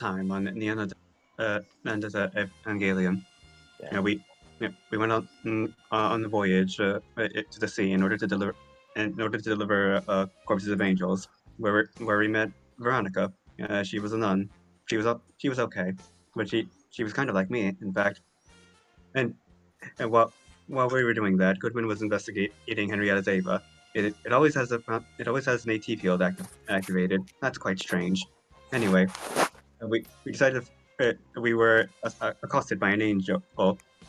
time on the end of the Evangelion. Yeah. We went on the voyage to the sea in order to deliver corpses of angels, where we met Veronica. She was a nun. She was okay, but she was kind of like me, in fact. And and while we were doing that, Goodwin was investigating Henrietta's Ava. It always has an AT field activated. That's quite strange. Anyway, we decided we were accosted by an angel.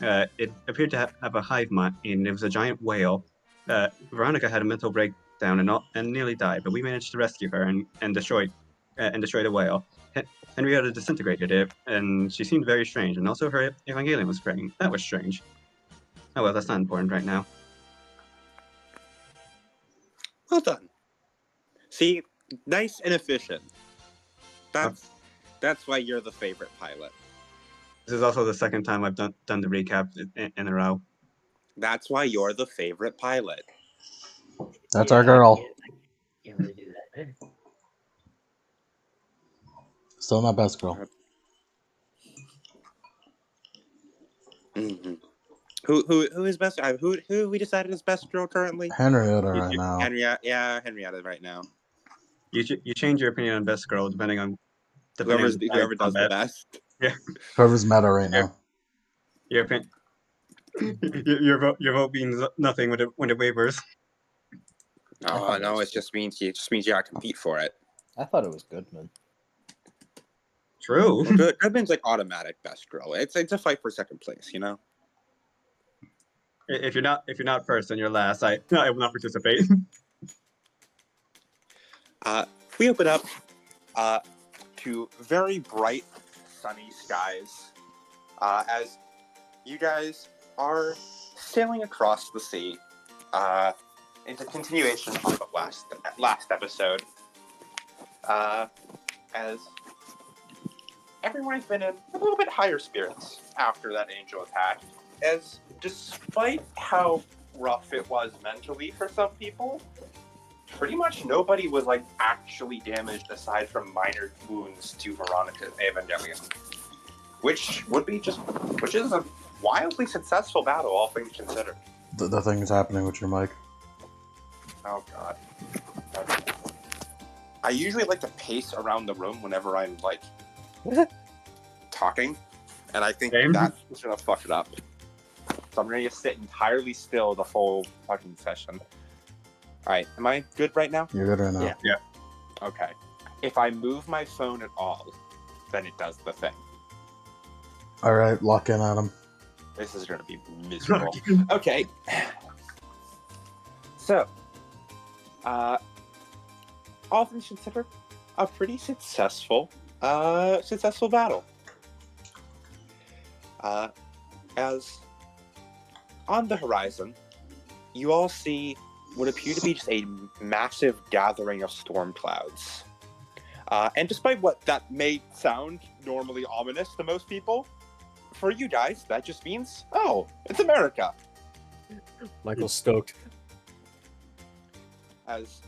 It appeared to have a hive mind, and it was a giant whale. Veronica had a mental breakdown and nearly died, but we managed to rescue her and destroy the whale. Henrietta disintegrated it, and she seemed very strange. And also, her Evangelion was spraying. That was strange. Oh well, that's not important right now. Well done. See, nice and efficient. That's why you're the favorite pilot. This is also the second time I've done the recap in a row. That's why you're the favorite pilot. That's our girl. I can't really do that. Still not best girl. Mm-hmm. Who is best? Who we decided is best girl currently? Henrietta right now. Henrietta right now. You change your opinion on best girl depending on Whoever does the best. Yeah. Whoever's meta right now. Your opinion. Your vote means nothing when it wavers. No, it just means you gotta compete for it. I thought it was Goodman. True. Well, Goodman's like automatic best girl. It's a fight for second place, you know. If you're not first, then you're last. I will not participate. We open up to very bright, sunny skies as you guys are sailing across the sea. It's a continuation of the last episode. As everyone's been in a little bit higher spirits after that angel attack. As despite how rough it was mentally for some people, pretty much nobody was like actually damaged aside from minor wounds to Veronica's Evangelion. Which is a wildly successful battle, all things considered. The thing is happening with your mic. Oh god. I usually like to pace around the room whenever I'm like talking, and I think that's gonna fuck it up. So I'm gonna just sit entirely still the whole fucking session. Alright, am I good right now? You're good right now. Yeah. Okay. If I move my phone at all, then it does the thing. Alright, lock in on him. This is gonna be miserable. Okay. So, all things considered, a pretty successful battle. As on the horizon, you all see what appear to be just a massive gathering of storm clouds. And despite what that may sound normally ominous to most people, for you guys, that just means, oh, it's America. Michael's stoked. As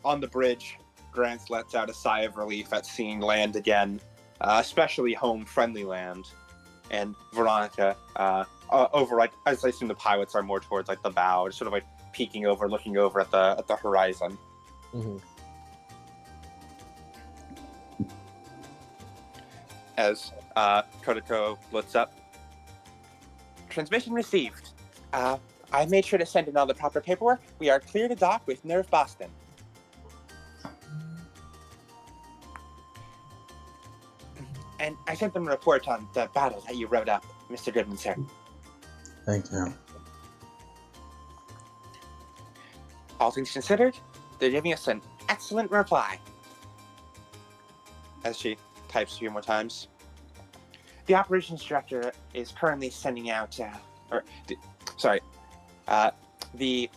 on the bridge, Grant lets out a sigh of relief at seeing land again, especially home-friendly land. And Veronica, over, like, as I assume the pilots are more towards like the bow, just sort of like peeking over, looking over at the horizon. Mm-hmm. As Kodako looks up. Transmission received. I made sure to send in all the proper paperwork. We are clear to dock with Nerve Boston. And I sent them a report on the battle that you wrote up, Mr. Goodman, sir. Thank you. All things considered, they're giving us an excellent reply. As she types a few more times. The operations director is currently sending out, the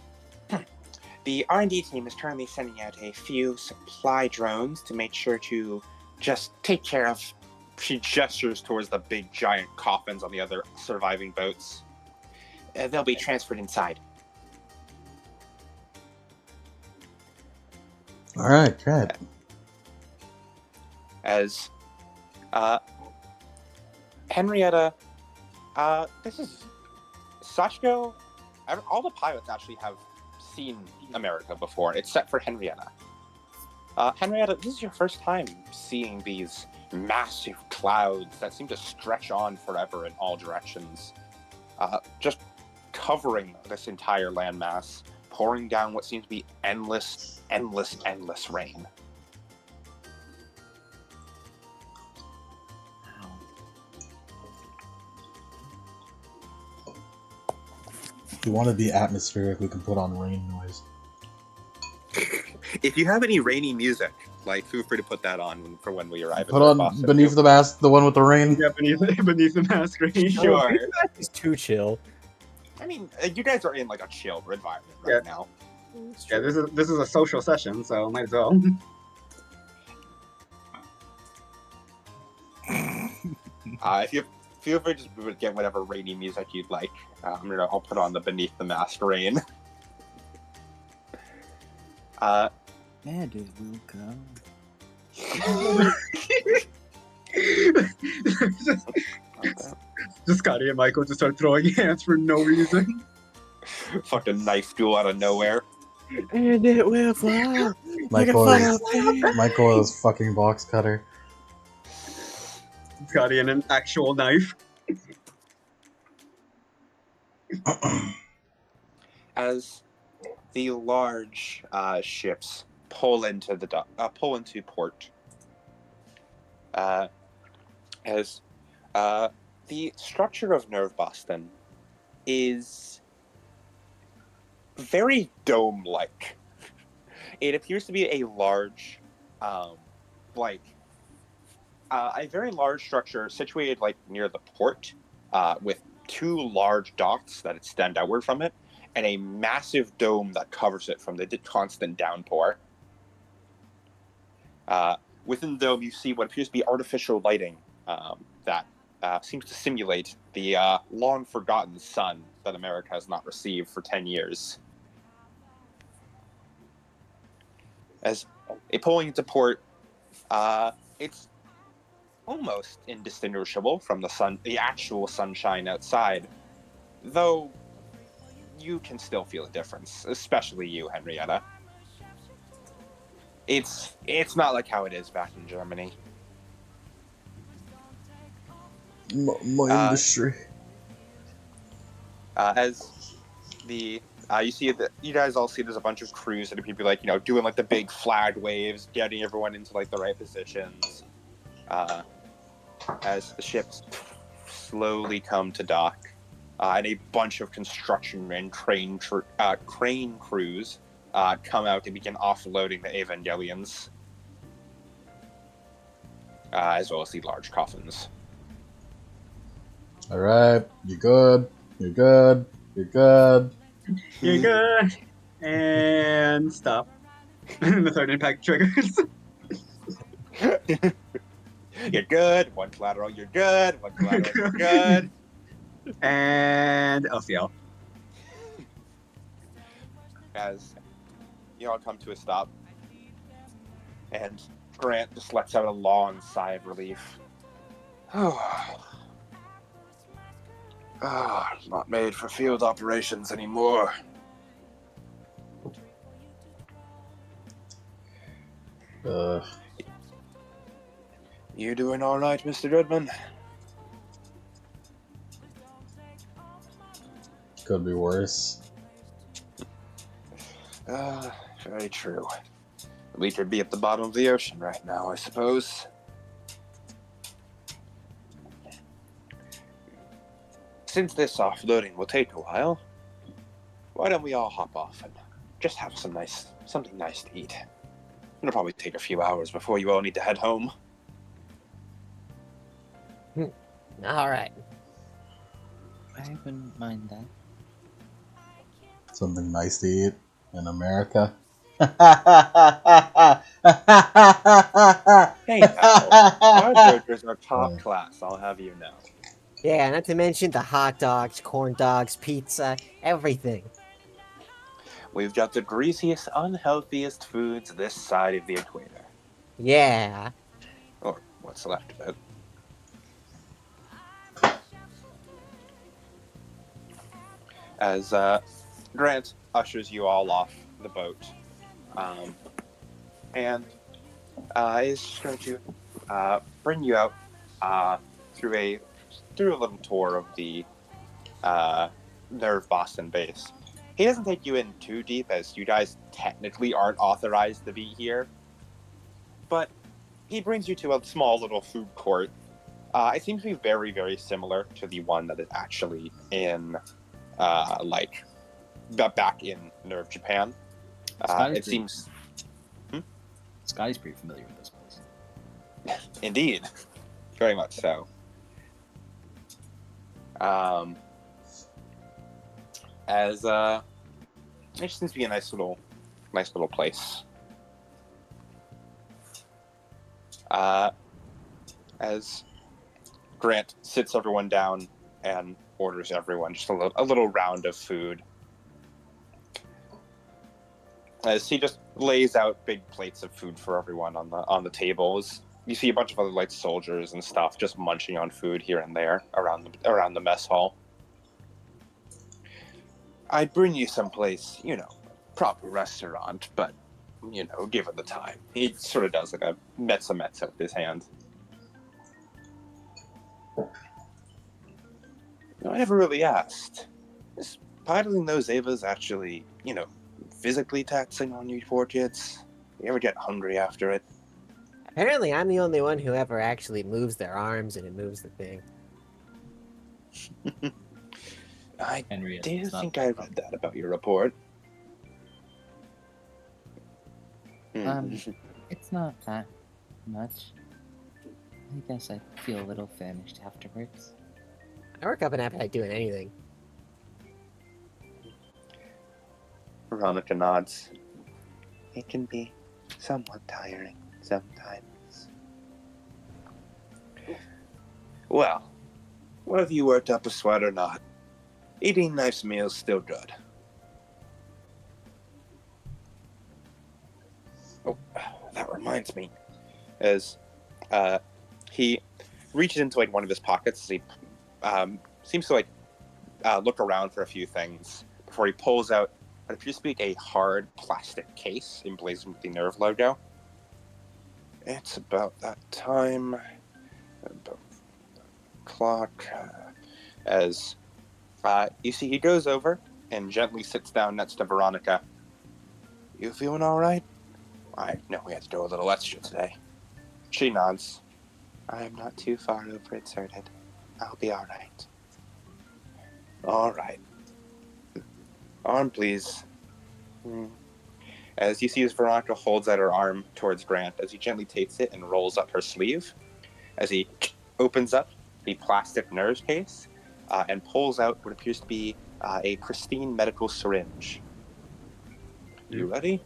R&D team is currently sending out a few supply drones to make sure to just take care of. She gestures towards the big giant coffins on the other surviving boats. They'll be transferred inside. All right, great. As Henrietta, this is Sachiko. All the pilots actually have seen America before, except for Henrietta. Henrietta, this is your first time seeing these massive clouds that seem to stretch on forever in all directions, just covering this entire landmass, pouring down what seems to be endless rain. If you wanted the atmospheric, we can put on rain noise. If you have any rainy music, like, feel free to put that on for when we arrive. Put on Boston. Beneath the Mask, the one with the rain. Yeah, beneath the mask range. Sure. It's too chill. I mean, you guys are in like a chill environment right now. Yeah, this is a social session, so might as well. If you feel free to just get whatever rainy music you'd like. I'll put on the Beneath the Mask rain. And it will come. Just Scotty and Michael just start throwing hands for no reason. Fucking knife duel out of nowhere. And it will fly. Michael is fucking box cutter. Scotty and an actual knife. As the large ships pull into port, as the structure of Nerve Boston is very dome-like. It appears to be a large, a very large structure situated like near the port, with two large docks that extend outward from it, and a massive dome that covers it from the constant downpour. Within the dome, you see what appears to be artificial lighting that seems to simulate the long-forgotten sun that America has not received for 10 years. As pulling into port, it's almost indistinguishable from the actual sunshine outside, though you can still feel a difference, especially you, Henrietta. It's not like how it is back in Germany. My industry. As the you see that you guys all see there's a bunch of crews that are people like doing like the big flag waves, getting everyone into like the right positions. As the ships slowly come to dock, and a bunch of construction and crane crews come out to begin offloading the Evangelions, as well as the large coffins. Alright, you good? You're good? You're good? You're good. And stop. And the third impact triggers. You're good. One collateral, you're good. One collateral, you're good. And LCL. As you all come to a stop, and Grant just lets out a long sigh of relief. Not made for field operations anymore. You doing all right, Mr. Goodman? Could be worse. Very true. We could be at the bottom of the ocean right now, I suppose. Since this offloading will take a while, why don't we all hop off and just have something nice to eat? It'll probably take a few hours before you all need to head home. All right. I wouldn't mind that. Something nice to eat in America. Hey now, our burgers are top class, I'll have you know. Yeah, not to mention the hot dogs, corn dogs, pizza, everything. We've got the greasiest, unhealthiest foods this side of the equator. Yeah. Or what's left of it. as Grant ushers you all off the boat, and is just going to bring you out through a little tour of the Nerve Boston base. He doesn't take you in too deep, as you guys technically aren't authorized to be here, but he brings you to a small little food court. It seems to be very, very similar to the one that is actually in, back in Nerve, Japan. It seems... Sky's pretty familiar with this place. Indeed. Very much so. It just seems to be a nice little place. As Grant sits everyone down and orders everyone just a little round of food. As he just lays out big plates of food for everyone on the tables. You see a bunch of other soldiers and stuff just munching on food here and there around the mess hall. I'd bring you someplace, proper restaurant, but given the time. He sort of does a mezza with his hand. I never really asked. Is piloting those Avas actually, physically taxing on you poor kids? You ever get hungry after it? Apparently, I'm the only one who ever actually moves their arms and it moves the thing. I Henriette, do it's not think my I read problem. that about your report. It's not that much. I guess I feel a little famished afterwards. I work up an appetite doing anything. Veronica nods. It can be somewhat tiring sometimes. Well, whether you worked up a sweat or not, eating nice meals still good. Oh, that reminds me. As he reaches into one of his pockets, as he seems to look around for a few things before he pulls out what appears to be a hard plastic case emblazoned with the Nerve logo. It's about that time. About clock. As you see, he goes over and gently sits down next to Veronica. You feeling all right? I know we had to do a little extra today. She nods. I am not too far overexerted. I'll be all right. All right. Arm, please. As you see, as Veronica holds out her arm towards Grant, as he gently takes it and rolls up her sleeve, as he opens up the plastic nerve case and pulls out what appears to be a pristine medical syringe. You ready?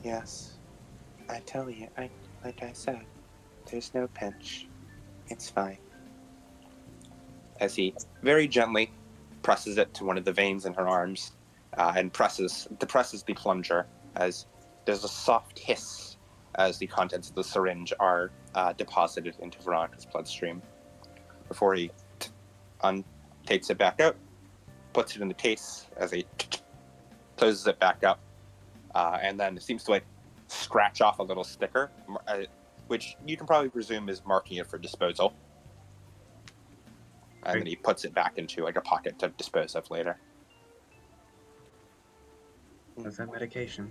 Yes. I tell you, like I said, there's no pinch. It's fine. As he very gently presses it to one of the veins in her arms and depresses the plunger, as there's a soft hiss as the contents of the syringe are deposited into Veronica's bloodstream. Before he takes it back out, puts it in the case as he closes it back up, and then seems to scratch off a little sticker, which you can probably presume is marking it for disposal. And then he puts it back into a pocket to dispose of later. What's that medication?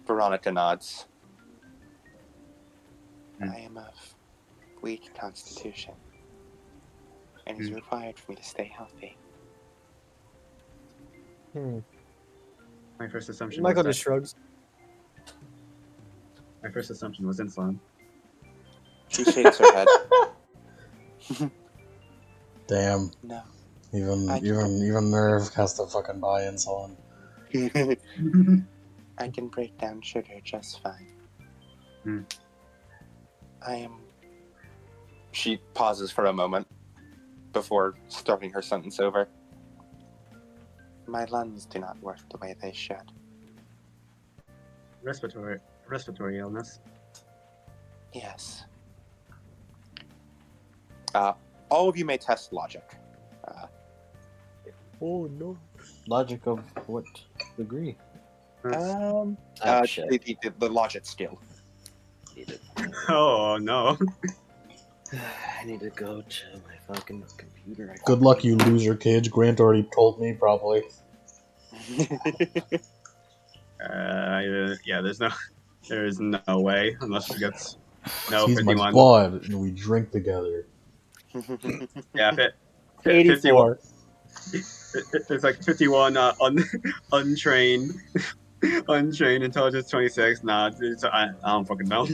Veronica nods. I am of weak constitution, and it's required for me to stay healthy. My first assumption Michael was just shrugs. my first assumption was insulin. She shakes her head. Damn. No. Even Nerve has to fucking buy insulin. I can break down sugar just fine. She pauses for a moment before starting her sentence over. My lungs do not work the way they should. Respiratory illness. Yes. All of you may test logic. Oh no. Logic of what degree? Um, Oh, shit. the logic skill. Need it. Oh no. I need to go to my fucking computer. Good luck, you loser kids. Grant already told me, probably. Yeah, there's no way unless she gets no He's my 51. bud, and we drink together. Yeah, 51. 84. It's like 51 untrained, untrained intelligence 26. Nah, I don't fucking know.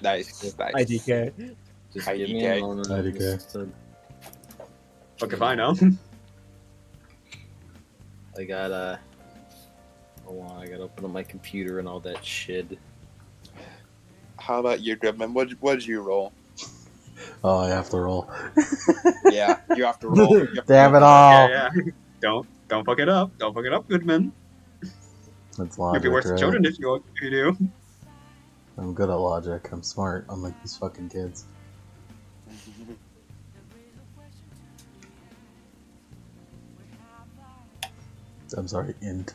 Nice. IDK. Just IDK. give me a moment. IDK. Fuck if I know. I gotta. Hold on, I gotta open up my computer and all that shit. How about you, Goodman? What'd you roll? Oh, I have to roll. Yeah, you have to roll. You have to Damn roll. it all! Yeah. Don't fuck it up. Don't fuck it up, Goodman. That's You'll be logic, worse than right? children if you do. I'm good at logic. I'm smart, unlike these fucking kids. I'm sorry, int.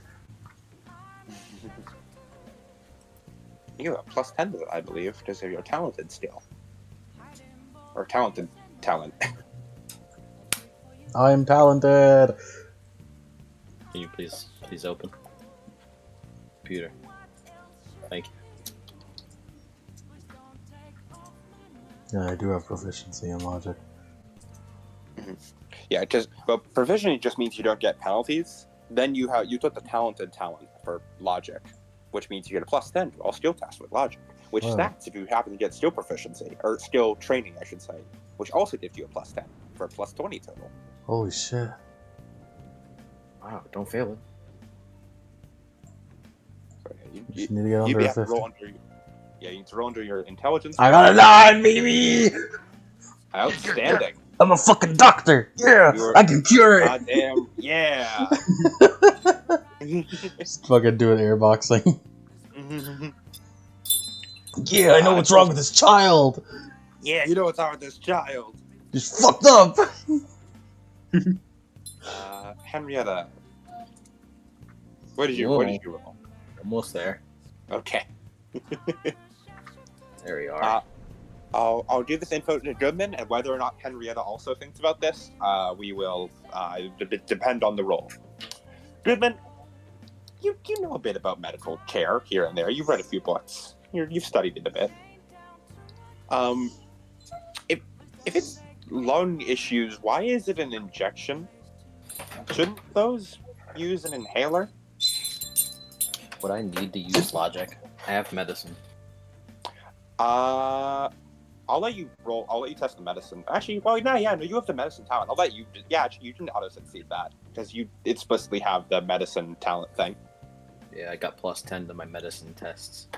You have a plus 10 to it, I believe, because of your talented skill. Or talented talent. I'm talented! Can you please open? Computer. Thank you. Yeah, I do have proficiency in logic. Yeah, because proficiency just means you don't get penalties. Then you took the talented talent for logic, which means you get a plus 10 to all skill tests with logic, which Wow. stacks if you happen to get skill proficiency, or skill training, I should say, which also gives you a plus 10 for a plus 20 total. Holy shit. Wow, don't fail it. So, yeah, Just need to get you'd under a have to 50. roll under. Yeah, you need to roll under your intelligence. I got a 9, baby! Outstanding. I'm a fucking doctor! Yeah! You were- I can cure it! Goddamn, yeah. Just fucking doing airboxing. Yeah, I know what's wrong with this child! Yeah, you know what's wrong with this child. Just fucked up! Henrietta. What did you roll? Almost there. Okay. There we are. I'll give this info to Goodman, and whether or not Henrietta also thinks about this, we will depend on the roll. Goodman, you know a bit about medical care here and there. You've read a few books. You've studied it a bit. If it's lung issues, why is it an injection? Shouldn't those use an inhaler? Would I need to use logic? I have medicine. I'll let you roll. I'll let you test the medicine. Actually, well, no, you have the medicine talent. I'll let you. Yeah, actually, you can auto succeed that because you explicitly have the medicine talent thing. Yeah, I got plus 10 to my medicine tests.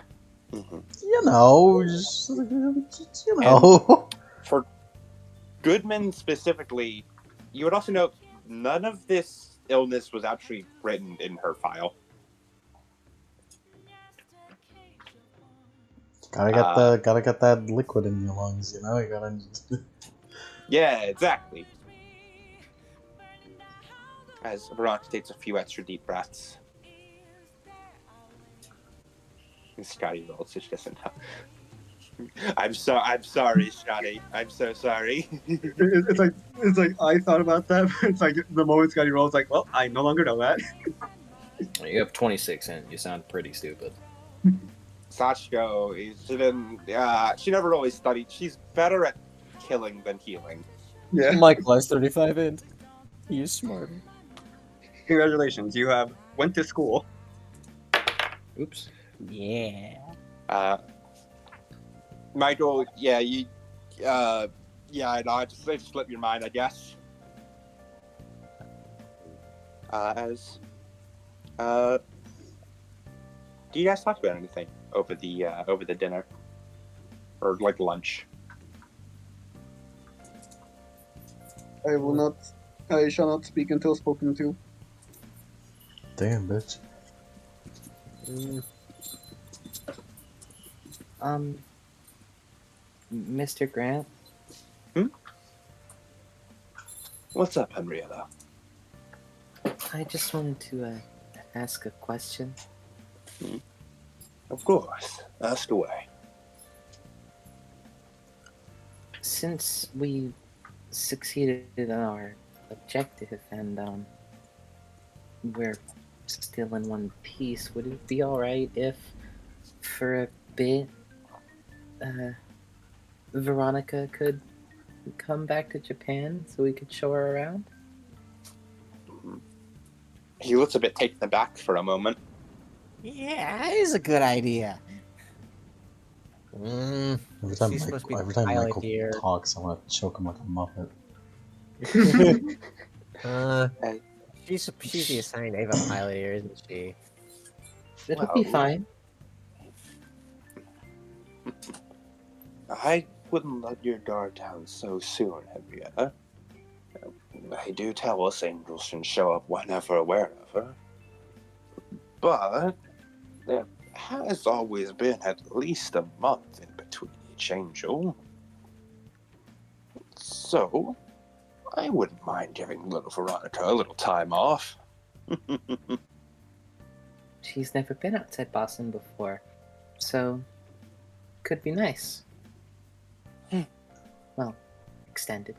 Mm-hmm. You know, just you know. For Goodman specifically, you would also note none of this illness was actually written in her file. Gotta get that liquid in your lungs, you know? You gotta... Yeah, exactly. As Veronica takes a few extra deep breaths. And Scotty rolls, it doesn't know. I'm sorry, Scotty. I'm so sorry. It's like I thought about that. But it's like the moment Scotty rolls, like, well, I no longer know that. You have 26 in. You sound pretty stupid. Sachiko, she never really studied. She's better at killing than healing. Yeah. Michael has 35 in. He is smart. Congratulations, you have went to school. Oops. Yeah. Michael, yeah, I know, I just slipped your mind, I guess. Do you guys talk about anything over the dinner, or like lunch? I shall not speak until spoken to. Damn, bitch. Mr. Grant? What's up, Henrietta? I just wanted to ask a question. Of course. Ask away. Since we succeeded in our objective and we're still in one piece, would it be alright if, for a bit, Veronica could come back to Japan so we could show her around? He looks a bit taken aback for a moment. Yeah, that is a good idea. Every She's time, supposed to be the every time pilot Michael here. talks, I want to choke him like a muppet. She's the assigned Ava pilot here, isn't she? It'll be Well, fine. I wouldn't let your guard down so soon, Henrietta. They do tell us angels can show up whenever, wherever. But there has always been at least a month in between each angel. So, I wouldn't mind giving little Veronica a little time off. She's never been outside Boston before, so could be nice. Well, extended.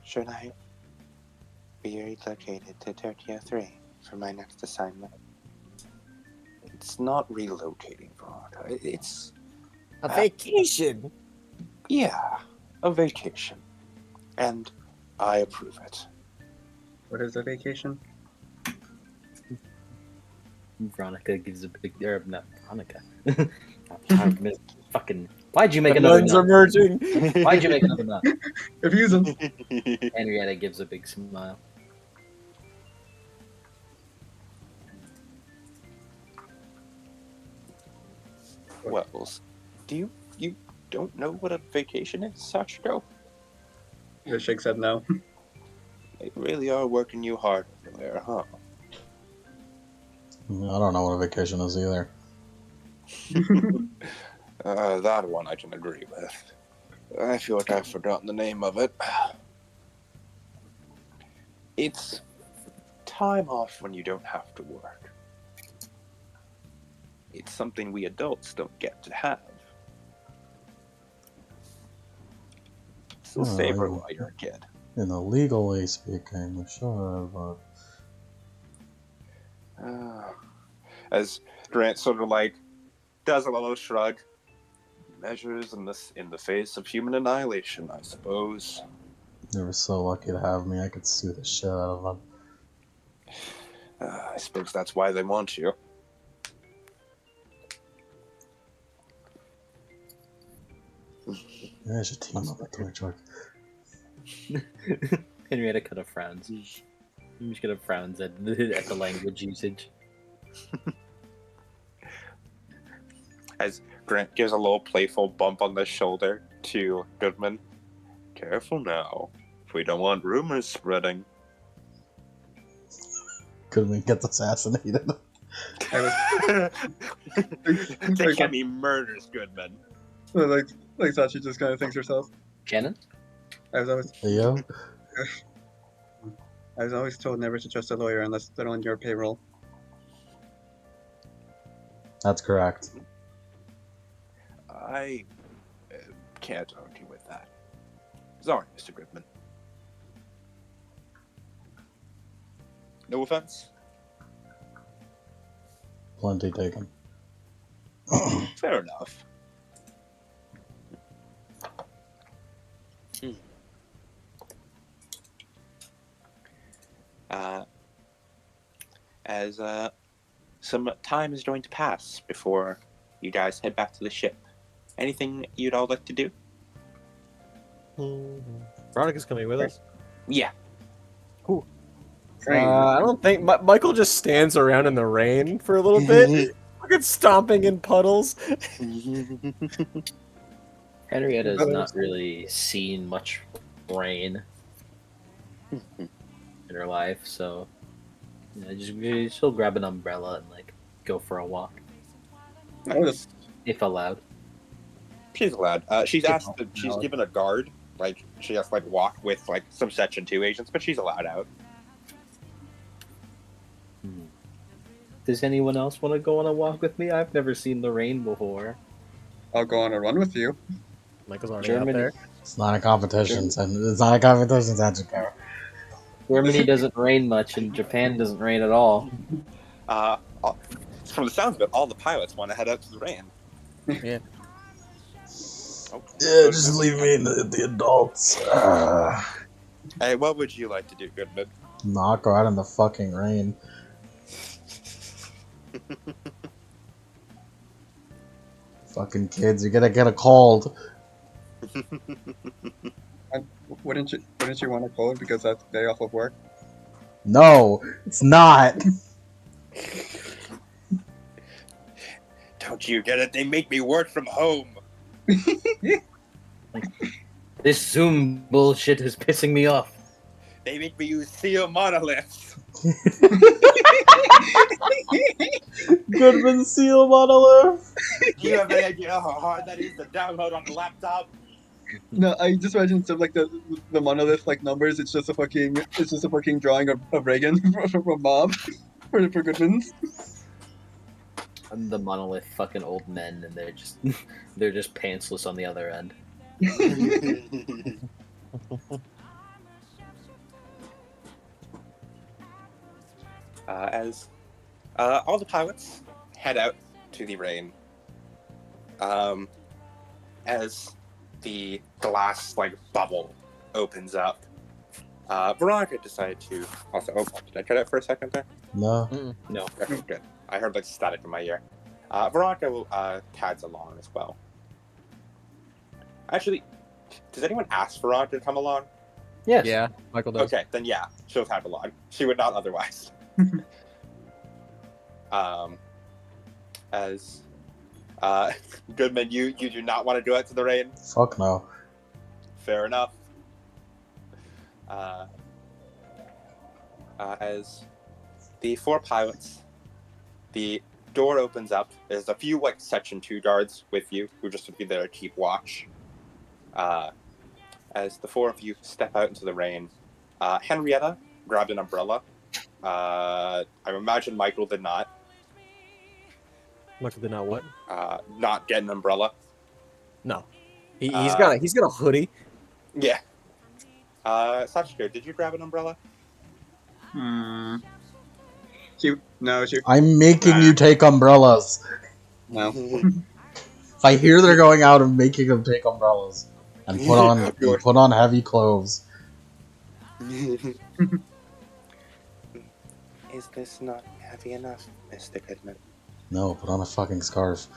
Should I be relocated to Tokyo 3 for my next assignment? It's not relocating, Veronica. It's, A vacation. yeah, a vacation. And I approve it. What is a vacation? Veronica gives a big. Or not Veronica. Fucking. Why'd you make another Nuns are nut? merging. Why'd you make another nut? Confusing. Henrietta gives a big smile. Wells, you don't know what a vacation is, Sachiko? The Shake said no. They really are working you hard over there, huh? I don't know what a vacation is either. That one I can agree with. I feel like I've forgotten the name of it. It's time off when you don't have to work. It's something we adults don't get to have. So savor it while you're a kid. In the legally speaking, sure, but As Grant sort of like does a little shrug, measures in the face of human annihilation, I suppose. they were so lucky to have me. I could sue the shit out of them. I suppose that's why they want you. Yeah, I should team up with Toy Truck. Henrietta kind of frowns. She kind of frowns at the language usage. As Grant gives a little playful bump on the shoulder to Goodman. Careful now. If we don't want rumors spreading. Goodman gets assassinated. I Takemi murders Goodman. was like Sachi just kind of thinks herself. Shannon? I was always Yo, told never to trust a lawyer unless they're on your payroll. that's correct. I can't argue with that. Sorry, Mr. Goodman. No offense. Plenty taken. Fair enough. As some time is going to pass before you guys head back to the ship. Anything you'd all like to do? Veronica's coming with us. Yeah. I don't think Michael just stands around in the rain for a little bit, fucking stomping in puddles. Henrietta has not really seen much rain in her life, so she'll grab an umbrella and like go for a walk Nice. if allowed. She's allowed. She's asked. She's given a guard. Like she has to like walk with like some Section 2 agents, but she's allowed out. Does anyone else want to go on a walk with me? I've never seen the rain before. I'll go on a run with you. Michael's already Germany. out there. It's not a competition. It's not a competition, Sanjika. Germany doesn't rain much, and Japan doesn't rain at all. From the sounds of it, all the pilots want to head out to the rain. Yeah. Oh, Yeah, just leave me in the adults. Hey, what would you like to do, Goodman? Not go out in the fucking rain. Fucking kids, you're gonna get a cold. Wouldn't you want a cold because that's the day off of work? No, it's not. Don't you get it? They make me work from home. This Zoom bullshit is pissing me off. They make me use Seal monoliths. Goodman Seal monolith. Do you have any idea how hard that is to download on the laptop? No, I just imagine instead of like the monolith like numbers, it's just a fucking drawing of Reagan from Mob for Goodman's. And the monolith fucking old men, and they're just pantsless on the other end. As all the pilots head out to the rain, as the glass like bubble opens up, Veronica decided to also. Oh, did I cut out for a second there? No. No. Okay, good. I heard like static in my ear. Veronica will tags along as well. Actually, does anyone ask Veronica to come along? Yes. Yeah, Michael does. Okay, then yeah, she'll tag along. She would not otherwise. As Goodman, you do not want to go out to the rain. Fuck no. Fair enough. As the 4 pilots, the door opens up. There's a few like Section 2 guards with you who just would be there to keep watch. As the 4 of you step out into the rain, Henrietta grabbed an umbrella. I imagine Michael did not. Michael did not what? Not get an umbrella. No. He's got a hoodie. Yeah. Sachiko, did you grab an umbrella? She. I'm making you take umbrellas. No. If I hear they're going out, I'm making them take umbrellas and put on heavy clothes. Is this not heavy enough, Mr. Goodman? No, put on a fucking scarf.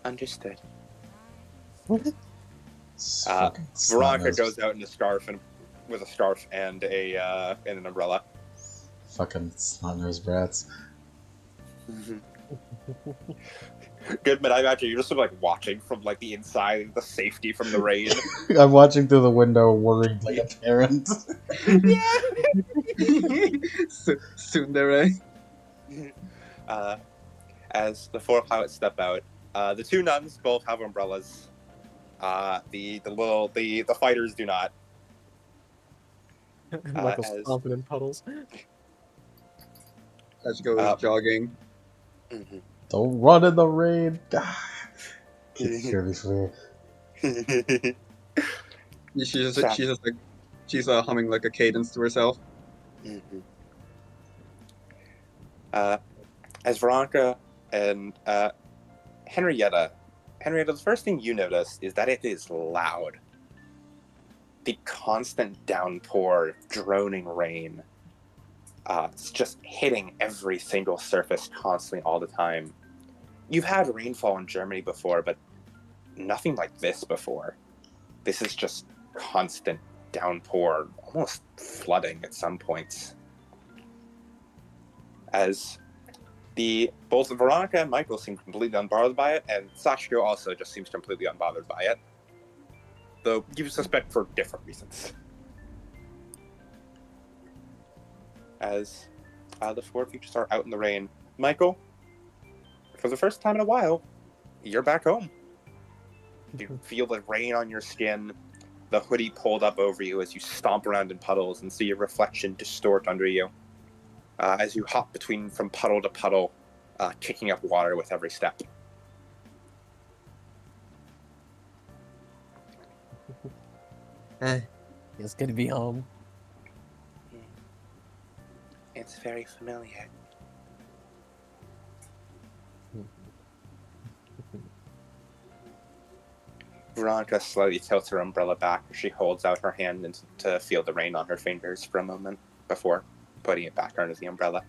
Understood. Fucking Veronica snot-nosed. goes out in a scarf with a scarf and an umbrella. Fucking snot-nosed brats. Goodman, I imagine you're just sort of like watching from like the inside, the safety from the rain. I'm watching through the window, worried like a parent. Tsundere. As the 4 pilots step out, the 2 nuns both have umbrellas. The fighters do not. Michael's as- stomping in puddles. As she goes jogging. Don't run in the rain. Kids hear me swear. She's humming like a cadence to herself. As Veronica and Henrietta, the first thing you notice is that it is loud. The constant downpour of droning rain. It's just hitting every single surface constantly all the time. You've had rainfall in Germany before, but nothing like this before. This is just constant downpour, almost flooding at some points. As both Veronica and Michael seem completely unbothered by it, and Sachiko also just seems completely unbothered by it. Though you suspect for different reasons. As the 4 of you just are out in the rain. Michael, for the first time in a while, you're back home. You feel the rain on your skin, the hoodie pulled up over you as you stomp around in puddles and see your reflection distort under you as you hop from puddle to puddle, kicking up water with every step. Feels good to be home. It's very familiar. Veronica slightly tilts her umbrella back as she holds out her hand to feel the rain on her fingers for a moment before putting it back under the umbrella.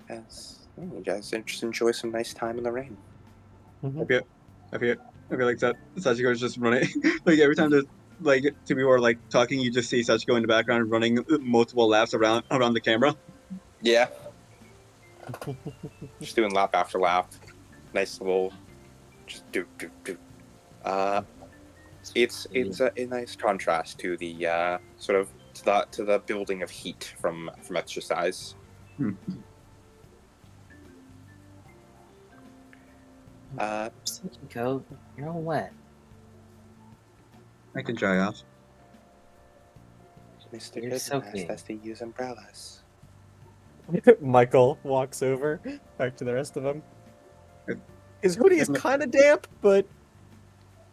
As you guys just enjoy some nice time in the rain. I feel like that Sachiko is just running. Like every time there's like two people are like talking, you just see Sachiko in the background running multiple laps around the camera. Yeah. Just doing lap after lap. Nice little just do. It's a nice contrast to the sort of to the building of heat from exercise. Go. You're all wet. I can dry off. Mr. You're Goodman soaking. asked us to use umbrellas. Michael walks over back to the rest of them. It- His hoodie is kind of damp, but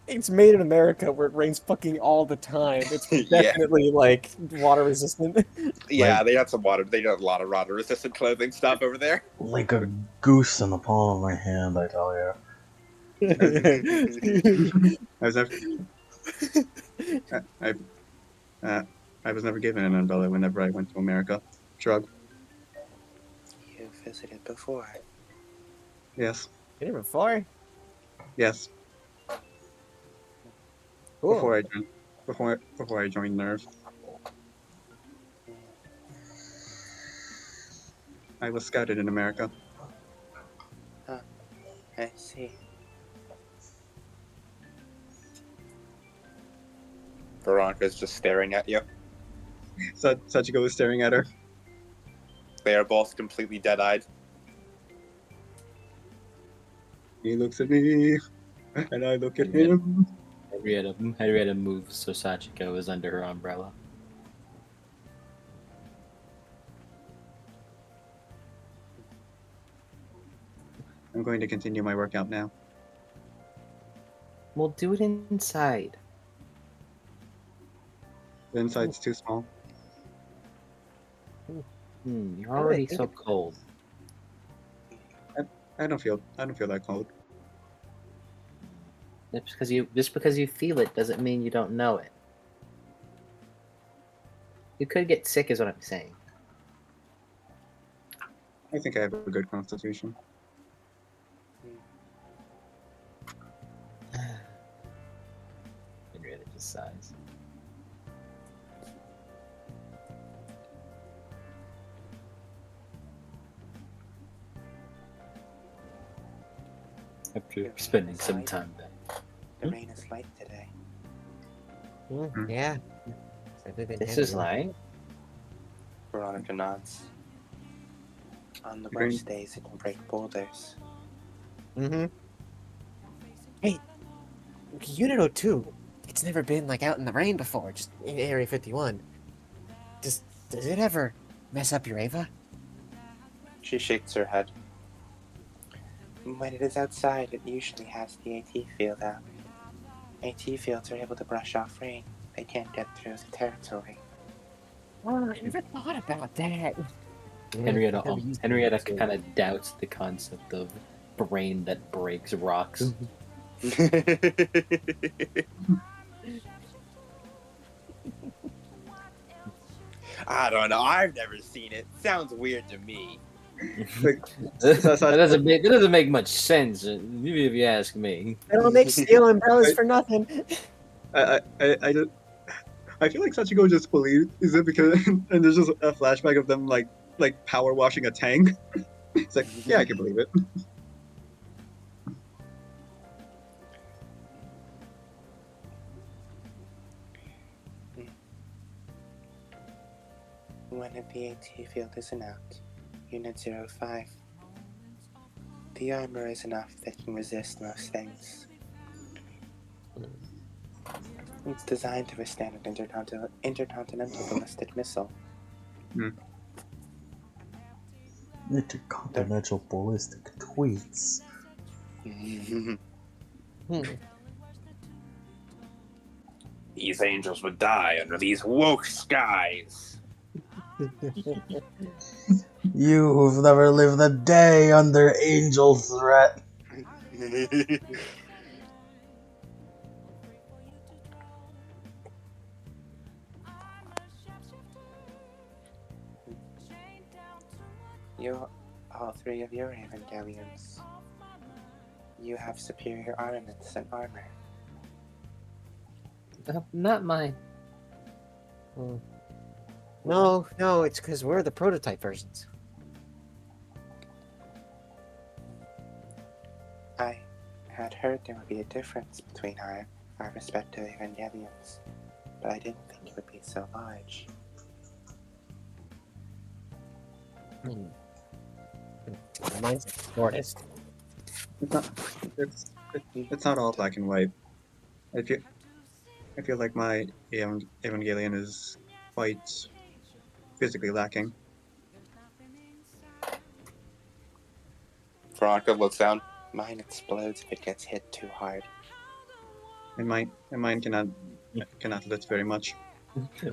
it's made in America where it rains fucking all the time. It's Yeah. definitely like water resistant. Yeah, Like- they got some water. They got a lot of water resistant clothing stuff over there. Like a goose in the palm of my hand, I tell you. I was never, I was never given an umbrella whenever I went to America. Shrug. You visited before. Yes. Been here before? Yes. Cool. Before I joined Nerve. I was scouted in America. I see. Veronica's just staring at you. Sachiko is staring at her. They are both completely dead-eyed. He looks at me, and I look at him. Henrietta moves so Sachiko is under her umbrella. I'm going to continue my workout now. We'll do it inside. The inside's too small. You're already so cold. I don't feel that cold. Just because you feel it doesn't mean you don't know it. You could get sick, is what I'm saying. I think I have a good constitution. Henrietta just sighs. After spending some time there. The rain is light today. Yeah. This is light. Veronica nods. On the Rain- worst days, it can break boulders. Mm-hmm. Hey, Unito 2. It's never been like out in the rain before, just in Area 51. Does it ever mess up your Ava? She shakes her head. When it is outside, it usually has the AT field out. AT fields are able to brush off rain. They can't get through the territory. Oh, I never thought about that. Henrietta kind of doubts the concept of brain that breaks rocks. I don't know. I've never seen it. Sounds weird to me. That doesn't make much sense, if you ask me. They don't make steel umbrellas for nothing. I feel like Sachiko just believes it because and there's just a flashback of them like power washing a tank. It's like, yeah, I can believe it. When the AT field isn't out, Unit 05. The armor is enough that can resist most things. It's designed to withstand an intercontinental ballistic missile. Intercontinental ballistic tweets. These angels would die under these woke skies. You who've never lived a day under angel threat. All three of your Evangelions. You have superior armaments and armor. Not mine. No, it's because we're the prototype versions. I had heard there would be a difference between our respective Evangelions, but I didn't think it would be so large. Mine's the shortest. It's not all black and white. I feel like my Evangelion is quite physically lacking. Veronica looks down. Mine explodes if it gets hit too hard. And mine cannot lift very much.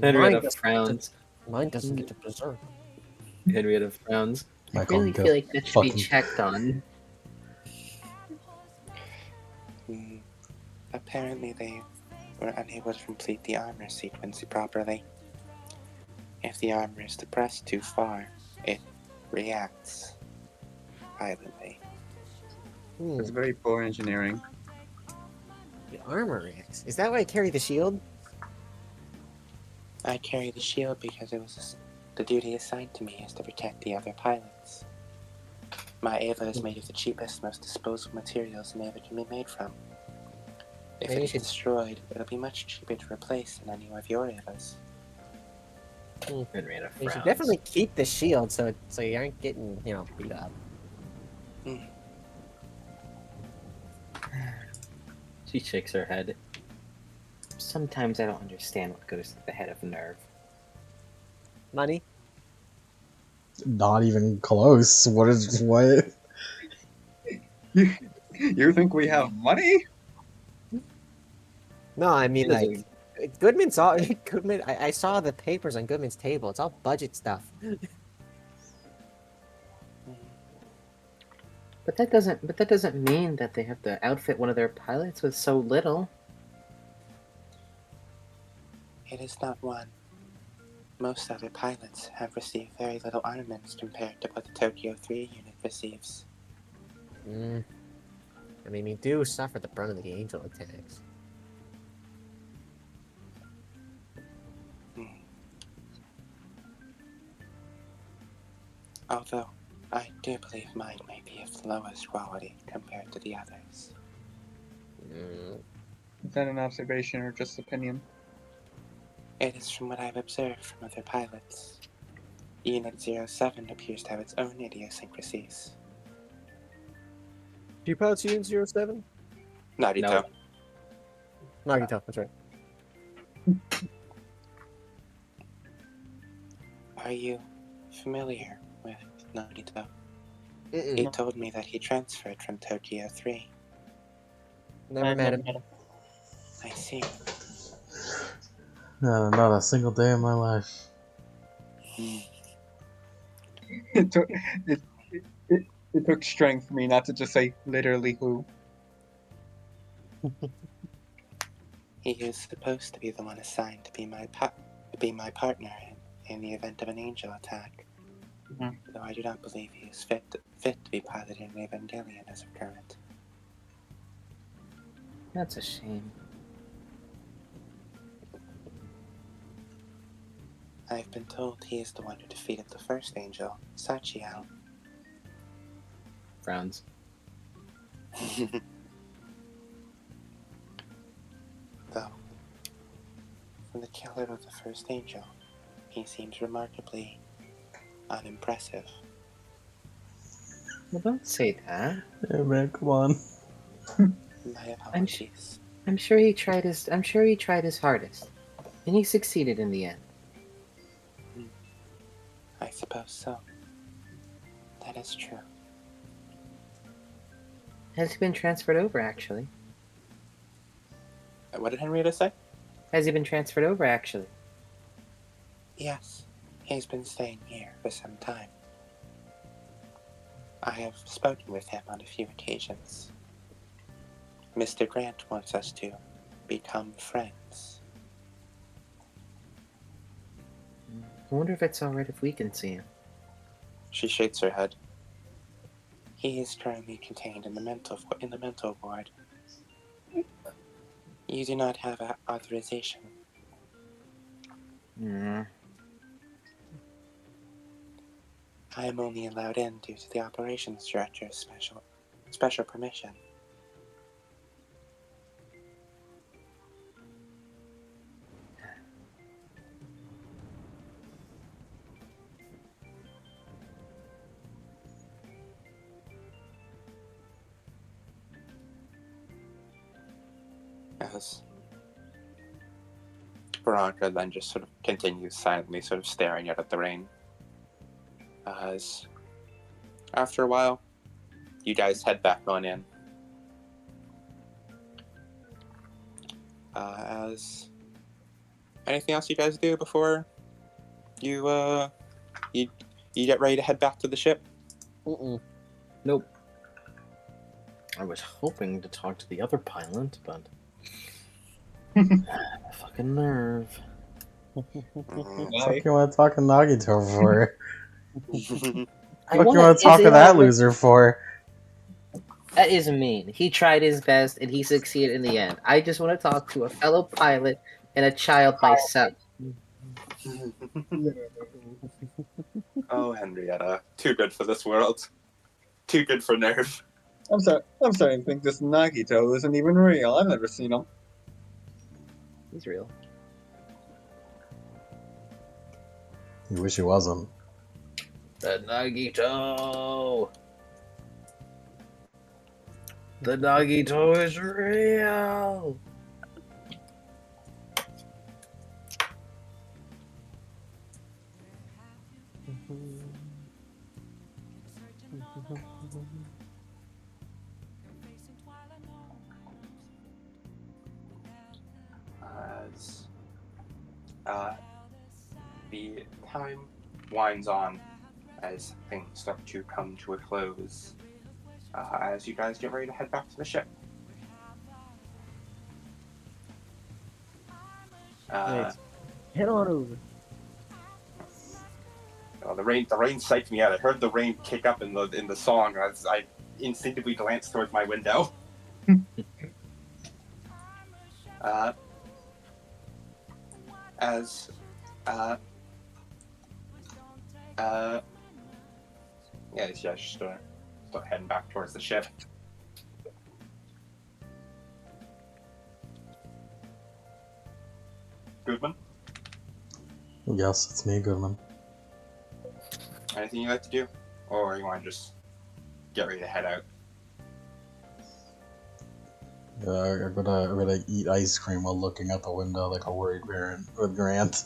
Henrietta frowns. Mine doesn't get to preserve. Henrietta frowns. I Michael, really go feel like that should be fucking- checked on. Apparently they were unable to complete the armor sequence properly. If the armor is depressed too far, it reacts violently. It's very poor engineering. The armor reacts. Is that why I carry the shield? I carry the shield because the duty assigned to me is to protect the other pilots. My Eva is made of the cheapest, most disposable materials an Eva can be made from. If Maybe it is you should- destroyed, it'll be much cheaper to replace than any of your Evas. Henrietta You frowns. should definitely keep the shield so you aren't getting, beat up. She shakes her head. Sometimes I don't understand what goes to the head of a nerve. Money? Not even close. What? You think we have money? No, I mean She doesn't- Goodman's all Goodman. I saw the papers on Goodman's table. It's all budget stuff. But that doesn't mean that they have to outfit one of their pilots with so little. It is not one. Most other pilots have received very little armaments compared to what the Tokyo 3 unit receives. I mean, we do suffer the brunt of the angel attacks. Although, I do believe mine may be of the lowest quality compared to the others. Is that an observation or just opinion? It is from what I've observed from other pilots. Unit 07 appears to have its own idiosyncrasies. Do you pilot Unit 07? Narito. No. Nagito, that's right. Are you familiar with Narito? He told me that he transferred from Tokyo 3. Never met him. I see. No, not a single day in my life. It took strength for me not to just say literally who. He is supposed to be the one assigned to be my partner in the event of an angel attack. Though I do not believe he is fit to be piloting an Evangelion as of current. That's a shame. I've been told he is the one who defeated the first angel, Sachiel. Frowns. Though, from the killer of the first angel, he seems remarkably unimpressive. Well, don't say that. Yeah, man, come on. My apologies. I'm sure he tried his hardest, and he succeeded in the end. I suppose so. That is true. Has he been transferred over, actually? What did Henrietta say? Has he been transferred over, actually? Yes, he's been staying here for some time. I have spoken with him on a few occasions. Mr. Grant wants us to become friends. I wonder if it's alright if we can see him. She shakes her head. He is currently contained in the mental ward. You do not have authorization. Mm. I am only allowed in due to the operations director's special permission. As Veronica then just sort of continues silently, sort of staring out at the rain. As after a while, you guys head back on in. As anything else you guys do before you you get ready to head back to the ship? Nope. I was hoping to talk to the other pilot, but fucking nerve. Fuck you want to talk to Nagito for? I What you wanna- want to is talk it to that alright- loser for? That is mean. He tried his best and he succeeded in the end. I just want to talk to a fellow pilot and a child myself. Oh, Henrietta, too good for this world. Too good for Nerve. I'm starting to think this Nagito isn't even real. I've never seen him. He's real. You wish he wasn't. The Nagito! The Nagito is real! As the time winds on, as things start to come to a close, as you guys get ready to head back to the ship. Nice. Head on over. The rain psyched me out. I heard the rain kick up in the song as I instinctively glanced towards my window. Just start heading back towards the ship. Goodman, Yes, it's me, Goodman. anything you like to do, or you want to just get ready to head out? I'm gonna eat ice cream while looking out the window like a worried parent with Grant.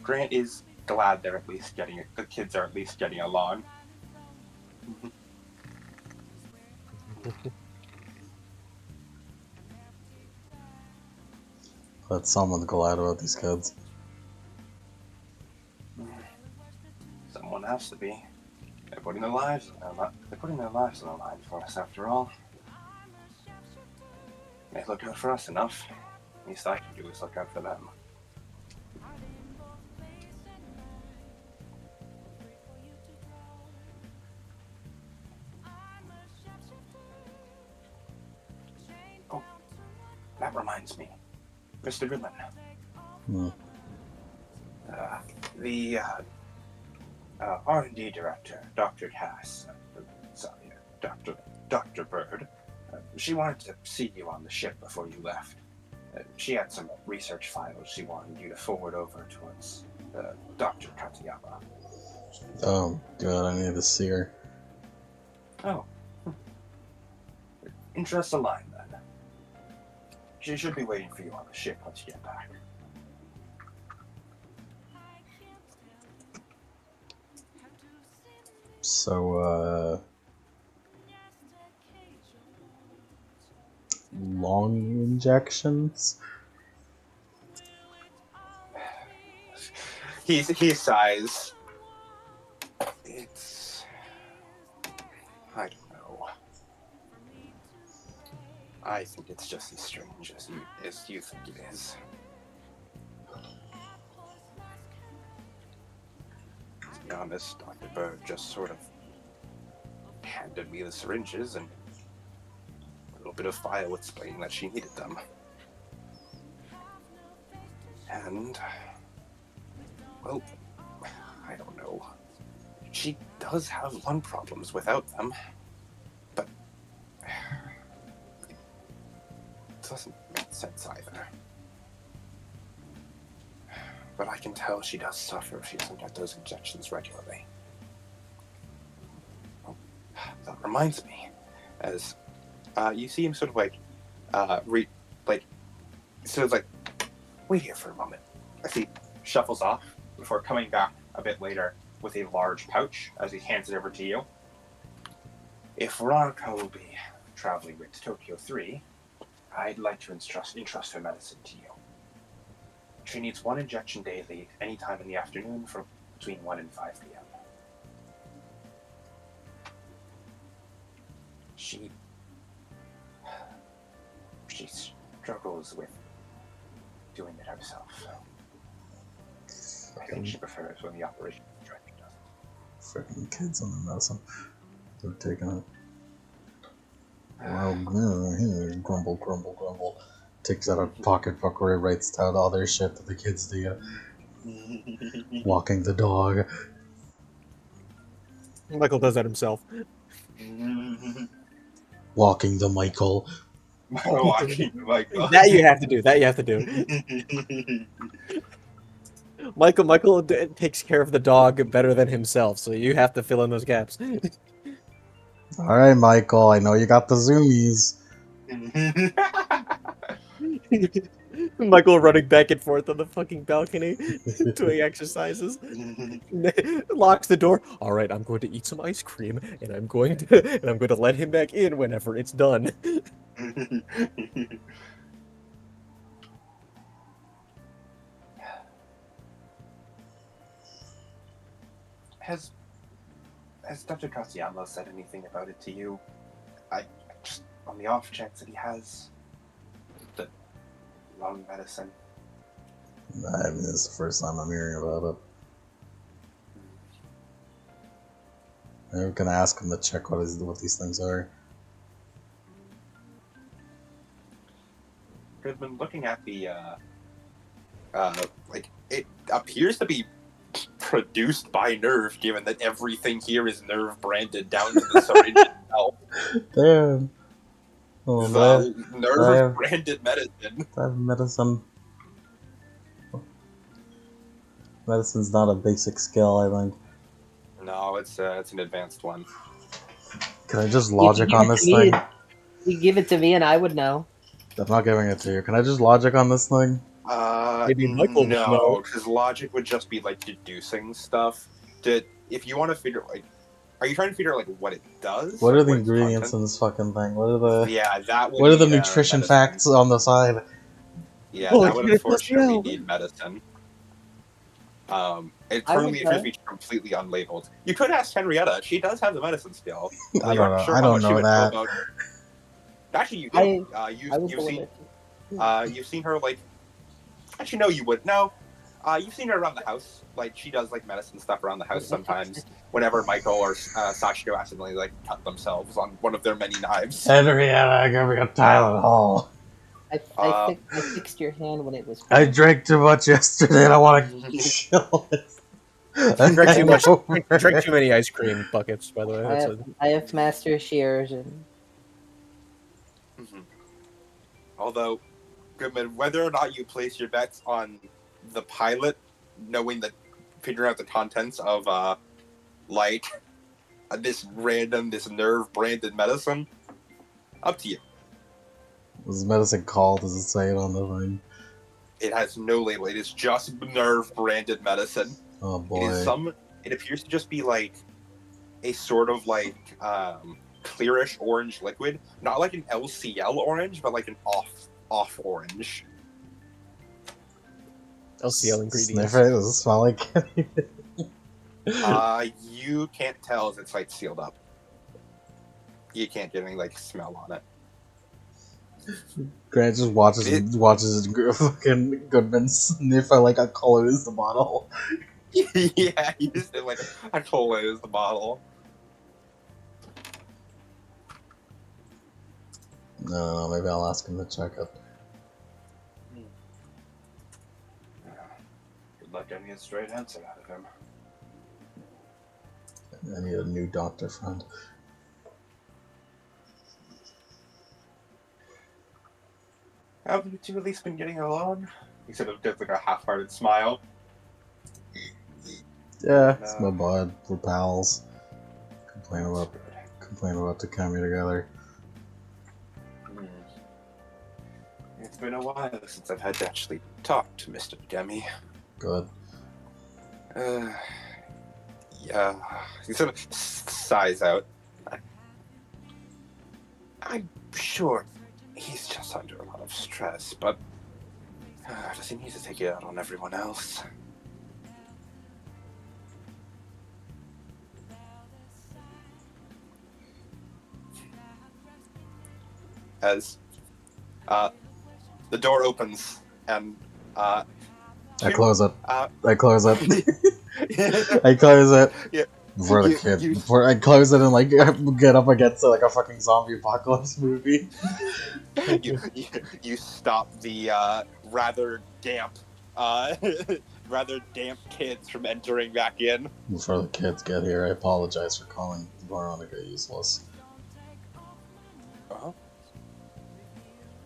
Grant is glad the kids are at least getting along. But someone's glad about these kids. Someone has to be. They're putting their lives on the line for us, after all. They look out for us enough. Least I can do is look out for them. Oh, that reminds me, Mr. Goodman. The R&D director, Dr. Cass, Dr. Bird, She wanted to see you on the ship before you left. She had some research files she wanted you to forward over towards Dr. Katayama. Oh god, I need to see her. Oh. Interests aligned then. She should be waiting for you on the ship once you get back. So, long injections? He sighs. It's... I don't know. I think it's just as strange as you think it is. To be honest, Dr. Bird just sort of handed me the syringes and a little bit of file explaining that she needed them. And, well, I don't know. She does have lung problems without them, but it doesn't make sense either. But I can tell she does suffer if she doesn't get those injections regularly. Oh, that reminds me, as you see him sort of like, wait here for a moment. As he shuffles off before coming back a bit later with a large pouch as he hands it over to you. If Veronica will be traveling with Tokyo 3, I'd like to entrust her medicine to you. She needs 1 injection daily, anytime in the afternoon from between 1 and 5 p.m. She struggles with doing it herself. I think she prefers when the operation director does it. Freaking kids on the medicine. They're taking it. Wow, grumble, grumble, grumble. Takes out a pocketbook where he writes down all their shit that the kids do. Walking the dog. Michael does that himself. Walking the Michael. Walking like That you have to do. That you have to do. Michael takes care of the dog better than himself, so you have to fill in those gaps. Alright, Michael, I know you got the zoomies. Michael running back and forth on the fucking balcony, doing exercises. Locks the door. All right, I'm going to eat some ice cream, and I'm going to let him back in whenever it's done. Has Dr. Katayama said anything about it to you? I just, on the off chance that he has the lung medicine. I mean, this is the first time I'm hearing about it. I'm gonna ask him to check what these things are. Goodman, looking at the it appears to be produced by Nerve, given that everything here is Nerve branded down to the syringe itself. Damn. Oh, So, Nerve branded medicine. I have medicine. Medicine's not a basic skill, I think. No, it's an advanced one. Can I just logic on this thing? You give it to me and I would know. I'm not giving it to you. Can I just logic on this thing? Maybe Michael would know. No, because logic would just be like deducing stuff. If you want to figure are you trying to figure like what it does? What are the its ingredients content? in this fucking thing? What are the that what are the need, nutrition medicine. facts on the side? Yeah, Oh, that would you're unfortunately supposed to know. need medicine. It I would currently appears to know. be completely unlabeled. You could ask Henrietta. She does have the medicine skill. I I'm don't not know. sure I how don't much she know would that. know about. Actually, you do. I was You've the seen. limit. You've seen her like. Actually, no, you would. No, you've seen her around the house. Like she does like medicine stuff around the house sometimes. Whenever Michael or Sashiko accidentally like cut themselves on one of their many knives. Henrietta, give me a Tylenol. I fixed your hand when it was. I drank too much yesterday and I want to kill it. Drank too many ice cream buckets, by the way. That's I have master shears and Although, Goodman, whether or not you place your bets on the pilot, knowing that, figuring out the contents of this nerve branded medicine, up to you. What's medicine called? Does it say it on the thing? It has no label. It is just nerve branded medicine. Oh It is boy. It appears to just be like a sort of like clearish orange liquid, not like an LCL orange, but like an off orange. LCL ingredients. Sniff it. Does it smell like anything? You can't tell as it's like sealed up. You can't get any like smell on it. Grant just watches fucking Goodman sniff like a close the bottle. Yeah, you just like I close the bottle. No, maybe I'll ask him to check it. Good luck getting a straight answer out of him. I need a new doctor friend. Have you two at least been getting along? He sort of gives like a half-hearted smile. Yeah, it's my bud. We're pals. Complain about Takami together. It's been a while since I've had to actually talk to Mr. Demi. Good. Yeah. He sort of sighs out. I'm sure he's just under a lot of stress, but does he need to take it out on everyone else? As the door opens and I close it. uh, I close it. I close it. Yeah. Before the kid. Before I close it and like get up against like a fucking zombie apocalypse movie. you stop the rather damp kids from entering back in. Before the kids get here, I apologize for calling Veronica useless.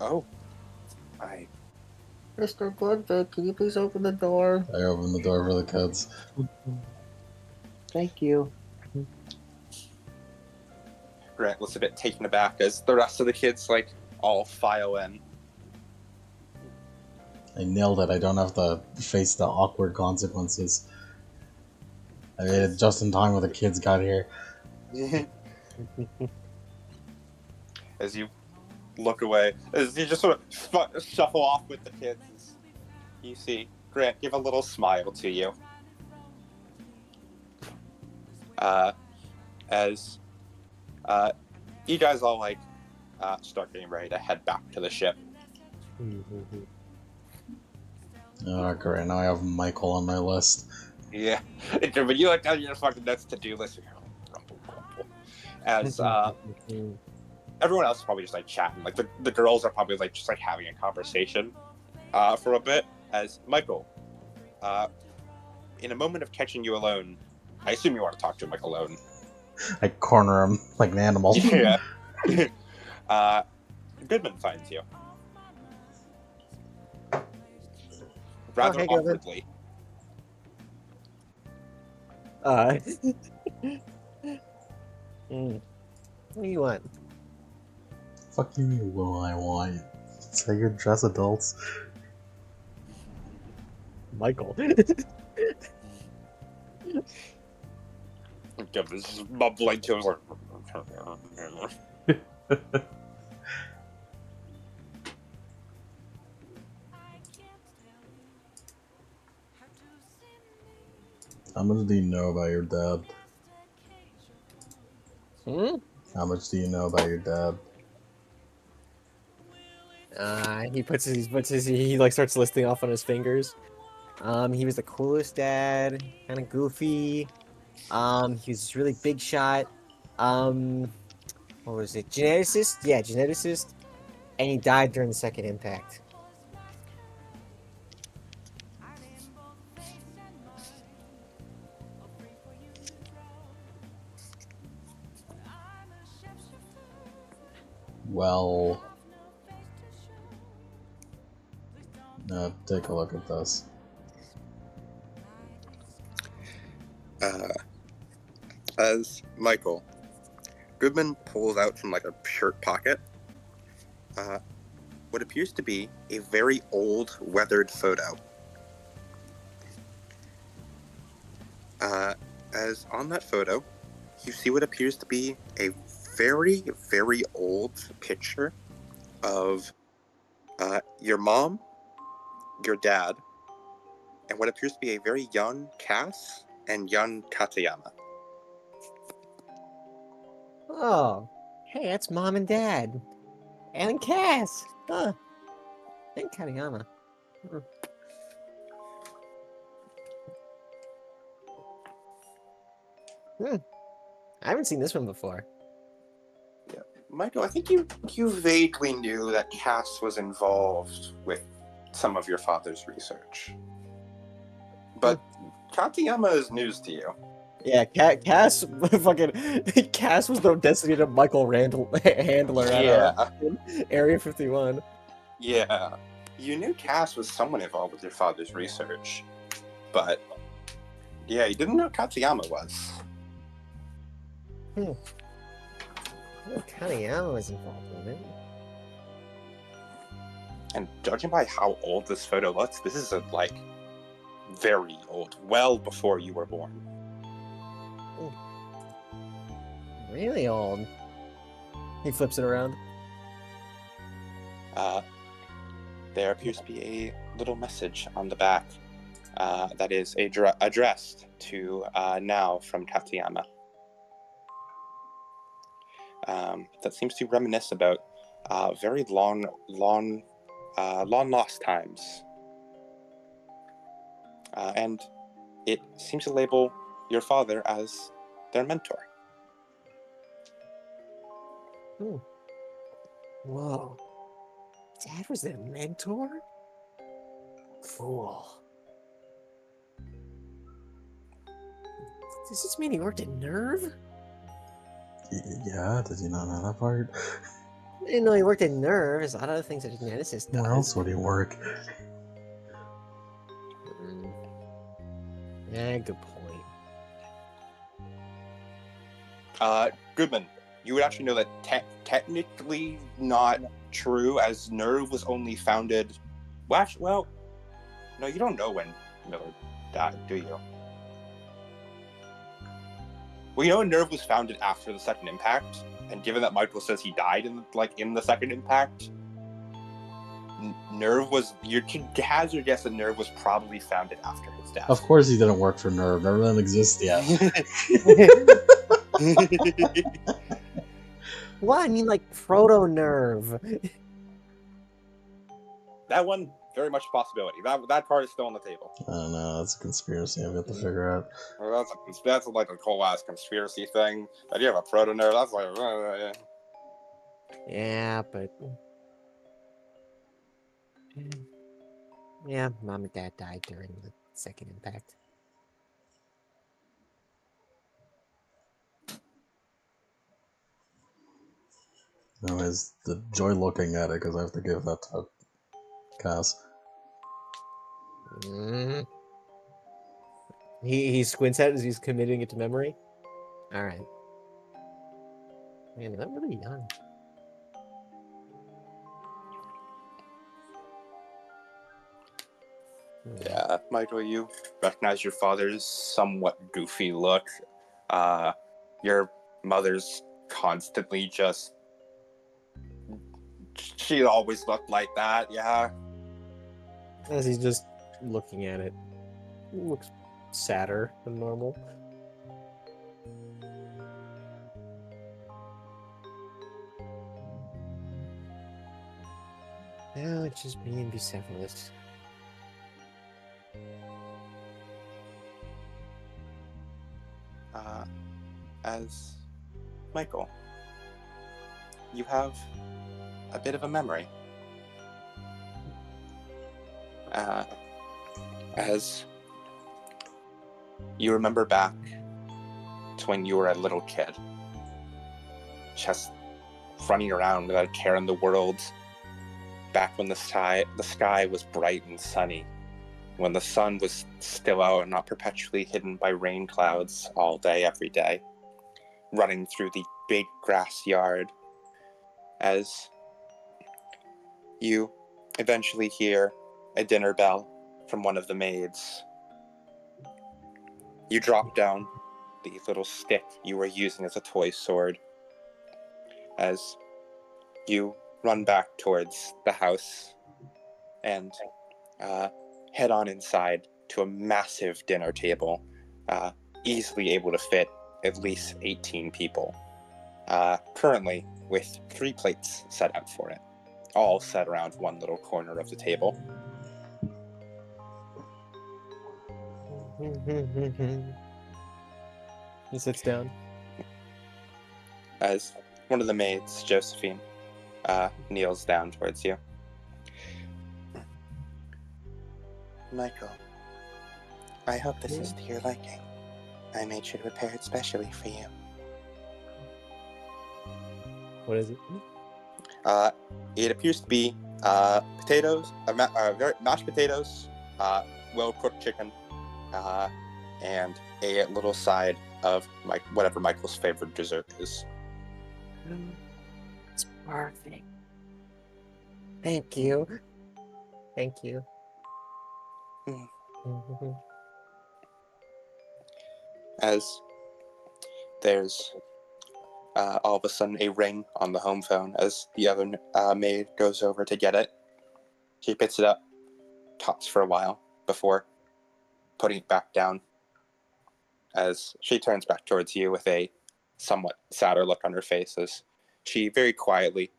Oh. Mr. Goodvick, can you please open the door? I opened the door for the kids. Thank you. Grant looks a bit taken aback as the rest of the kids like all file in. I nailed it. I don't have to face the awkward consequences. I made it just in time when the kids got here. As you look away, as you just sort of shuffle off with the kids, you see Grant give a little smile to you. As you guys all like start getting ready to head back to the ship. Oh, great. Now I have Michael on my list. Yeah, but you look down your fucking to-do list. As everyone else is probably just like chatting. Like the girls are probably like just like having a conversation for a bit. As Michael, in a moment of catching you alone, I assume you want to talk to him like alone. I corner him like an animal. Yeah. Goodman finds you. Rather hey, Goodman. awkwardly. What do you want? Fuck you, what I want. Say you dress adults. Michael. Goodman's just mumbling to him like. How much do you know about your dad? How much do you know about your dad? He like starts listing off on his fingers. He was the coolest dad, kind of goofy. He was this really big shot. What was it? Geneticist? Yeah, geneticist. And he died during the second impact. Well, Take a look at this. As Michael, Goodman pulls out from like a shirt pocket what appears to be a very old, weathered photo. As on that photo, you see what appears to be a very, very old picture of your mom, your dad, and what appears to be a very young Cass and young Katayama. Oh, hey, that's Mom and Dad. And Cass. Huh. And Katayama. I haven't seen this one before. Yeah. Michael, I think you vaguely knew that Cass was involved with some of your father's research. But Katayama is news to you. Yeah, Cass fucking Cass was the designated Michael handler at Area 51. Yeah. You knew Cass was someone involved with your father's research. But yeah, you didn't know Katayama was. Katayama was involved with it. And judging by how old this photo looks, this is like very old, well before you were born. Really old. He flips it around. There appears to be a little message on the back that is addressed to Now from Katayama. That seems to reminisce about very long lost times. And it seems to label your father as their mentor. Whoa. Dad was their mentor? Cool. Does this mean he worked at Nerve? Yeah, did you not know that part? I didn't know he worked at Nerve. There's a lot of other things that a geneticist does. Where else would he work? Yeah, good point. Goodman, you would actually know that technically not true, as Nerve was only founded... Well, no, you don't know when Miller died, do you? Well, you know Nerve was founded after the Second Impact, and given that Michael says he died in the Second Impact, Nerve was... You can hazard guess that Nerve was probably founded after his death. Of course he didn't work for Nerve. Nerve doesn't exist yet. What? I mean, like, proto-Nerve. That one, very much a possibility. That part is still on the table. I don't know. That's a conspiracy I've got to figure out. Well, that's like a whole ass conspiracy thing. That you have a proto-Nerve, that's like... Yeah, but... Yeah, Mom and Dad died during the Second Impact. Anyways, the joy looking at it, because I have to give that to Cass. He squints at it as he's committing it to memory. Alright. Man, they're really young. Yeah, Michael, you recognize your father's somewhat goofy look. Your mother's constantly just... She always looked like that, yeah. As he's just looking at it. Looks sadder than normal. Now it's just me and Bucephalus. As Michael, you have a bit of a memory. As you remember back to when you were a little kid, just running around without a care in the world, back when the sky was bright and sunny, when the sun was still out and not perpetually hidden by rain clouds all day, every day, running through the big grass yard, as you eventually hear a dinner bell from one of the maids. You drop down the little stick you were using as a toy sword as you run back towards the house and head on inside to a massive dinner table, easily able to fit at least 18 people, currently with 3 plates set out for it, all set around one little corner of the table. He sits down. As one of the maids, Josephine, kneels down towards you. Michael, I hope this is to your liking. I made sure to prepare it specially for you. What is it? It appears to be potatoes, mashed potatoes, well-cooked chicken, and a little side of whatever Michael's favorite dessert is. It's perfect. Thank you. Thank you. Mm. As there's all of a sudden a ring on the home phone as the other maid goes over to get it. She picks it up, talks for a while before putting it back down, as she turns back towards you with a somewhat sadder look on her face as she very quietly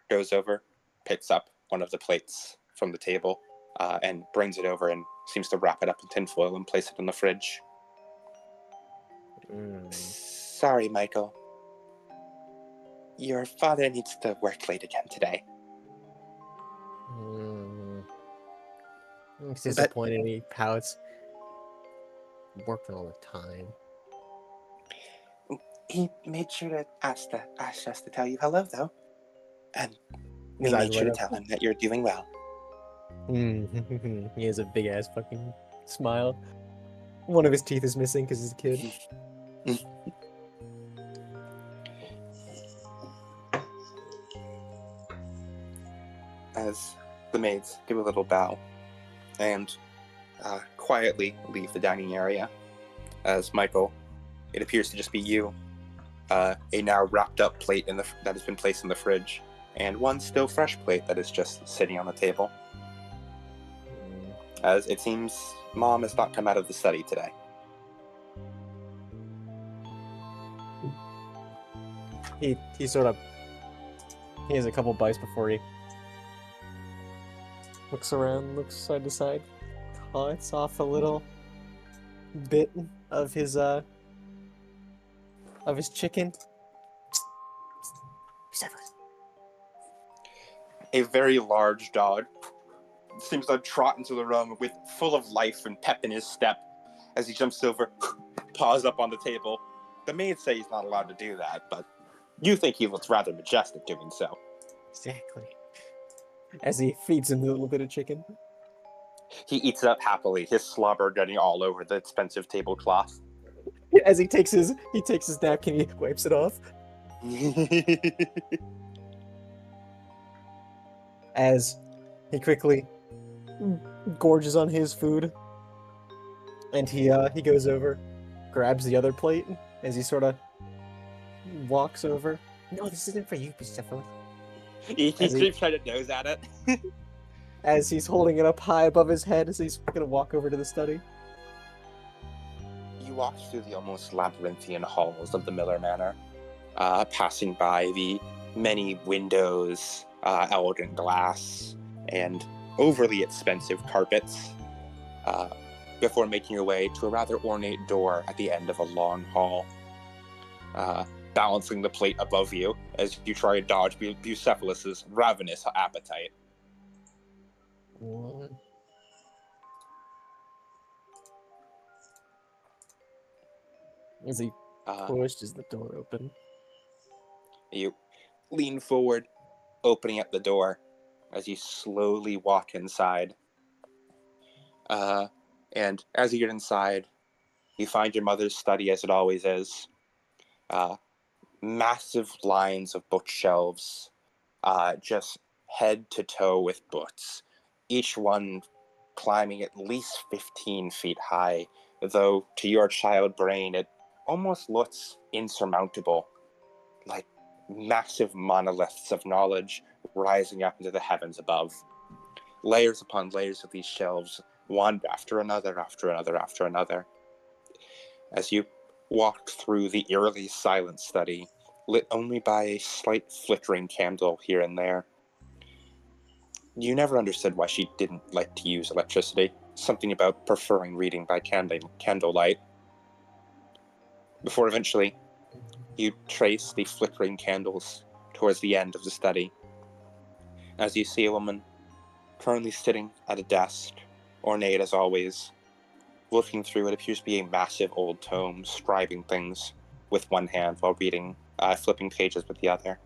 goes over, picks up one of the plates from the table, and brings it over and seems to wrap it up in tinfoil and place it in the fridge. Sorry, Michael. Your father needs to work late again today. He's disappointed. He pouts. Working all the time. He made sure to ask us to tell you hello, though. And we His eyes made sure to light up. tell him that you're doing well. He has a big ass fucking smile. One of his teeth is missing because he's a kid. As the maids give a little bow and quietly leave the dining area, as Michael, it appears to just be you, a now wrapped up plate that has been placed in the fridge, and one still fresh plate that is just sitting on the table. As it seems Mom has not come out of the study today. He sort of, he has a couple bites before he looks around, looks side to side, cuts off a little bit of his chicken. A very large dog seems to trot into the room with full of life and pep in his step as he jumps over, paws up on the table. The maids say he's not allowed to do that, but you think he looks rather majestic doing so. Exactly. As he feeds him a little bit of chicken. He eats it up happily, his slobber getting all over the expensive tablecloth. As he takes his napkin, he wipes it off. As he quickly gorges on his food, and he goes over, grabs the other plate as he sort of walks over. No, this isn't for you, Bucephalus. He keeps trying to nose at it. As he's holding it up high above his head, as he's gonna walk over to the study. You walk through the almost labyrinthian halls of the Miller Manor, passing by the many windows, elegant glass, and overly expensive carpets, before making your way to a rather ornate door at the end of a long hall, balancing the plate above you as you try to dodge Bucephalus's ravenous appetite. As he pushes the door open. You lean forward, opening up the door, as you slowly walk inside. And as you get inside, you find your mother's study as it always is. Massive lines of bookshelves, just head to toe with books, each one climbing at least 15 feet high, though to your child brain it almost looks insurmountable, like massive monoliths of knowledge rising up into the heavens above. Layers upon layers of these shelves, one after another, after another, after another. As you walked through the eerily silent study, lit only by a slight flickering candle here and there. You never understood why she didn't like to use electricity. Something about preferring reading by candlelight. Before eventually, you trace the flickering candles towards the end of the study. As you see a woman currently sitting at a desk, ornate as always, looking through what appears to be a massive old tome, scribing things with one hand while reading, flipping pages with the other.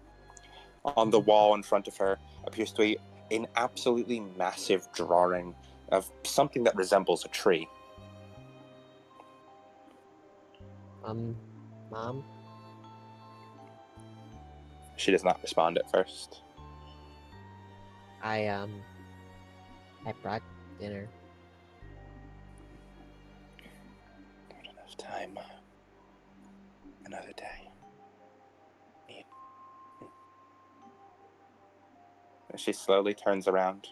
On the wall in front of her appears to be an absolutely massive drawing of something that resembles a tree. Mom? She does not respond at first. I brought dinner. Not enough time. Another day. She slowly turns around.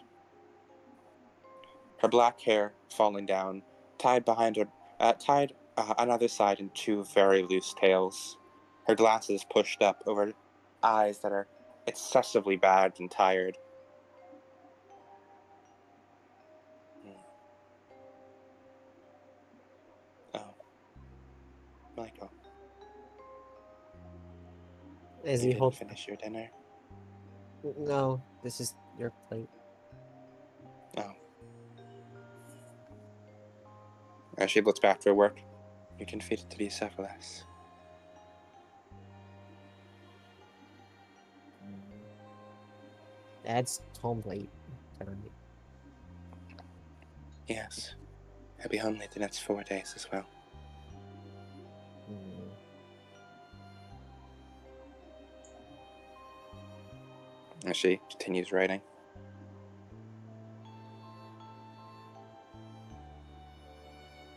Her black hair falling down, tied behind her, tied on either side in two very loose tails. Her glasses pushed up over eyes that are excessively bagged and tired. Oh. Michael, As you he didn't holds. finish your dinner? No, this is your plate. Oh. As she looks back to her work, You can feed it to Bucephalus. Dad's home late tonight. Yes. He'll be home late the next 4 days as well. Mm. as she continues writing.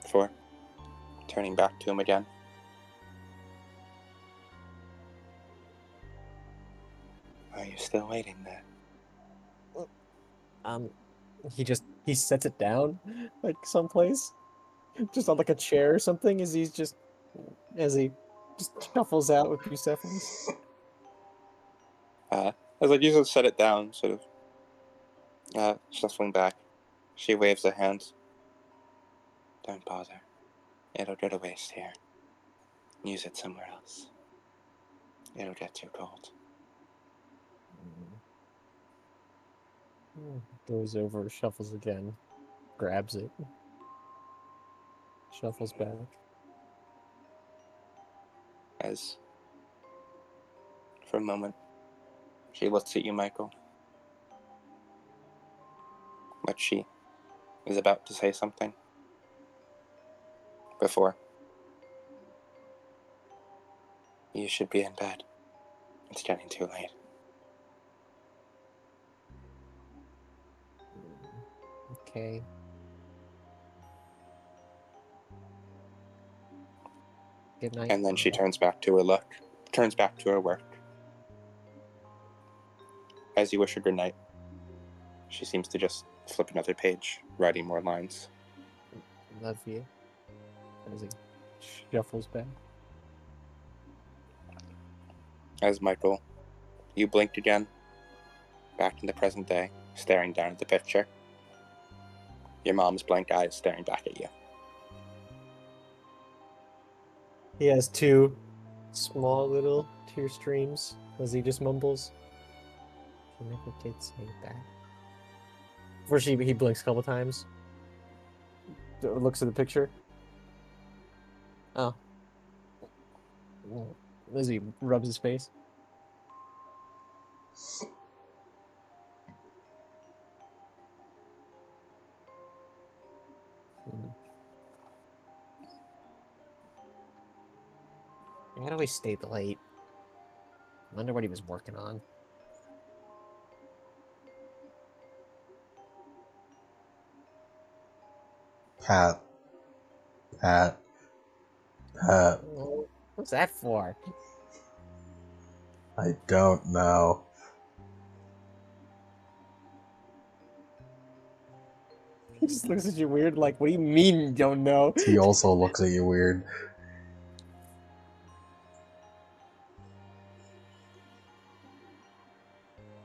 Before turning back to him again. Are you still waiting there? He sets it down like someplace, just on like a chair or something, as he just shuffles out with Bucephalus. As I usually set it down, sort of shuffling back, she waves her hands. Don't bother. It'll go to waste here. Use it somewhere else. It'll get too cold. Goes over, shuffles again, grabs it, shuffles back. As for a moment, she looks at you, Michael. But she is about to say something. Before. You should be in bed. It's getting too late. Okay. Good night. And then she turns back to her work. As you wish her good night, she seems to just flip another page, writing more lines. Love you. As he shuffles back. As Michael, you blinked again, back in the present day, staring down at the picture. Your mom's blank eyes staring back at you. He has two small little tear streams as he just mumbles. She never did say that. Before he blinks a couple times. Looks at the picture. Oh. As he rubs his face. I'd always stayed late. Wonder what he was working on. Pat. Pat. Pat. What's that for? I don't know. He just looks at you weird, like, what do you mean you don't know? He also looks at you weird.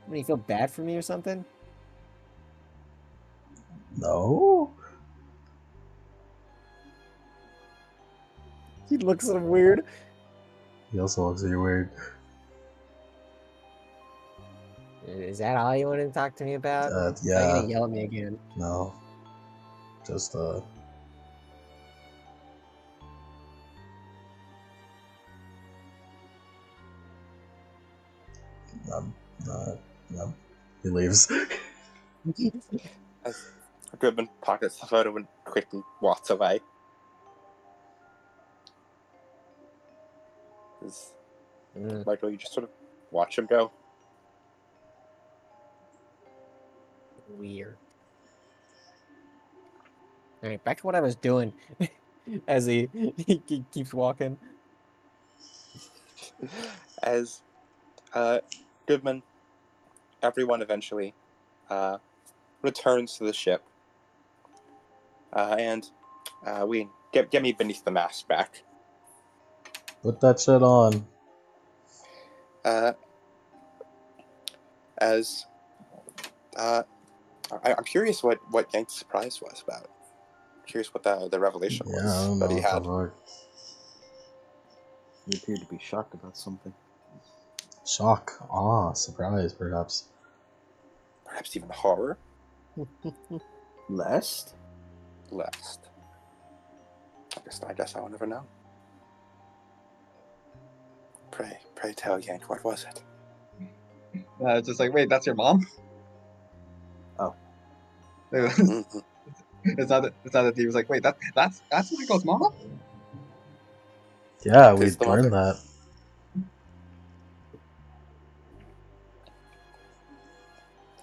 I mean, you feel bad for me or something? No? He looks at him weird. He also looks at you weird. Is that all you wanted to talk to me about? Are you Yeah. gonna yell at me again? No. Just, no. He leaves. As Goodman pockets the photo and quickly walks away. Michael, you just sort of watch him go. Weird. Alright, back to what I was doing. As he keeps walking. As Goodman, everyone eventually returns to the ship. And we get me beneath the mast back. Put that shit on. I'm curious what Yank's surprise was about. I'm curious what the revelation Yeah, I was don't that know he what had. the fuck. He appeared to be shocked about something. Shock. Awe. Surprise, perhaps. Perhaps even horror. Lest? Lest. I guess I'll never know. Pray tell, Yank, what was it? It's just like, wait, that's your mom? Oh. Mm-hmm. It's not that he was like, wait, that's Michael's mama? Yeah, Tis we the learned mother. that.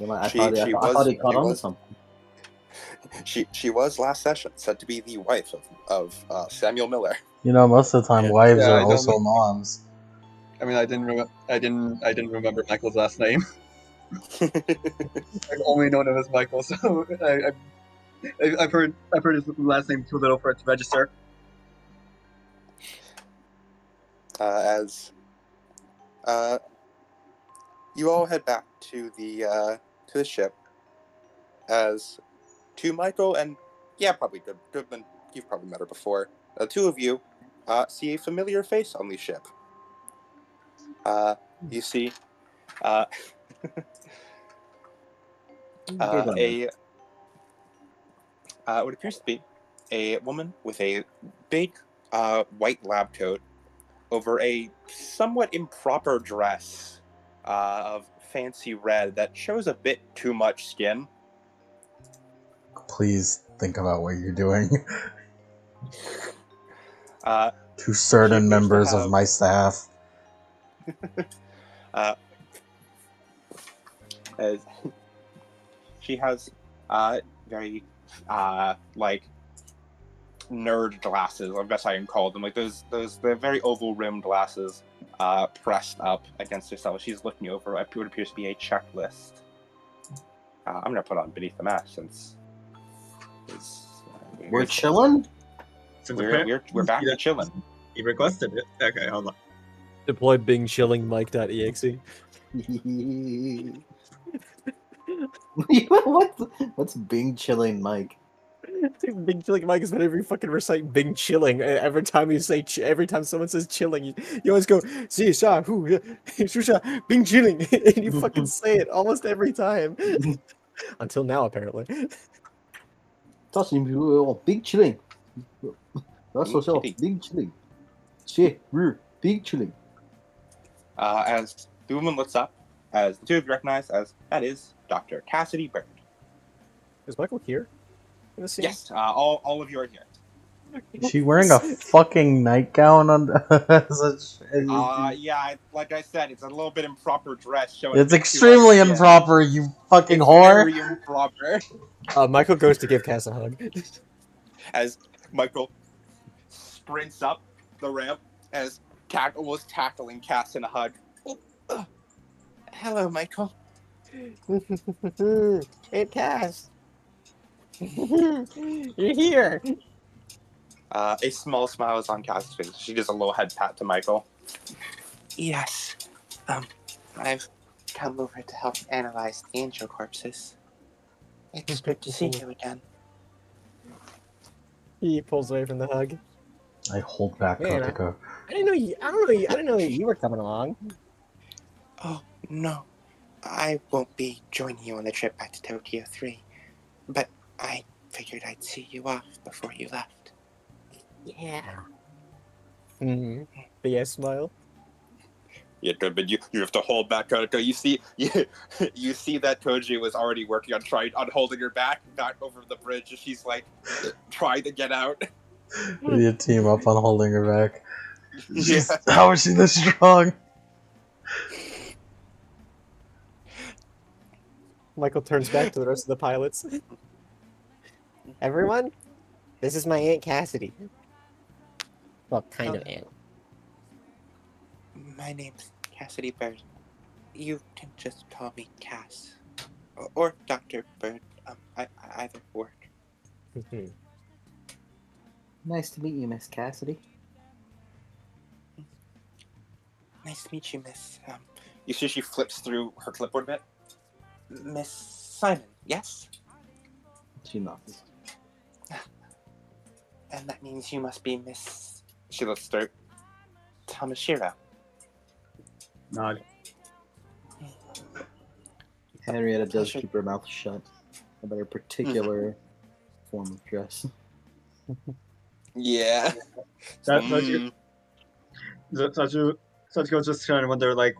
I thought he caught on to something. She was last session said to be the wife of Samuel Miller. You know, most of the time, wives Yeah, are I don't also know. moms. I mean, I didn't remember Michael's last name. I've only known him as Michael, so I've heard his last name too little for it to register. As you all head back to the ship, as to Michael and probably Goodman, you've probably met her before. The two of you see a familiar face on the ship. You see what appears to be a woman with a big white lab coat over a somewhat improper dress of fancy red that shows a bit too much skin. Please think about what you're doing. To She certain appears to members of have- my staff. As she has very like nerd glasses, I guess I can call them, like they're very oval rimmed glasses pressed up against herself. She's looking over what appears to be a checklist. I'm gonna put on beneath the mast since We're chilling? Since we're back to chilling. He requested it. Okay, hold on. Deploy Bing chilling Mike.exe. What's Bing chilling, Mike? Bing chilling Mike is whenever you fucking recite Bing chilling. Every time you say, every time someone says chilling, you always go, see, sha, who, shusha, Bing chilling. And you fucking say it almost every time. Until now, apparently. Big chilling. That's Bing so chilling. big chilling. Shit, big chilling. As the woman looks up, as the two of you recognize as that is Dr. Cassidy Bird. Is Michael here in the scene? Yes, all of you are here. Is she wearing a fucking nightgown on such? Yeah, like I said, it's a little bit improper dress showing It's a bit too much extremely skin. improper, you fucking It's whore. very improper. Michael goes to give Cass a hug. As Michael sprints up the ramp as was tackling Cass in a hug. Hello, Michael. Hey, Cass. You're here. A small smile is on Cass's face. She gives a little head pat to Michael. Yes. I've come over to help analyze the angel corpses. It's good to see you again. He pulls away from the hug. I hold back Man, Kotoko. I didn't know you. I didn't know you were coming along. Oh, no. I won't be joining you on the trip back to Tokyo 3. But I figured I'd see you off before you left. Yeah. Mm-hmm. Big ass smile. Yeah, good, but you have to hold back Kotoko. You see that Koji was already working on holding her back over the bridge, and she's like trying to get out. You team up on holding her back. Yeah. How is she this strong? Michael turns back to the rest of the pilots. Everyone, this is my Aunt Cassidy. Well, kind of aunt. My name's Cassidy Bird. You can just call me Cass. Or Dr. Bird. Either work. Nice to meet you, Miss Cassidy. Nice to meet you, Miss. You see she flips through her clipboard a bit. Miss Simon, yes? She nods. And that means you must be Miss She looks through. Tamashiro. Nod. Henrietta does Pleasure. keep her mouth shut about her particular form of dress. Yeah. Sachiko's just trying to wonder, like,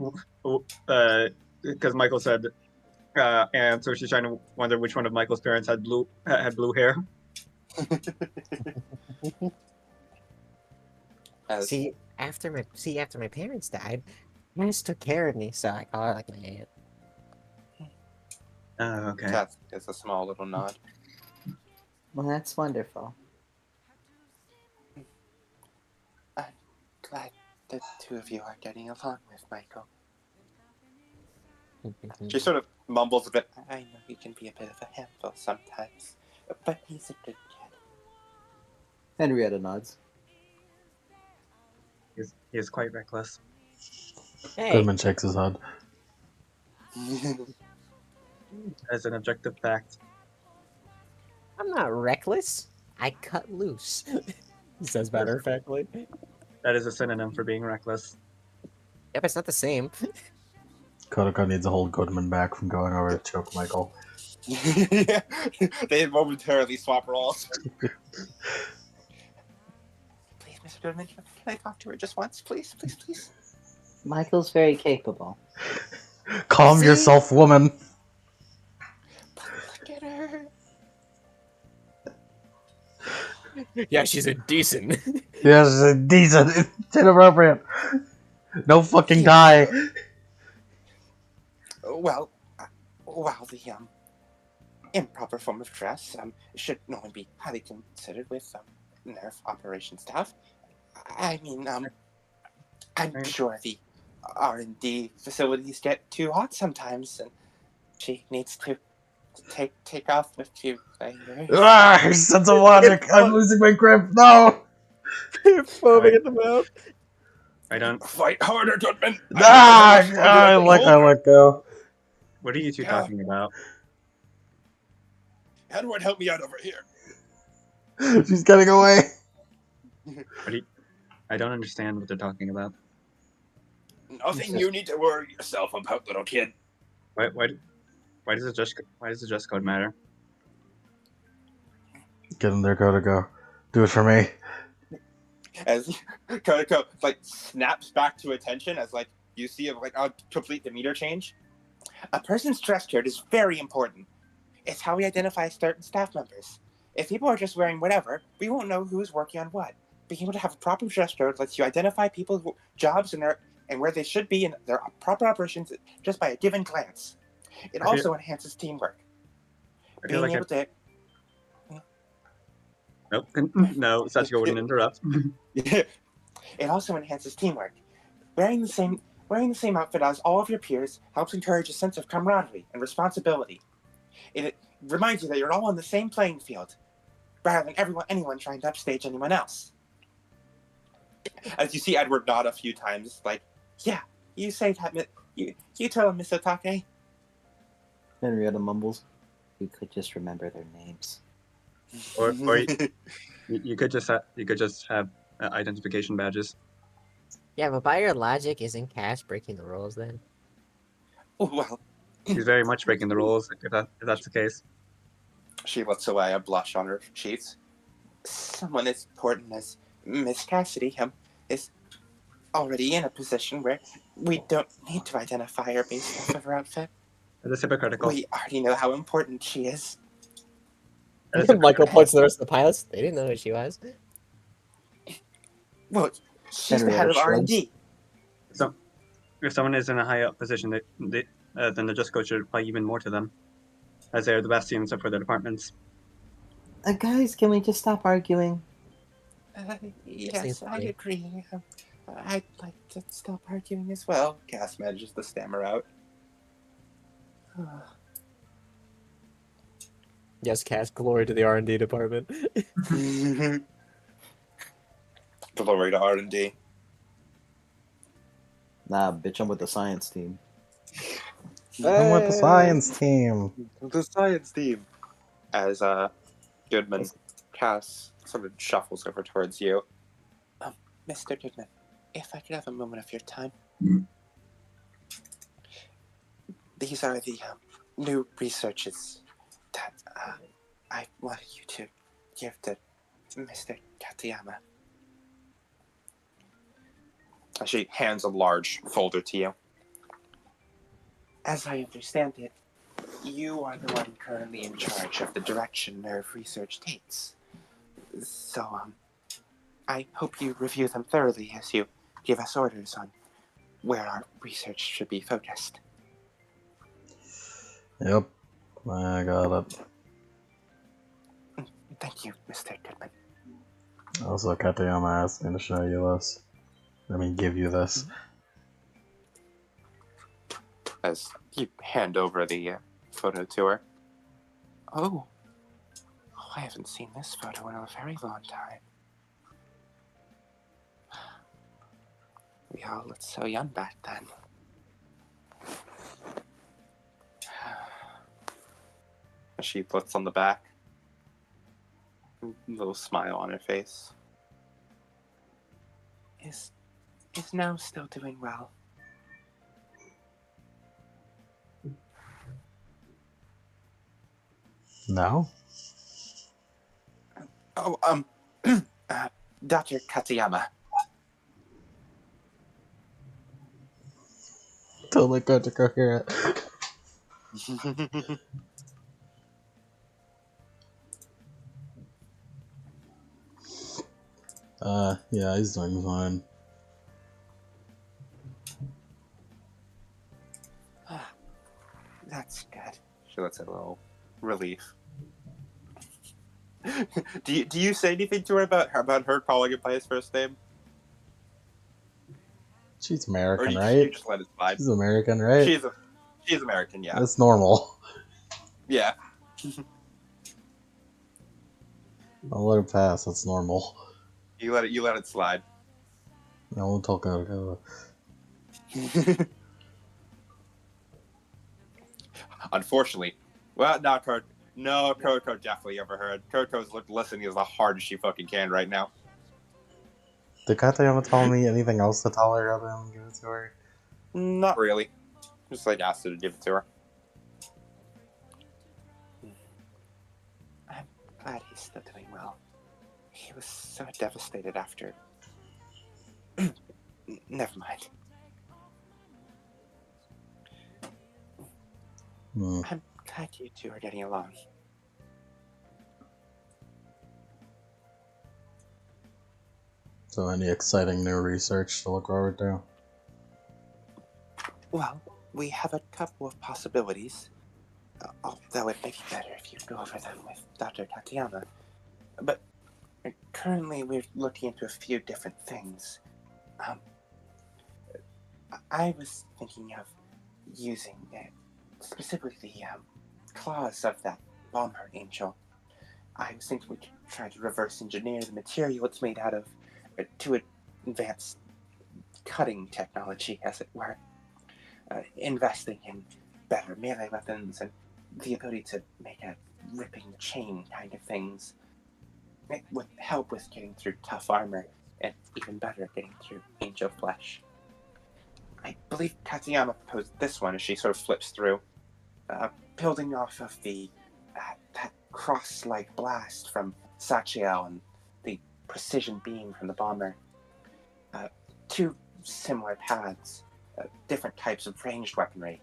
because Michael said, and so she's trying to wonder which one of Michael's parents had blue hair. See, after my parents died, Cass took care of me, so I call her like my aunt. Okay. Cass gets a small little nod. Well, that's wonderful. I'm glad the two of you are getting along with Michael. She sort of mumbles a bit. I know he can be a bit of a handful sometimes, but he's a good kid. Henrietta nods. He is quite reckless. Hey, Goodman shakes his head. As an objective fact. I'm not reckless. I cut loose. He says matter of factly. That is a synonym for being reckless. Yep, it's not the same. Kotoko needs to hold Goodman back from going over to choke Michael. Yeah. They momentarily swap roles. Please, Mr. Goodman, can I talk to her just once? Please, please, please. Michael's very capable. Calm See? yourself, woman. Look at her. Yeah, she's a decent. Yes, decent. It's inappropriate. No fucking die. Well, the improper form of dress should normally be highly considered with nerve operation staff. I mean, I'm sure the R&D facilities get too hot sometimes, and she needs to take off a few layers. Ah, sense of logic. I'm losing my grip. No. Foaming at the mouth. I don't. Fight harder, Goodman. I let go. What are you two Yeah. talking about? Edward, help me out over here. She's getting away. I don't understand what they're talking about. Nothing you need to worry yourself about, little kid. Why does the dress code matter? Get in there, Kotoko. Do it for me. As Kotoko snaps back to attention as you see a complete demeanor change. A person's dress code is very important. It's how we identify certain staff members. If people are just wearing whatever, we won't know who's working on what. Being able to have a proper dress code lets you identify people's jobs and where they should be in their proper operations just by a given glance. It I feel- also enhances teamwork. I feel Being like able to Nope. No, Satch Gordon interrupt. it also enhances teamwork. Wearing the same outfit as all of your peers helps encourage a sense of camaraderie and responsibility. It reminds you that you're all on the same playing field, rather than anyone trying to upstage anyone else. As you see Edward nod a few times, like, yeah, you say that, you tell him, Miss Otake. Henrietta mumbles. We could just remember their names. Or you could just have identification badges. Yeah, but by your logic, isn't Cash breaking the rules then? Well, He's very much breaking the rules if that's the case. she lets away a blush on her cheeks. Someone as important as Miss Cassidy is already in a position where we don't need to identify her based off of her outfit. That's hypocritical. We already know how important she is. That's Michael points to the rest of the pilots. They didn't know who she was. Well, she's the head Henrietta of shrugs. R&D. So, if someone is in a high up position, then the just code should apply even more to them, as they are the bastions for their departments. Guys, can we just stop arguing? Yes, seems I funny. agree. I'd like to stop arguing as well. Cass manages to stammer out. Yes, Cash, glory to the R&D department. Glory to R&D. Nah, bitch, I'm with the science team. I'm with the science team. The science team. As Goodman Cass sort of shuffles over towards you. Mr. Goodman, if I could have a moment of your time. These are the new researches that I wanted you to give to Mr. Katayama. She hands a large folder to you. As I understand it, you are the one currently in charge of the direction nerve research takes. So, I hope you review them thoroughly as you give us orders on where our research should be focused. Yep, I got it. Thank you, Mr. Goodman. Also, Katayama asked me to show you this. Let me give you this. As you hand over the photo to her. Oh, I haven't seen this photo in a very long time. We all looked so young back then. She looks on the back. A little smile on her face. Is now still doing well? No? Oh, Dr. Katayama. Totally got to coherent. Yeah, he's doing fine. That's good. She looks a little relief. do you say anything to her about her calling him by his first name? She's Or American, you right? just let it slide? She's American, right? She's American, yeah. That's normal. Yeah. I'll let it pass. That's normal. You let it slide. I won't talk out of Unfortunately. Well, no, Coco definitely overheard. Coco's listening as hard as she fucking can right now. Did Katayama tell me anything else to tell her other than give it to her? Not really. Just asked her to give it to her. I'm glad he's still doing well. He was so devastated after. Never mind. I'm glad you two are getting along. So, any exciting new research to look forward to? Well, we have a couple of possibilities, although it may be better if you go over them with Dr. Tatiana. But currently we're looking into a few different things. I was thinking of using specifically the claws of that bomber angel. I was thinking we could try to reverse engineer the material it's made out of to advance cutting technology, as it were. Investing in better melee weapons and the ability to make a ripping the chain kind of things. It would help with getting through tough armor, and even better, getting through angel flesh. I believe Tatiana proposed this one as she sort of flips through, building off of that cross-like blast from Sachiel and the precision beam from the bomber. Two similar paths, different types of ranged weaponry.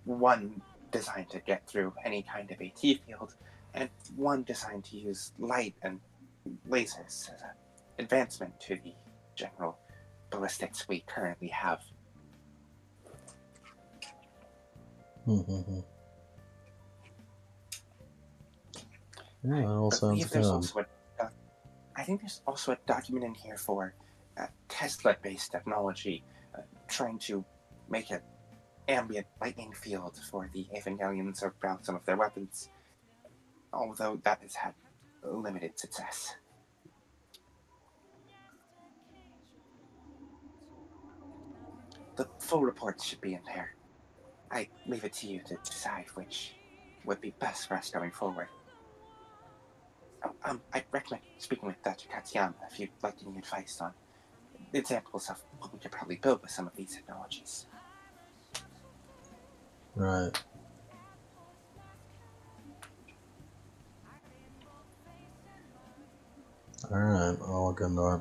One designed to get through any kind of AT field, and one designed to use light and lasers as an advancement to the general ballistics we currently have. Yeah, that all sounds good. I think there's also a document in here for Tesla-based technology, trying to make an ambient lightning field for the Evangelions around some of their weapons, although that has had limited success. The full report should be in there. I leave it to you to decide which would be best for us going forward. I'd recommend speaking with Dr. Tatiana if you'd like any advice on examples of what we could probably build with some of these technologies. Right. Alright, I'll look into it.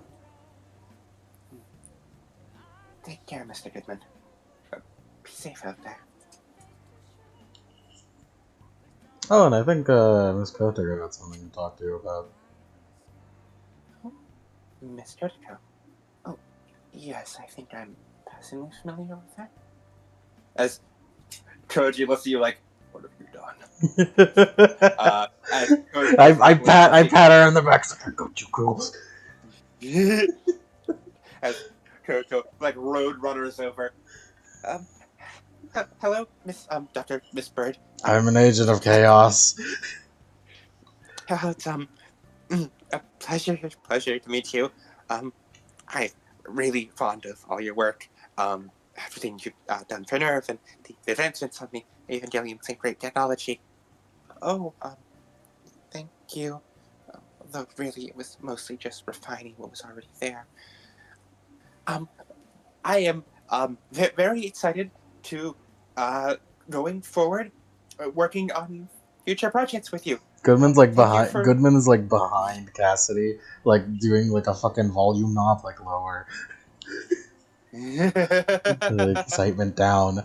Take care, Mr. Goodman. Be safe out there. Oh, and I think Miss Kotiger got something to talk to you about. Miss Jodico. Oh, yes, I think I'm passingly familiar with her. As Koji looks at you like, what have you done? As Koji I pat her in the back. Go, you girls. As Koto like road runners over. Hello, Miss Bird. I'm an agent of chaos. It's a pleasure to meet you. I'm really fond of all your work. Everything you've done for Nerve and the advancements on the Evangelion and great technology. Oh, thank you. Though really it was mostly just refining what was already there. I am very excited to going forward, working on future projects with you. Goodman's like behind. For... Goodman is like behind Cassidy, like doing like a fucking volume knob, like lower. The excitement down.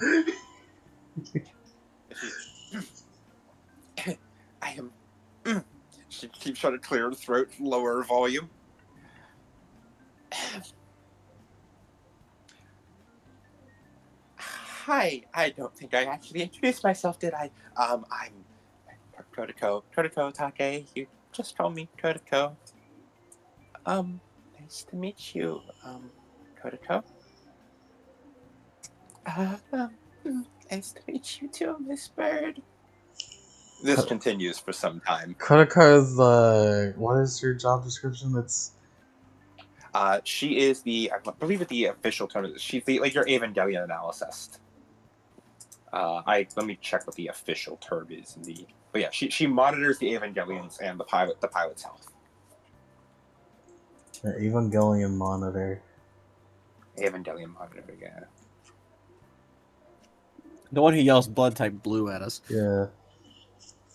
I am. She keeps trying to clear her throat, lower volume. Hi, I don't think I actually introduced myself, did I? I'm Kodako Take. You just call me Kodako. Nice to meet you, Kodako. Nice to meet you too, Miss Bird. This continues for some time. Kodaka is what is your job description? It's she is the, I believe it the official term is, she's the your Evangelion analyst. Let me check what the official term is in the. But yeah, she monitors the Evangelions and the pilot's health. an Evangelion monitor. Evangelion monitor, yeah. The one who yells blood type blue at us. Yeah.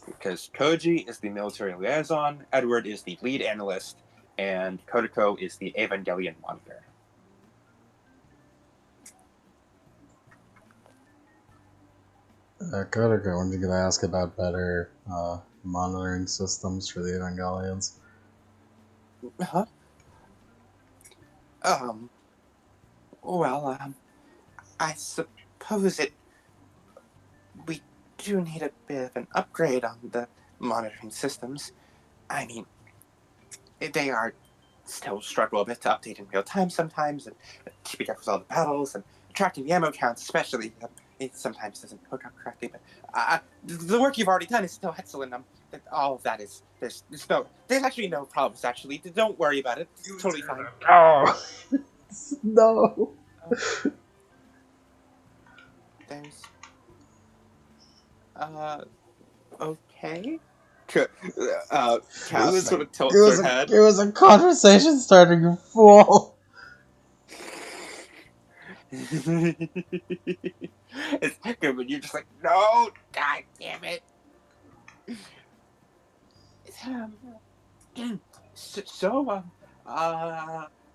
Because Koji is the military liaison, Edward is the lead analyst, and Kodako is the Evangelion monitor. Kodaka, when you gonna ask about better monitoring systems for the Evangelions? Huh? Well, I suppose we do need a bit of an upgrade on the monitoring systems. I mean, they are still struggle a bit to update in real time sometimes, and keeping up with all the battles and tracking the ammo counts, especially. It sometimes doesn't hook up correctly, but the work you've already done is still excellent. All of that is there's actually no problems. Actually, don't worry about it. It's totally fine. Oh no. There's okay. Cass sort of tilts her head. It was a conversation starter, you fool. It's good when you're just like, no, god damn it.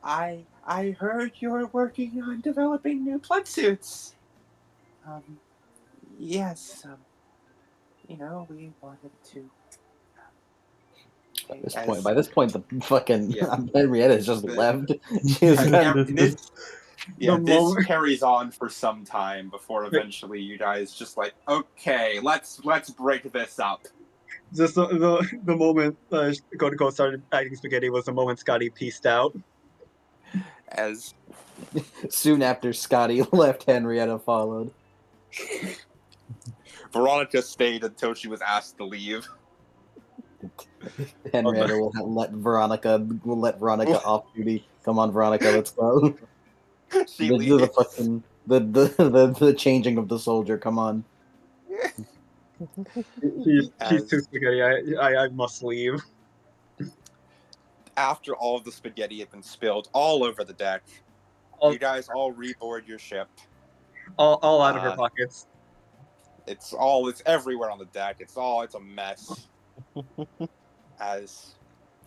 I heard you're working on developing new blood suits. Yes, we wanted to. By this point, the fucking Yeah. Henrietta has just left. She's This carries on for some time before eventually you guys just like, okay, let's break this up. Just the moment Kotoko started acting spaghetti was the moment Scotty pieced out. As soon after Scotty left, Henrietta followed. Veronica stayed until she was asked to leave. Henrietta will let Veronica off duty. Come on, Veronica, let's go. She The fucking the changing of the soldier. Come on. She's too spaghetti. I must leave. After all of the spaghetti had been spilled all over the deck, you guys all reboard your ship. All out of her pockets. It's everywhere on the deck. It's a mess.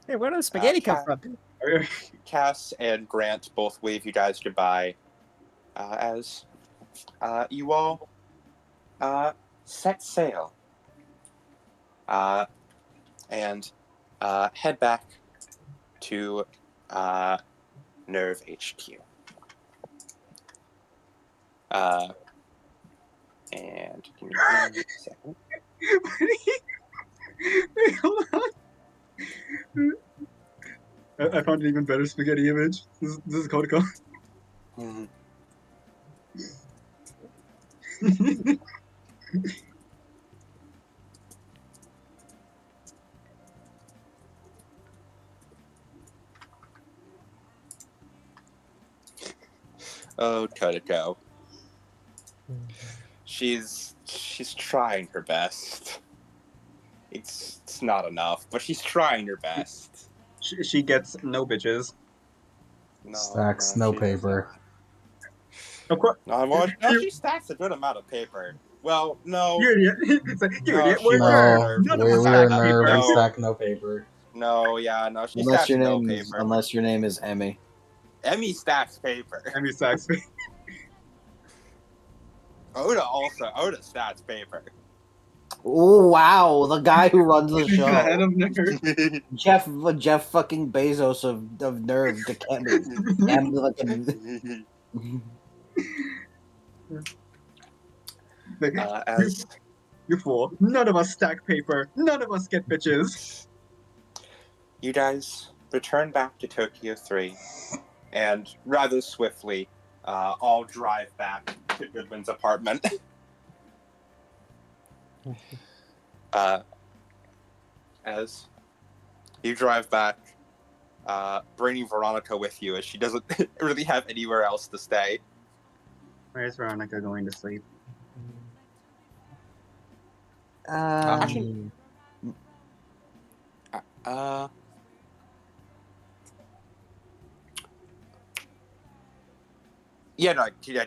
Hey, where did the spaghetti come from? Cass and Grant both wave you guys goodbye as you all set sail and head back to Nerve HQ. And give me 1 second. Wait, hold on. I found an even better spaghetti image. This is Kotoko. Oh, Kotoko. She's trying her best. It's not enough, but she's trying her best. She gets no bitches. Stacks no paper. Of course. No, she stacks a good amount of paper. Well, no. You idiot. It's like, you idiot. No, we're nerve. We stack no paper. No, she stacks no paper. Unless your name is Emmy. Emmy stacks paper. Emmy stacks paper. Oda stacks paper. Oh wow, the guy who runs the show. The head of Nerve. Jeff fucking Bezos of Nerve As you fool. None of us stack paper. None of us get bitches. You guys return back to Tokyo 3 and rather swiftly all drive back to Goodman's apartment. As you drive back, bringing Veronica with you as she doesn't really have anywhere else to stay. Where's Veronica going to sleep? Actually,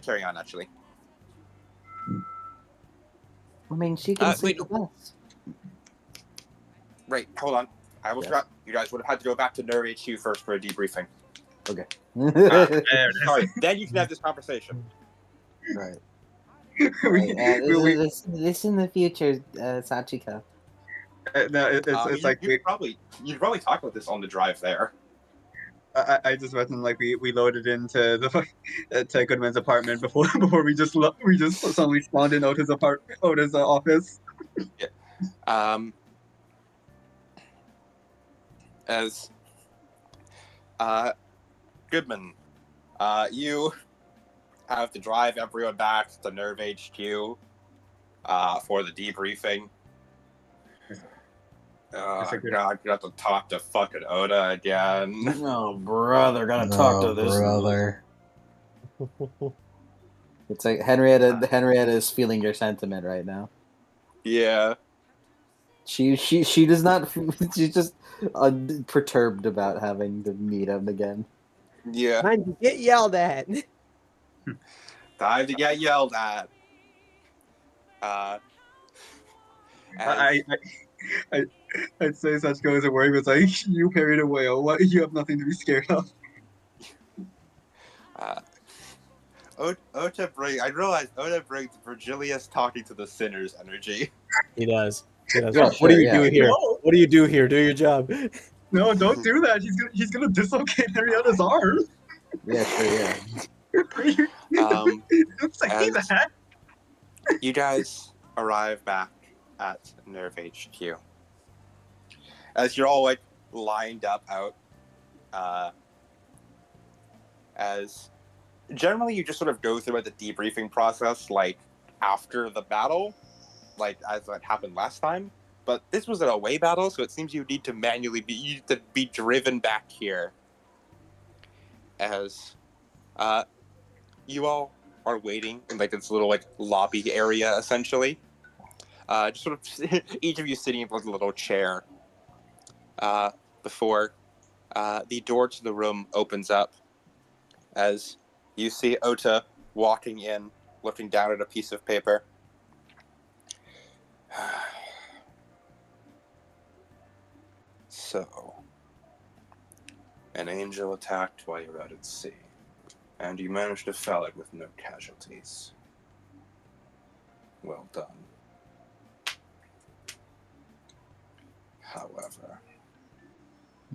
carry on, actually. I mean, she can sleep with us. Right, hold on. I almost forgot. You guys would have had to go back to Nerve HQ first for a debriefing. Okay. Sorry, then you can have this conversation. Right. This in the future, Sachiko. No, it's like you'd probably talk about this on the drive there. I just imagine like we loaded into to Goodman's apartment before we just Suddenly spawned in Ota's office. As Goodman, you have to drive everyone back to Nerve HQ for the debriefing. God, you have to talk to fucking Oda again. Oh, brother, gotta talk to this brother. It's like Henrietta is feeling your sentiment right now. Yeah. She does not. She's just perturbed about having to meet him again. Yeah. Time to get yelled at. Time to get yelled at. I'd say such goes a word, but it's like, you parried a whale. What? You have nothing to be scared of. I realized Oda brings Virgilius talking to the sinners energy. He does. Yeah, What sure, do you yeah. do here? No. What do you do here? Do your job. No, don't do that. He's gonna dislocate Henrietta's arm. Yeah, sure, yeah. Don't say as- that. You guys arrive back at Nerve HQ. As you're all like lined up out, as generally you just sort of go through the debriefing process like after the battle, like as that happened last time. But this was an away battle, so it seems you need to be driven back here. As you all are waiting in like this little like lobby area essentially. Just sort of each of you sitting in like a little chair. Before the door to the room opens up, as you see Ota walking in, looking down at a piece of paper. So, an angel attacked while you were out at sea, and you managed to fell it with no casualties. Well done. However,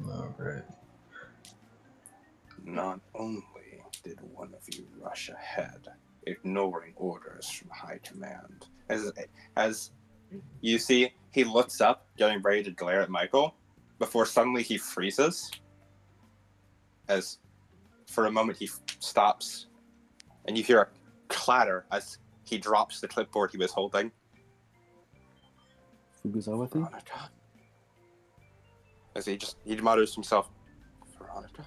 Alright. not only did one of you rush ahead, ignoring orders from high command, as you see, he looks up, getting ready to glare at Michael, before suddenly he freezes. As for a moment he stops, and you hear a clatter as he drops the clipboard he was holding. Fugusawa? Veronica. As he mutters to himself, Veronica.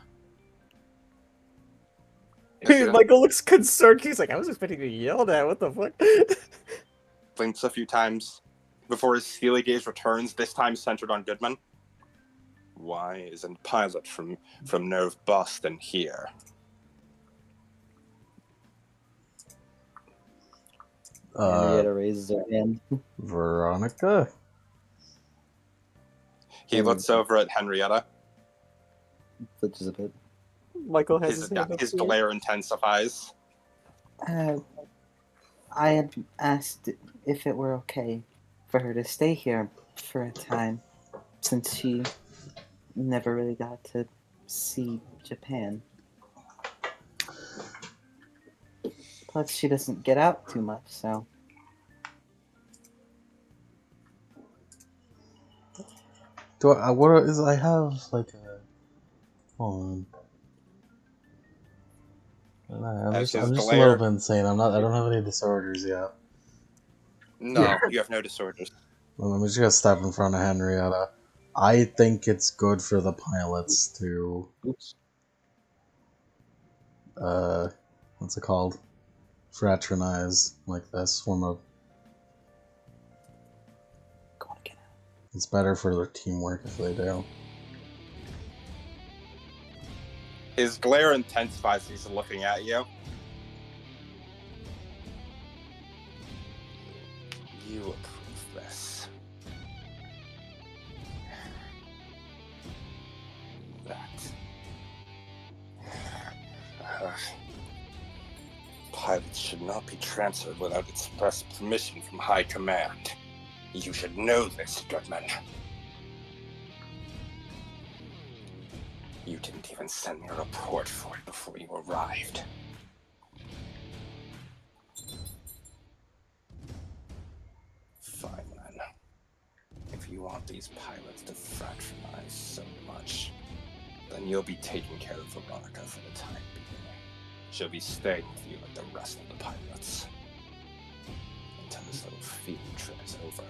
Michael looks concerned. He's like, I was expecting to yell at. What the fuck? Blinks a few times before his steely gaze returns, this time centered on Goodman. Why isn't Pilot from Nerve Boston here? Henrietta raises her hand. Veronica? He looks over at Henrietta. Flinches a bit. Michael has his hand up His to it. glare intensifies. I had asked if it were okay for her to stay here for a time, since she never really got to see Japan. Plus, she doesn't get out too much, so. I have like a... Hold on. I'm just a little bit insane. I don't have any disorders yet. No, you have no disorders. Well, I'm just gonna step in front of Henrietta. I think it's good for the pilots to what's it called? Fraternize like this. Form of... It's better for their teamwork if they do. His glare intensifies as he's looking at you. You approve this. Pilots should not be transferred without express permission from high command. You should know this, Goodman. You didn't even send me a report for it before you arrived. Fine then. If you want these pilots to fraternize so much, then you'll be taking care of Veronica for the time being. She'll be staying with you like the rest of the pilots. Until this little field trip is over.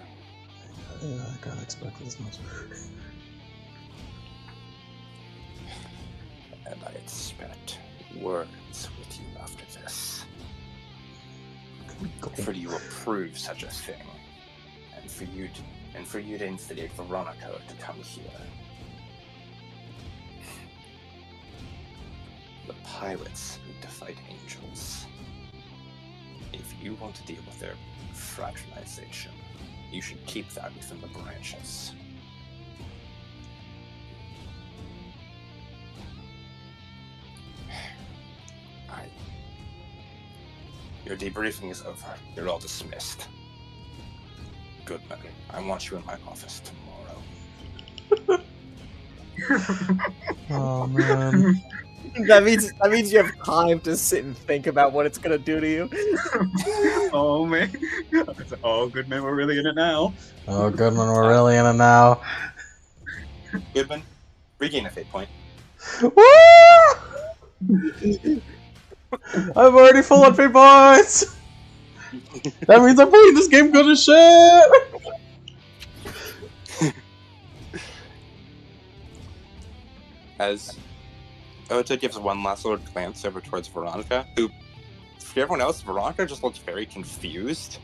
Yeah, I can't expect this much. And I expect words with you after this. For you to approve such a thing, and for you to instigate Veronica to come here. The pilots need to fight angels. If you want to deal with their fraternization, you should keep that within the branches. Your debriefing is over. You're all dismissed. Goodman, I want you in my office tomorrow. Oh man. That means you have time to sit and think about what it's gonna do to you. Oh man. Oh, good man, we're really in it now. Oh, Goodman, we're really in it now. Goodman, regain a fate point. Woo! I'm already full on fate points! That means I'm playing this game good as shit! As Ota gives one last little glance over towards Veronica, who, for everyone else, Veronica just looks very confused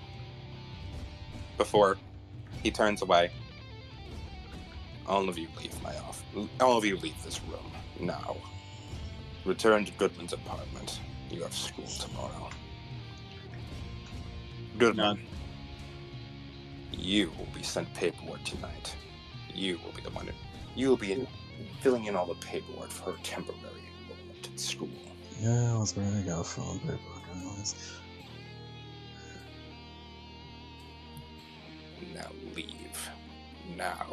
before he turns away. All of you leave all of you leave this room now. Return to Goodman's apartment. You have school tomorrow. Goodman, you will be sent paperwork tonight. You will be the one. You will be filling in all the paperwork for her temporary enrollment in school. Yeah, I was ready to go fill in paperwork anyways. Now leave. Now.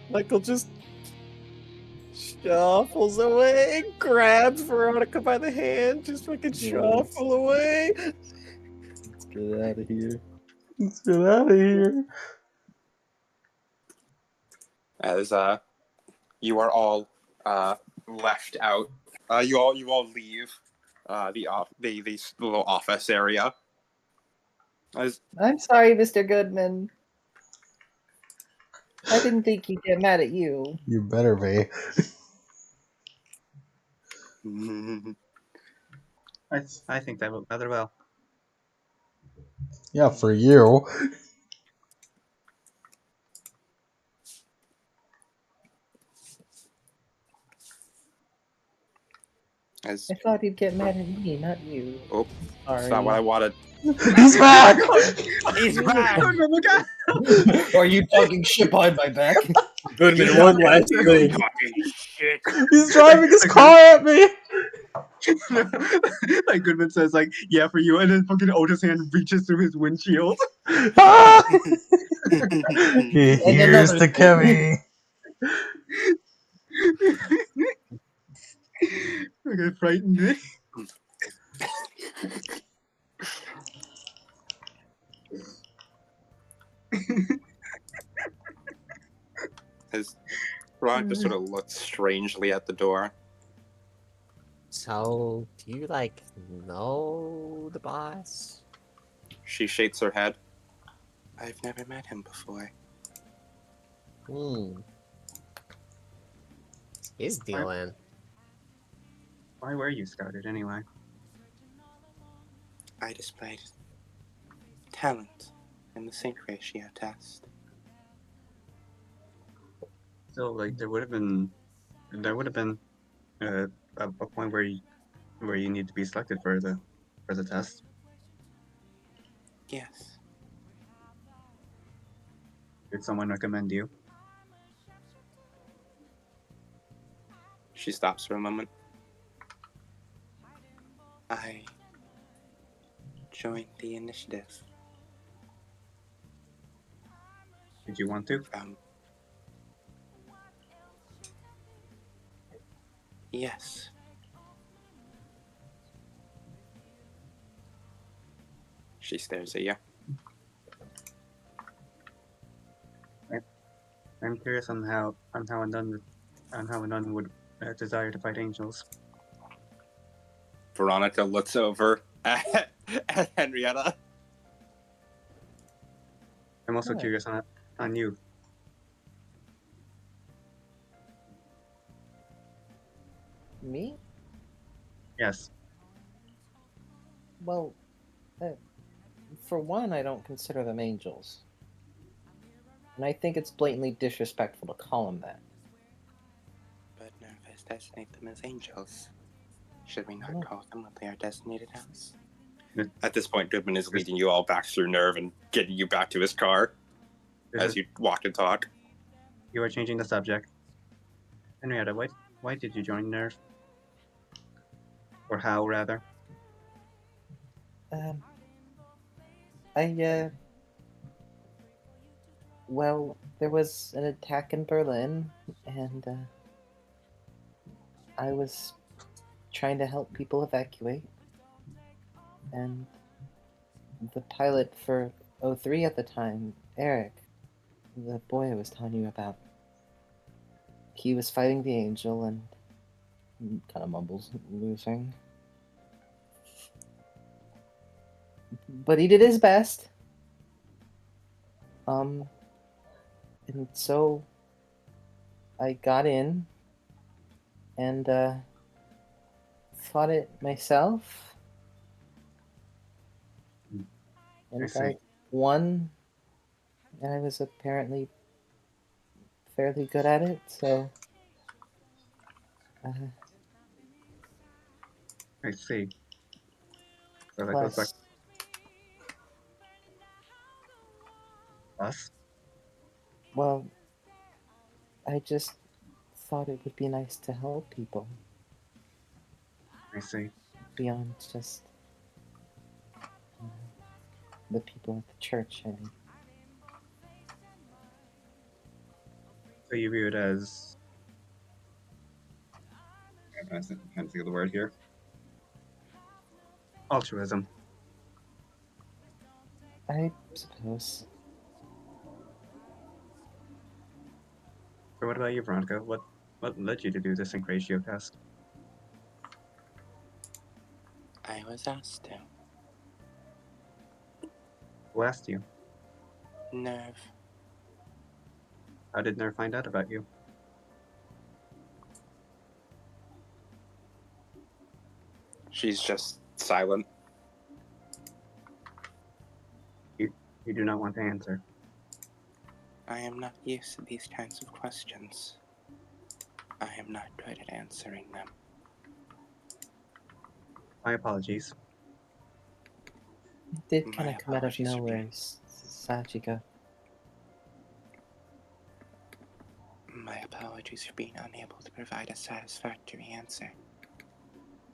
Michael just shuffles away, grabs Veronica by the hand, just fucking shuffle away. Let's get out of here. Let's get out of here. As you are all left out. You all leave the little office area. As I'm sorry, Mr. Goodman. I didn't think he'd get mad at you. You better be. I think that went rather well. Yeah, for you. as I thought he'd get mad at me, not you. oh, that's Sorry. not what I wanted. He's back! He's back. Are you talking shit behind my back? Goodman, one last thing. Talking shit. He's driving his car at me! Like Goodman says, like, yeah, for you, and then fucking Otis' hand reaches through his windshield. Ah! Here's another to Kevin. I got frightened. Eh? As Veronica sort of looks strangely at the door. So, do you like know the boss? She shakes her head. I've never met him before. His deal in. Why were you scouted anyway? I displayed talent in the sync ratio test. So, like, there would have been a point where you need to be selected for the test. Yes. Did someone recommend you? She stops for a moment. I joined the initiative. Did you want to? Yes. She stares at you. I'm curious on how a nun would desire to fight angels. Veronica looks over at Henrietta. I'm also Right. curious on you. Me? Yes. Well, for one, I don't consider them angels. And I think it's blatantly disrespectful to call them that. But Nervous designate them as angels. Should we not No. call them what they are designated as? At this point, Goodman is leading you all back through Nerve and getting you back to his car as you walk and talk. You are changing the subject. Henrietta, why did you join Nerve? Or how, rather? Well, there was an attack in Berlin, and I was trying to help people evacuate. And the pilot for 03 at the time, Eric, the boy I was telling you about, he was fighting the angel and kind of mumbles, losing. But he did his best. And so I got in and fought it myself. And I won, and I was apparently fairly good at it, so I see. So that goes back plus, to us. well, I just thought it would be nice to help people I see. beyond just the people at the church. I mean, So you view it as... I'm trying to think of the word here. Altruism. I suppose. So what about you, Veronica? What led you to do the sync ratio test? I was asked to. Who asked you? Nerve. How did Nerve find out about you? She's just silent. You do not want to answer. I am not used to these kinds of questions. I am not good at answering them. My apologies. It did My kind of come out of apologies for nowhere, being- Sachika. My apologies for being unable to provide a satisfactory answer.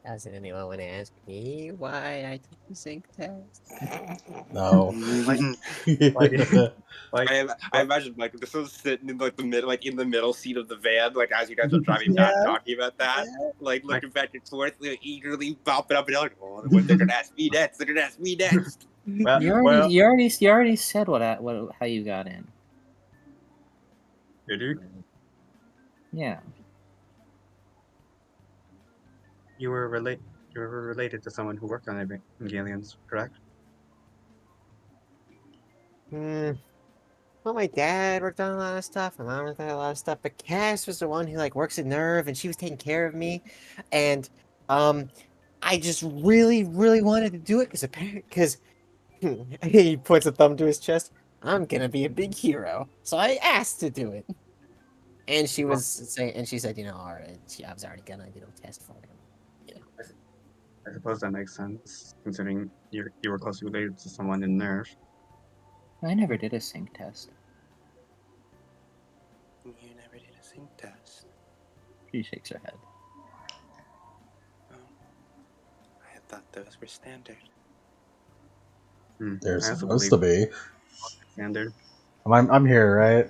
Doesn't anyone want to ask me why I took the sync test? No. I imagine like this was sitting in like in the middle seat of the van, like as you guys are driving back, talking about that, like looking back and forth, eagerly bopping up and down. Oh, they're gonna ask me next. They're gonna ask me next. Well, You already said how you got in. Did you? Yeah. You were related to someone who worked on Evangelions, correct? Well, my dad worked on a lot of stuff, my mom worked on a lot of stuff, but Cass was the one who like works at Nerve, and she was taking care of me, and I just really, really wanted to do it because he puts a thumb to his chest. I'm gonna be a big hero, so I asked to do it, and she was saying, and she said, all right, I was already gonna do a test for him. I suppose that makes sense, considering you were closely related to someone in Nerve. I never did a sync test. You never did a sync test. She shakes her head. Oh, I had thought those were standard. They're I also supposed to be. Standard. I'm here, right?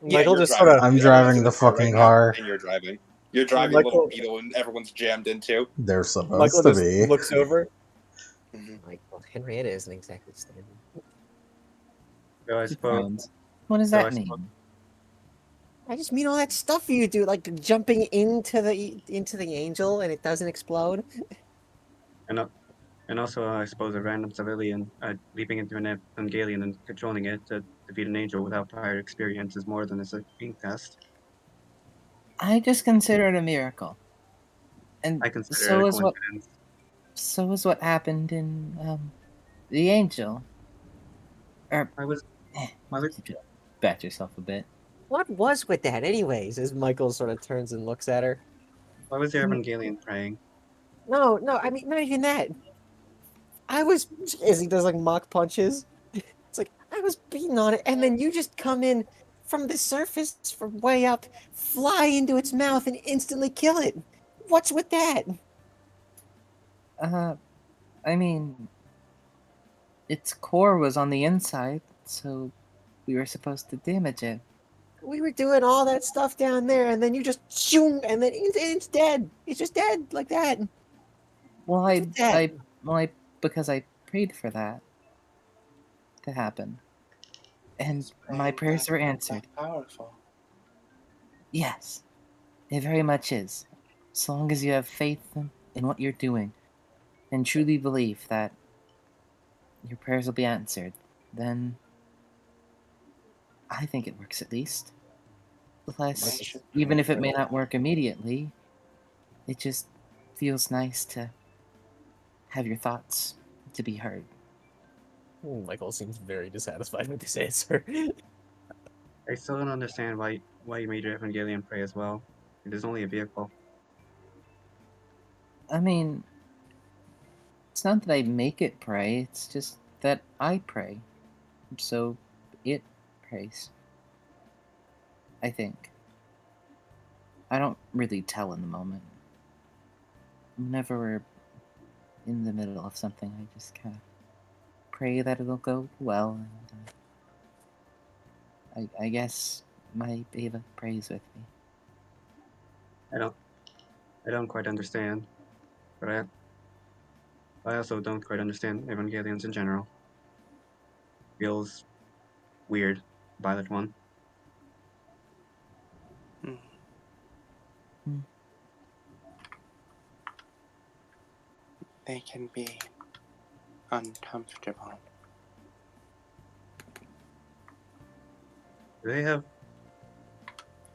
Yeah, Michael you're just driving. sort of I'm Everyone's driving in the car right fucking now, car. and you're driving. You're driving a little Michael- Beetle and everyone's jammed into. They're supposed Michael to just be. looks over. Michael, Henrietta isn't exactly standing. So I suppose. Friends. What does So I that suppose- mean? I just mean all that stuff you do, like jumping into the angel and it doesn't explode. And, and also, I suppose a random civilian leaping into an Evangelion and controlling it to defeat an angel without prior experience is more than a screen test. I just consider it a miracle. And I consider so it a is what coincidence. so is what happened in the angel. Or I was. I was. back yourself a bit. What was with that, anyways? As Michael sort of turns and looks at her. Why was the Evangelion praying? No, I mean not even that. I was, as he does like mock punches. It's like I was beating on it, and then you just come in from the surface, from way up, fly into its mouth, and instantly kill it. What's with that? I mean, its core was on the inside, so we were supposed to damage it. We were doing all that stuff down there, and then you just shoom, and then it's dead. It's just dead like that. Well, What's with that? because I prayed for that to happen, and Is my praying prayers that were answered. powerful? Yes, it very much is. As long as you have faith in what you're doing, and truly believe that your prayers will be answered, then I think it works at least. Plus, should even pray if it for may that. not work immediately, it just feels nice to have your thoughts to be heard. Michael seems very dissatisfied with this answer. I still don't understand why you made your Evangelion pray as well. It is only a vehicle. I mean, it's not that I make it pray, it's just that I pray. So it prays. I think. I don't really tell in the moment. Whenever we're in the middle of something, I just kind of pray that it'll go well. And I guess my Ava prays with me. I don't quite understand, but I also don't quite understand Evangelions in general. Feels weird, Violet one. They can be uncomfortable. Do they have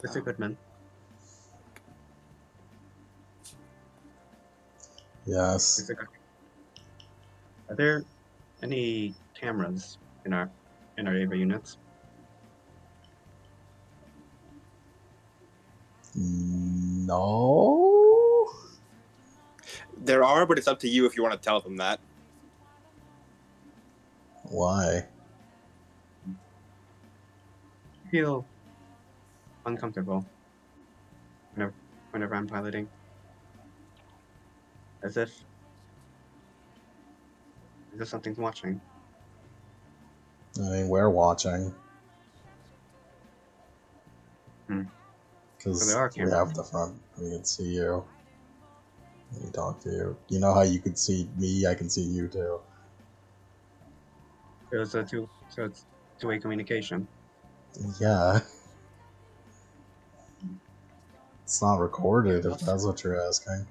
Mr. Goodman? Yes. Mr. Goodman. Are there any cameras in our Ava units? No. There are, but it's up to you if you want to tell them that. Why? I feel uncomfortable whenever I'm piloting. As if something's watching. I mean, we're watching. So Because there are we cameras. have the front. We can see you. We can talk to you. You know how you can see me, I can see you too. So it's two-way communication. Yeah. It's not recorded if that's what you're asking.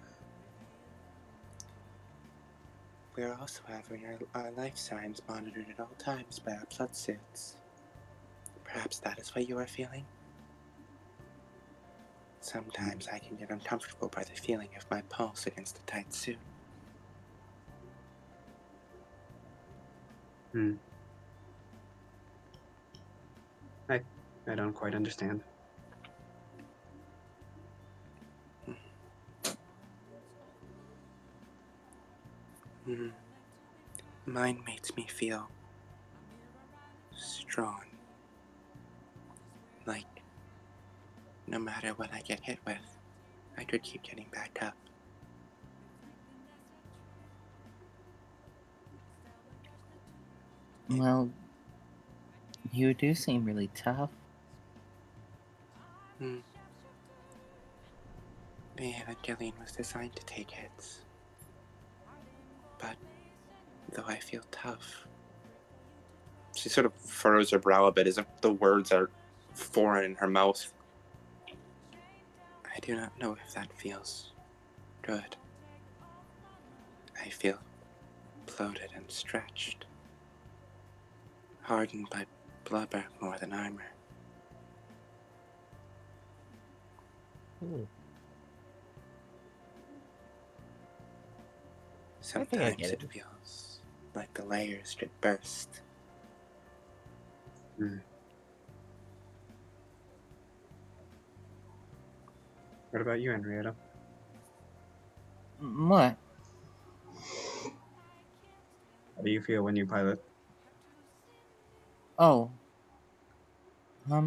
We are also having our life signs monitored at all times by our blood suits. Perhaps that is what you are feeling? Sometimes I can get uncomfortable by the feeling of my pulse against a tight suit. I don't quite understand. Mine makes me feel strong. Like, no matter what I get hit with, I could keep getting back up. Well, you do seem really tough. The Evangelion was designed to take hits. But though I feel tough. She sort of furrows her brow a bit as if the words are foreign in her mouth. I do not know if that feels good. I feel bloated and stretched, hardened by blubber more than armor. Sometimes it feels like the layers should burst. What about you, Henrietta? What? How do you feel when you pilot? Oh. I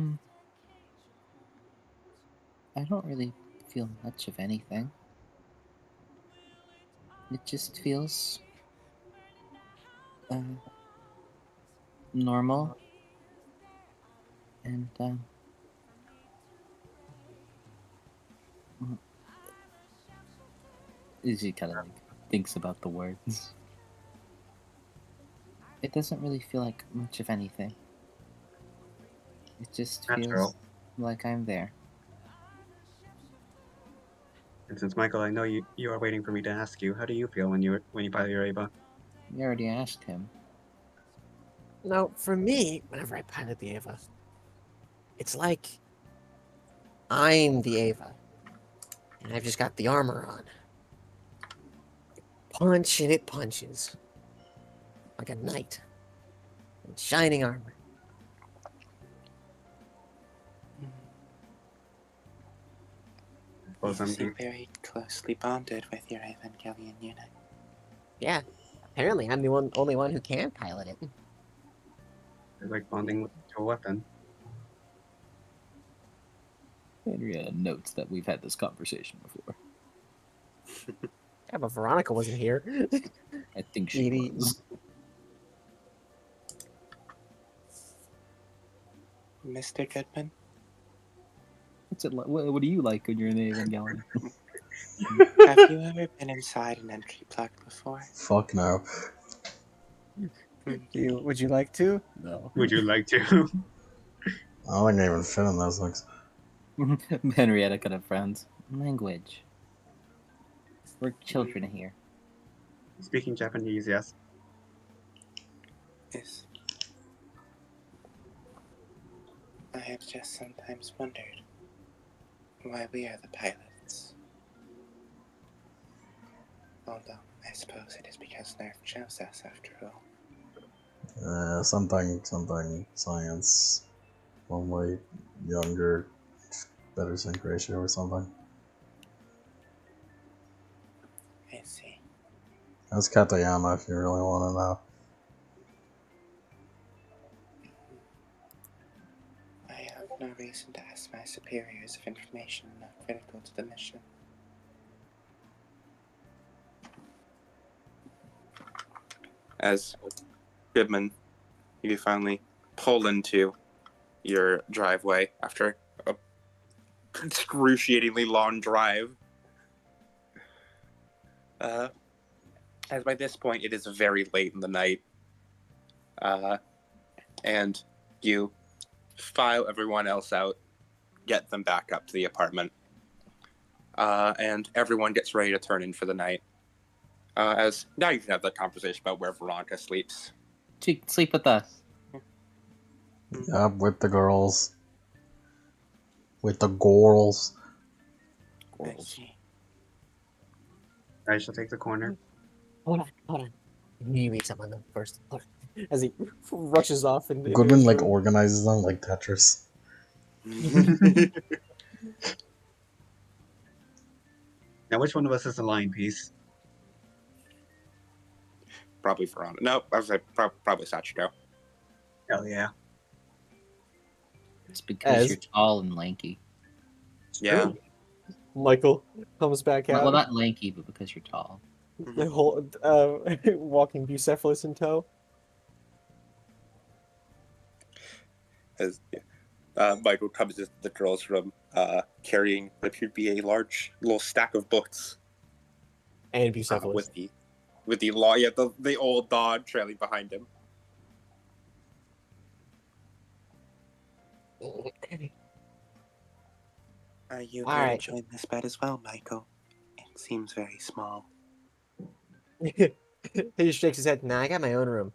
don't really feel much of anything. It just feels normal, and Izzy kind of like thinks about the words. It doesn't really feel like much of anything. It just feels Natural. like I'm there. And since Michael, I know you are waiting for me to ask you, how do you feel when you pilot your Ava? You already asked him. Now, for me, whenever I pilot the Ava, it's like I'm the Ava, and I've just got the armor on. Punch and it punches like a knight in shining armor. You seem very closely bonded with your Evangelion unit. Yeah, apparently I'm the only one who can pilot it. It's like bonding to a weapon. Henrietta notes that we've had this conversation before. Yeah, but Veronica wasn't here. I think she was. Mr. Goodman? What's it like? What do you like when you're in the Evangelion? Have you ever been inside an entry plug before? Fuck no. Would you like to? No. Would you like to? I don't think I even fit in those things. Henrietta kind of frowns. Language. We're children here. Speaking Japanese, yes. Yes. I have just sometimes wondered why we are the pilots. Although, I suppose it is because Nerf chose us after all. Something science. One way younger, better sync ratio or something. I see. That's Katayama if you really want to know. I have no reason to ask my superiors if information not critical to the mission. As Goodman, you finally pull into your driveway after a excruciatingly long drive. As by this point, it is very late in the night. And you file everyone else out, get them back up to the apartment. And everyone gets ready to turn in for the night. As now you can have that conversation about where Veronica sleeps. She can sleep with us. Yep, with the girls. With the girls. I see. I shall take the corner. Hold on. You meet someone though first. Hold on. As he rushes off and Goodman like organizes them like Tetris. Now, which one of us is the line piece? Probably Veronica. No, I was like probably Sachiko. Hell yeah. It's because you're tall and lanky. Yeah. Michael comes back out. Well, not lanky, but because you're tall. The whole walking Bucephalus in tow. As Michael comes into the girls' room, carrying what appeared to be a large little stack of books. And Bucephalus. With the law, yeah, the old dog trailing behind him. Are you All here right. to join this bed as well, Michael? It seems very small. He shakes his head. Nah, I got my own room.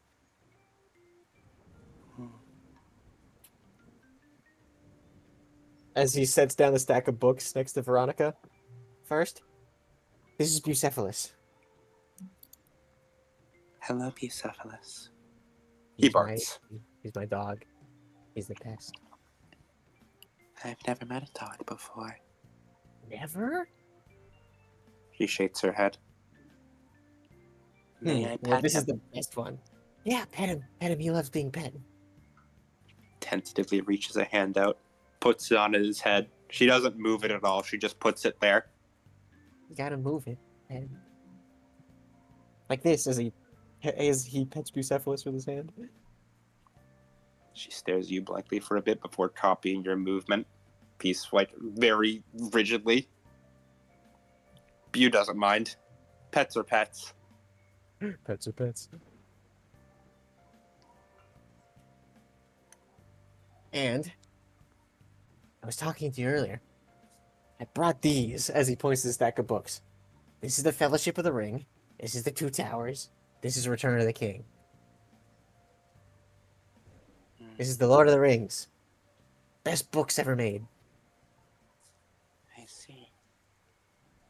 As he sets down the stack of books next to Veronica. First, this is Bucephalus. Hello, Bucephalus. He barks. He's my dog. He's the best. I've never met a dog before. Never? She shakes her head. May I Well, pet this him? is the best one. Yeah, pet him. Pet him. He loves being pet. Tentatively reaches a hand out, puts it on his head. She doesn't move it at all. She just puts it there. You gotta move it. Pet him. Like this, as he pets Bucephalus with his hand. She stares at you blankly for a bit before copying your movement piece, like, very rigidly. Bu doesn't mind. Pets are pets. Pets are pets. And I was talking to you earlier. I brought these, as he points to the stack of books. This is the Fellowship of the Ring. This is the Two Towers. This is Return of the King. This is the Lord of the Rings. Best books ever made. I see.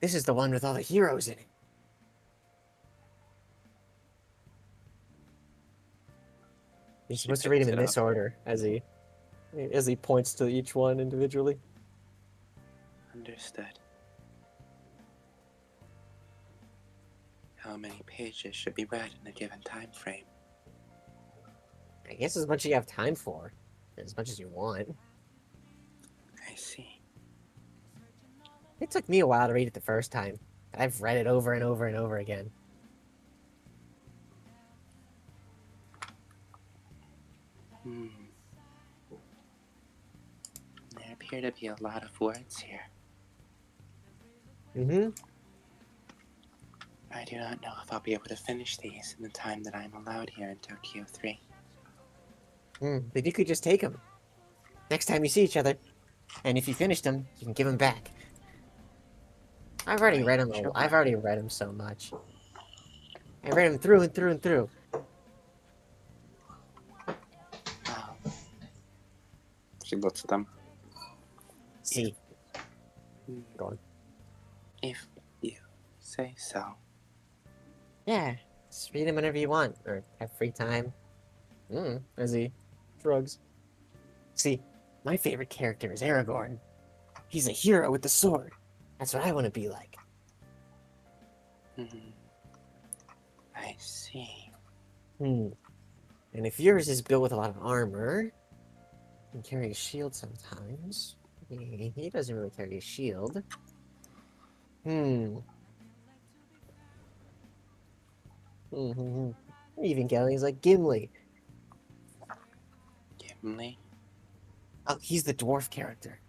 This is the one with all the heroes in it. You're supposed to read them in this order, as he points to each one individually. Understood. How many pages should be read in a given time frame? I guess as much as you have time for, as much as you want. I see. It took me a while to read it the first time. I've read it over and over and over again. There appear to be a lot of words here. Mm-hmm. I do not know if I'll be able to finish these in the time that I'm allowed here in Tokyo 3. But you could just take them. Next time you see each other. And if you finish them, you can give them back. I've already read them. Sure. I've already read them so much. I read them through and through and through. Well, She looks at them. See. Go on. if you say so. Yeah, just read them whenever you want, or have free time. As he shrugs. See, my favorite character is Aragorn. He's a hero with the sword. That's what I want to be like. I see. And if yours is built with a lot of armor, and carry a shield sometimes. He doesn't really carry a shield. Evangelion's like Gimli. Gimli? Oh, he's the dwarf character.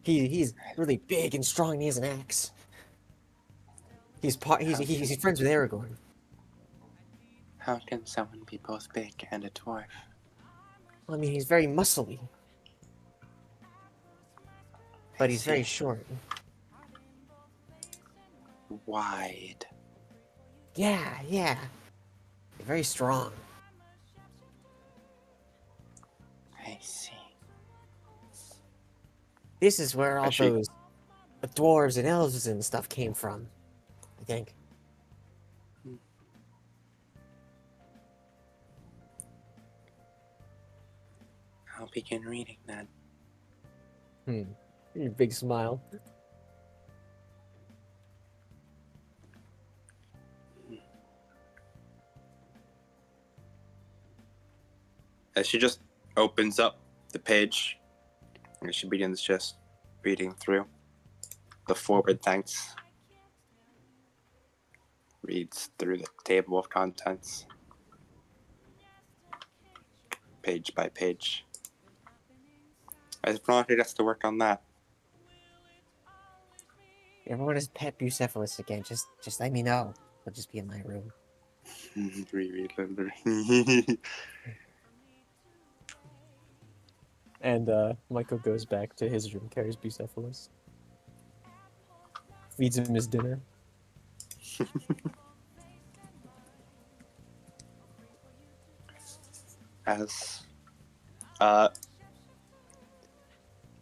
He's really big and strong, and he has an axe. He's friends with Aragorn. How can someone be both big and a dwarf? I mean, he's very muscly. But he's very short. Wide. Yeah. Very strong. I see. This is where all those dwarves and elves and stuff came from, I think. I'll begin reading then. Your big smile. As she just opens up the page, and she begins just reading through the forward thanks. Reads through the table of contents, page by page. As Veronica gets to work on that. If everyone is pet Bucephalus again, just let me know. I'll just be in my room. And Michael goes back to his room, carries Bucephalus, feeds him his dinner. As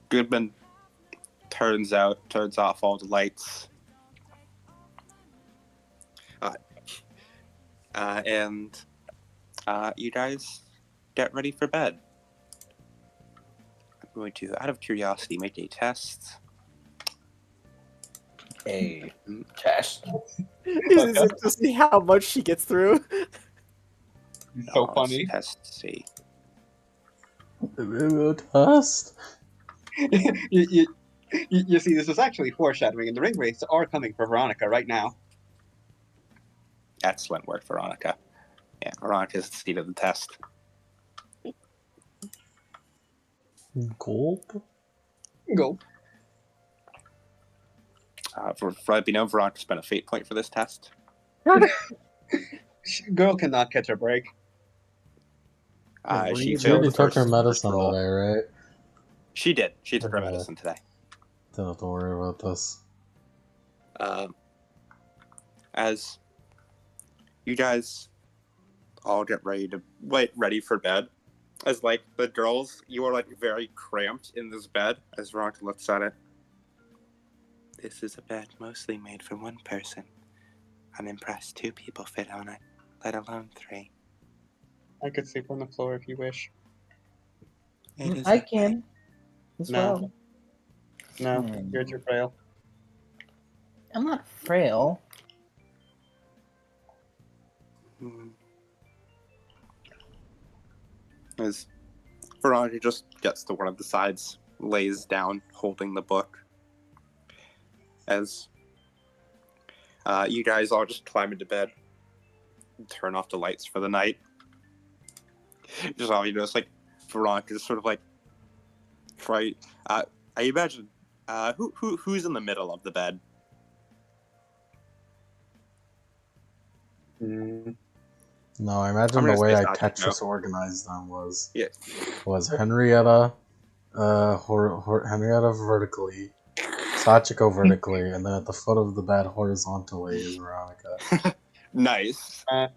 Goodman turns off all the lights. And you guys get ready for bed. I'm going to, out of curiosity, make a test. A test. Is it to see how much she gets through? So funny. Test C. Test. You see, this was actually foreshadowing, and the ring wraiths are coming for Veronica right now. Excellent work, Veronica. Yeah, Veronica's the seat of the test. Gulp. Go. For Rabino, Veronica spent a fate point for this test. Girl cannot catch a break. She She failed already the took her first medicine roll. today, right? She did. She took her Okay. medicine today. Don't have to worry about this. As you guys all get ready for bed, as like the girls, you are like very cramped in this bed. As Veronica looks at it, this is a bed mostly made for one person. I'm impressed 2 people fit on it, let alone 3. I could sleep on the floor if you wish. It is I okay. can. As No. well. No, you're too frail. I'm not frail. As Veronica just gets to one of the sides, lays down, holding the book. As you guys all just climb into bed, and turn off the lights for the night. Just all you notice, like Veronica just sort of like, right. I imagine who's in the middle of the bed. No, I imagine I'm the gonna way say I Sasha, Tetris organized them was Yeah. Henrietta, Henrietta vertically, Sachiko vertically, and then at the foot of the bed horizontally is Veronica. Nice. Yeah,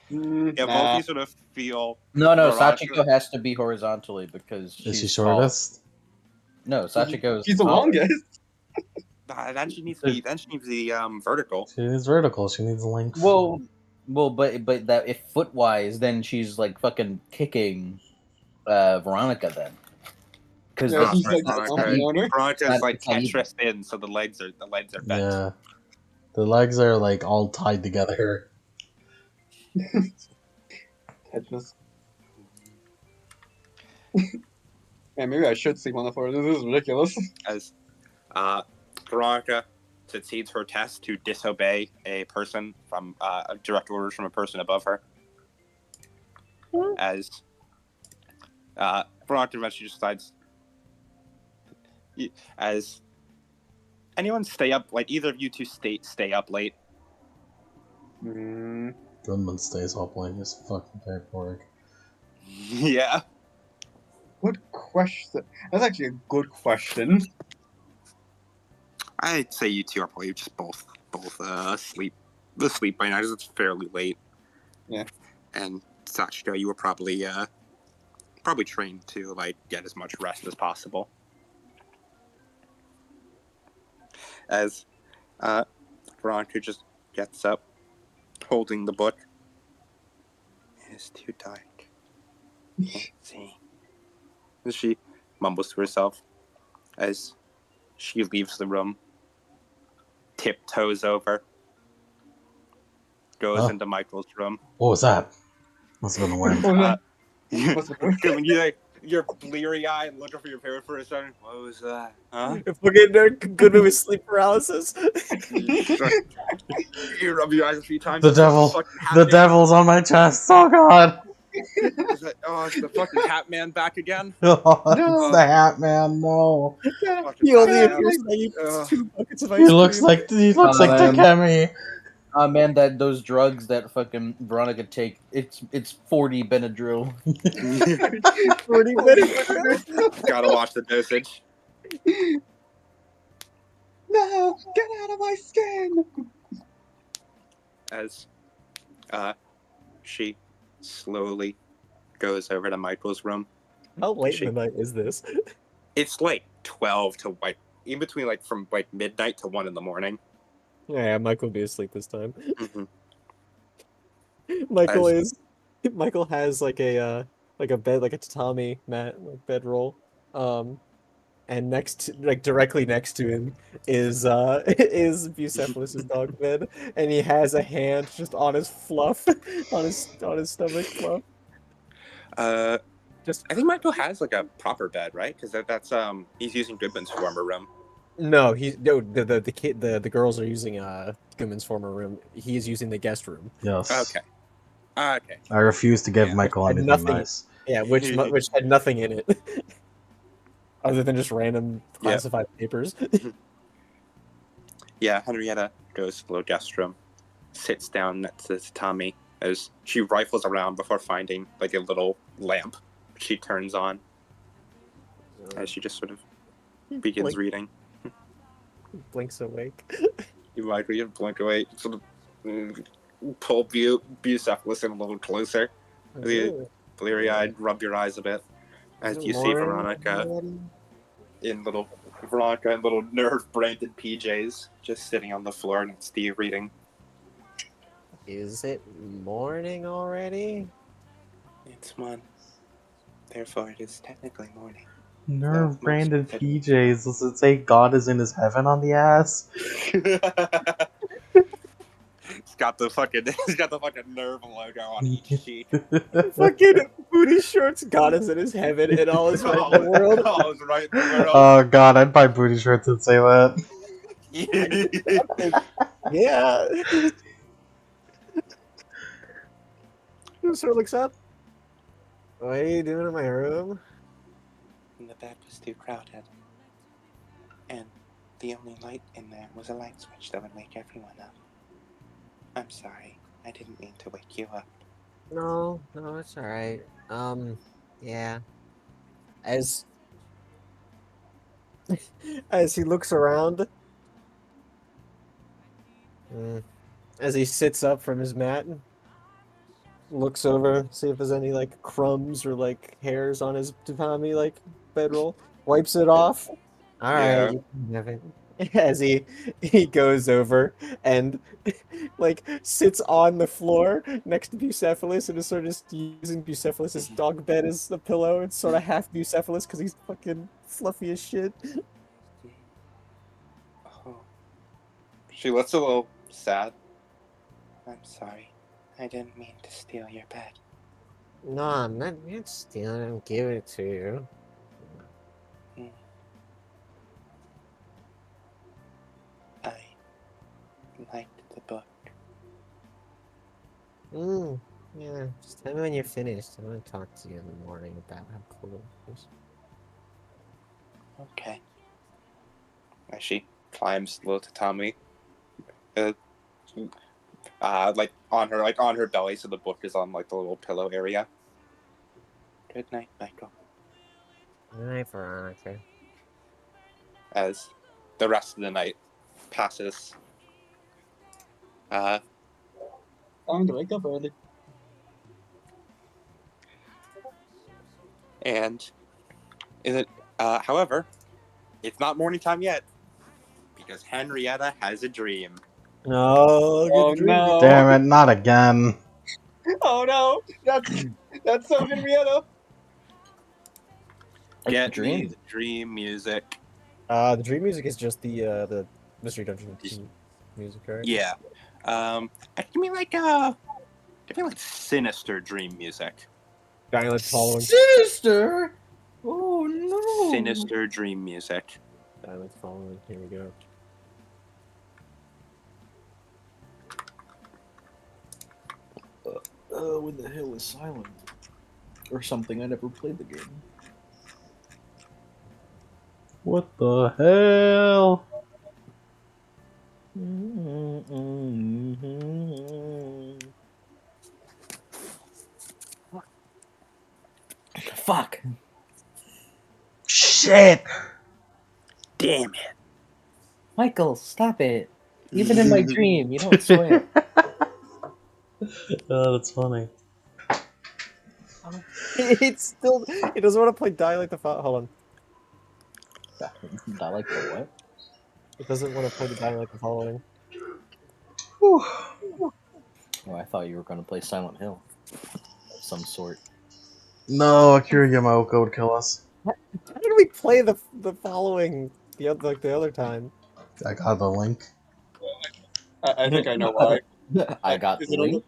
both Nah. you sort of feel. No, Veronica- Sachiko has to be horizontally because Is she she's tall. shortest? No, Sachiko is She's the taller. longest. Then she needs the vertical. She needs vertical. She needs length. Well, but that if foot-wise, then she's like fucking kicking Veronica then. Because Yeah, she's like stomping on her. Veronica's like it's not even. Tetris in, so the legs are bent. Yeah. The legs are like all tied together. Tetris. Yeah, maybe I should sleep on the floor. This is ridiculous. As Veronica succeeds her test to disobey a person from direct orders from a person above her. As Veronica eventually decides, as anyone stay up, like either of you two stay up late. Goodman stays up late. His fucking paperwork. Yeah. Good question. That's actually a good question. I'd say you two are probably just both asleep by now because it's fairly late. Yeah. And Sachiko, you were probably trained to like get as much rest as possible. As Veronica just gets up, holding the book. It is too dark. Can't see. And she mumbles to herself as she leaves the room, tiptoes over, goes into Michael's room. What was that? Must have been the wind. When you're bleary-eyed and looking for your parent for a second. What was that? Huh? Fucking Goodman with sleep paralysis. You rub your eyes a few times. The devil. The devil's on my chest. Oh god. Is the fucking Hat Man back again? Oh, it's No. the Hat Man. No, Fucking He only Hat Man. appears when you Ugh. 2 buckets of he ice looks cream. like man. Takemi. Man, those drugs that fucking Veronica take, it's 40 Benadryl. 40 minutes. Gotta watch the dosage. No, get out of my skin. As she slowly goes over to Michael's room. How late in the night is this? It's like 12 to like in between, like from like midnight to 1 in the morning. Yeah, Michael will be asleep this time. Mm-hmm. Michael has like a bed, like a tatami mat, like bedroll. And directly next to him is is Bucephalus's dog bed, and he has a hand just on his fluff, on his stomach fluff. Just I think Michael has like a proper bed, right? Because that's he's using Goodman's former room. no, the kid the girls are using Goodman's former room. He is using the guest room. Yes. Okay. Okay. I refuse to give Yeah. Michael Had anything nothing. nice. Yeah, which had nothing in it, other than just random classified papers. Yeah, Henrietta goes to the little guest room, sits down next to Tommy as she rifles around before finding like a little lamp she turns on as she just sort of begins reading. Blinks awake. You might read blink away, sort of pull Bucephalus in a little closer. Bleary-eyed, rub your eyes a bit as you see Veronica in little nerve-branded PJs just sitting on the floor next to you reading. Is it morning already? It's 1. Therefore, it is technically morning. Nerve branded PJs. Does it say God is in his heaven on the ass? It's got the fucking nerve logo on each sheet. Fucking booty shorts, God is in his heaven, and all is right in the world. All is right in the world. Oh god, I'd buy booty shorts that say that. Yeah. Sort of looks up. What are you doing in my room? The bed was too crowded. And the only light in there was a light switch that would wake everyone up. I'm sorry. I didn't mean to wake you up. No, it's alright. Yeah. As he looks around, as he sits up from his mat, looks over, see if there's any like crumbs or like hairs on his tatami like bedroll, wipes it off. All right, you can have it. As he goes over and like sits on the floor next to Bucephalus and is sort of just using Bucephalus's dog bed as the pillow. It's sort of half Bucephalus because he's fucking fluffy as shit. Oh, She looks a little sad. I'm sorry. I didn't mean to steal your bed. No, I'm not stealing. I'm giving it to you. I liked the book. Yeah. Just tell me when you're finished. I want to talk to you in the morning about how cool it is. Okay. As she climbs a little tatami, like on her belly, so the book is on like the little pillow area. Good night, Michael. Good night, Veronica. As the rest of the night passes, I'm gonna wake up early. and however, it's not morning time yet because Henrietta has a dream. No, Oh no! Damn it, not again. Oh no! That's so Henrietta. Get dream? me the dream music. The dream music is just the Mystery Dungeon music, right? Yeah. Give me like sinister dream music. Silence following. Sinister? Oh no! Sinister dream music. Silence following. Here we go. When the hell is silent? Or something. I never played the game. What the hell? Fuck. Shit! Damn it. Michael, stop it. Even in my dream, you don't swear. Oh, that's funny. It's still. He doesn't want to play Die Like the Hold on. I like the what? It doesn't want to play the Die Like the Following. Whew. Oh, I thought you were going to play Silent Hill of some sort. No, Akira Yamaoka would kill us. How did we play the following the other time? I got the link. I think I know why. I got Is the it under? link.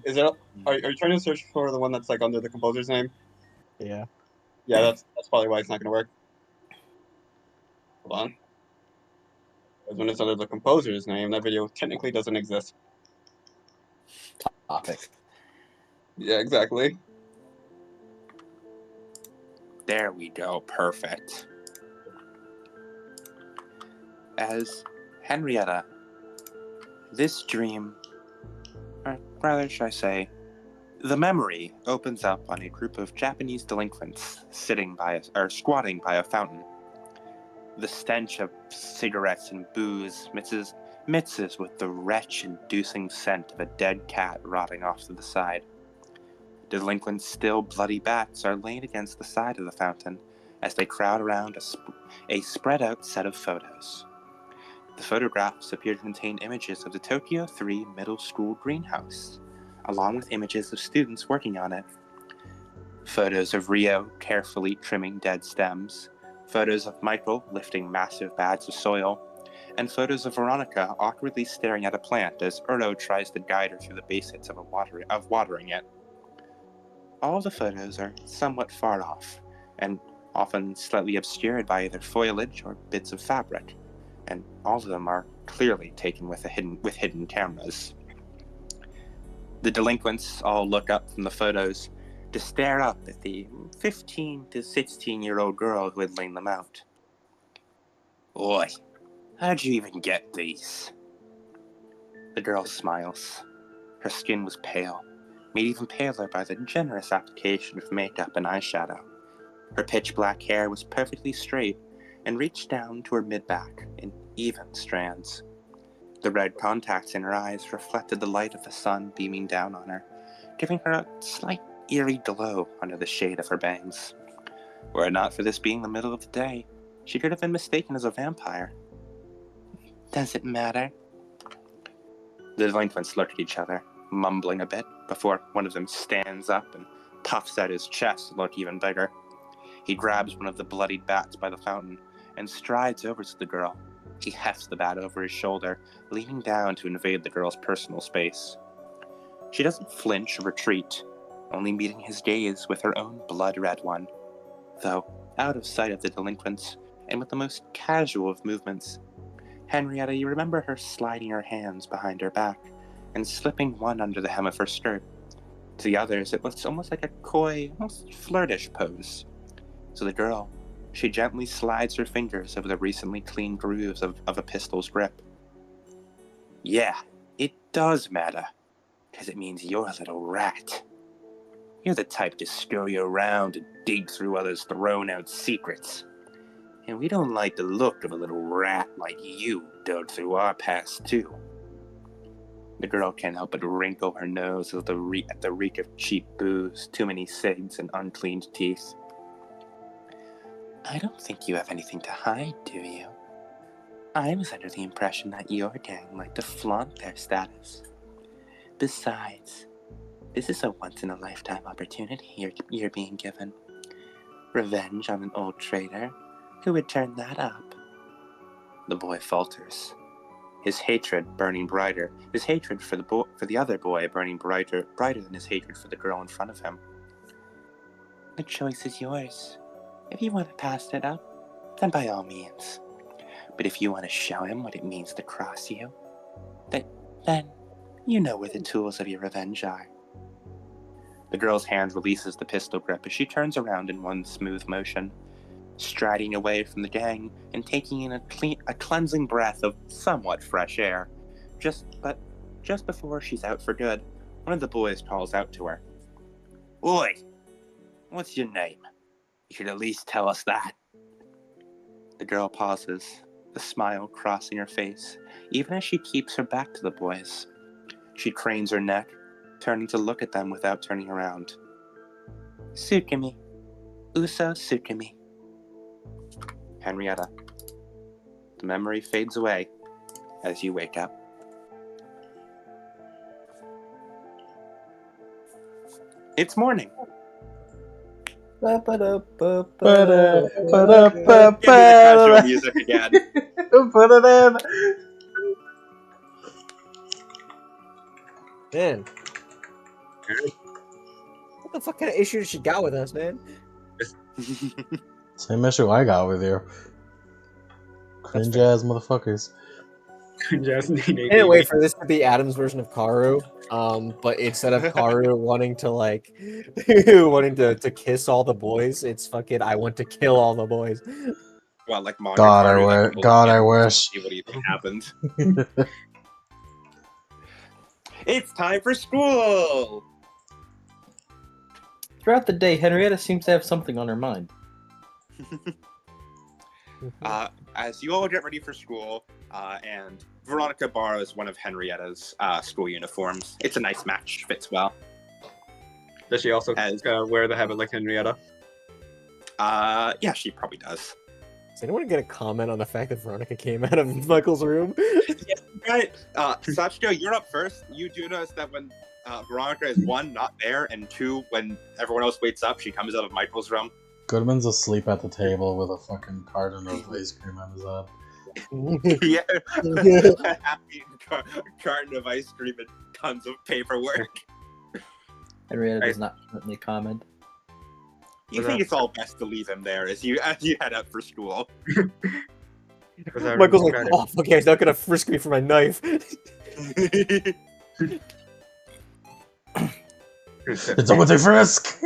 Is it? Are you trying to search for the one that's like under the composer's name? Yeah. Yeah, that's probably why it's not going to work. Hold on. Because when it's under the composer's name, that video technically doesn't exist. Topic. Yeah, exactly. There we go. Perfect. As Henrietta, this dream, or rather, should I say, the memory opens up on a group of Japanese delinquents squatting by a fountain. The stench of cigarettes and booze mixes with the wretch-inducing scent of a dead cat rotting off to the side. The delinquents' still bloody backs are laid against the side of the fountain as they crowd around a spread-out set of photos. The photographs appear to contain images of the Tokyo 3 middle school greenhouse, along with images of students working on it. Photos of Rio carefully trimming dead stems, photos of Michael lifting massive bags of soil, and photos of Veronica awkwardly staring at a plant as Urdo tries to guide her through the basics of watering it. All of the photos are somewhat far off, and often slightly obscured by either foliage or bits of fabric, and all of them are clearly taken with hidden cameras. The delinquents all look up from the photos to stare up at the 15 to 16-year-old girl who had lain them out. Oi, how'd you even get these? The girl smiles. Her skin was pale, made even paler by the generous application of makeup and eyeshadow. Her pitch-black hair was perfectly straight and reached down to her mid-back in even strands. The red contacts in her eyes reflected the light of the sun beaming down on her, giving her a slight eerie glow under the shade of her bangs. Were it not for this being the middle of the day, she could have been mistaken as a vampire. Does it matter? The delinquents look at each other, mumbling a bit, before one of them stands up and puffs out his chest to look even bigger. He grabs one of the bloodied bats by the fountain and strides over to the girl. He hefts the bat over his shoulder, leaning down to invade the girl's personal space. She doesn't flinch or retreat, only meeting his gaze with her own blood-red one. Though, out of sight of the delinquents, and with the most casual of movements, Henrietta, you remember her sliding her hands behind her back and slipping one under the hem of her skirt. To the others, it looks almost like a coy, almost flirtish pose. So the girl, she gently slides her fingers over the recently cleaned grooves of a pistol's grip. Yeah, it does matter, because it means you're a little rat. You're the type to scurry around and dig through others' thrown-out secrets. And we don't like the look of a little rat like you dug through our past, too. The girl can't help but wrinkle her nose at the reek of cheap booze, too many cigs, and uncleaned teeth. I don't think you have anything to hide, do you? I was under the impression that your gang liked to flaunt their status. Besides, this is a once-in-a-lifetime opportunity you're being given. Revenge on an old traitor? Who would turn that up? The boy falters, his hatred burning brighter, his hatred for the other boy burning brighter than his hatred for the girl in front of him. The choice is yours. If you want to pass it up, then by all means. But if you want to show him what it means to cross you, then you know where the tools of your revenge are. The girl's hand releases the pistol grip as she turns around in one smooth motion, striding away from the gang and taking in a cleansing breath of somewhat fresh air. Just before she's out for good, one of the boys calls out to her. "Boy, what's your name? You should at least tell us that." The girl pauses, a smile crossing her face, even as she keeps her back to the boys. She cranes her neck, turning to look at them without turning around. "Tsukimi. Uso Tsukimi." Henrietta. The memory fades away as you wake up. It's morning. Give me the casual music again. Man. What the fuck kind of issue did she got with us, man? Same issue I got with you. Cringe ass motherfuckers. I can't wait for this to be Adam's version of Karu. But instead of Karu wanting to like wanting to kiss all the boys, it's fucking I want to kill all the boys. Well, like Mondo God, Karu, I wish. See what even happened. It's time for school! Throughout the day, Henrietta seems to have something on her mind. As you all get ready for school, and Veronica borrows one of Henrietta's school uniforms. It's a nice match, fits well. Does she also wear the habit like Henrietta? Yeah, she probably does. Does anyone get a comment on the fact that Veronica came out of Michael's room? Yes, right. Sachiko, you're up first. You do notice that when Veronica is one, not there, and two, when everyone else wakes up, she comes out of Michael's room. Goodman's asleep at the table with a fucking carton of ice cream on his head. Yeah, a happy carton of ice cream and tons of paperwork. Henrietta does not currently comment. You think it's all best to leave him there as you head out for school. Michael's like, oh, fuck yeah, he's not gonna frisk me for my knife. It's almost a frisk!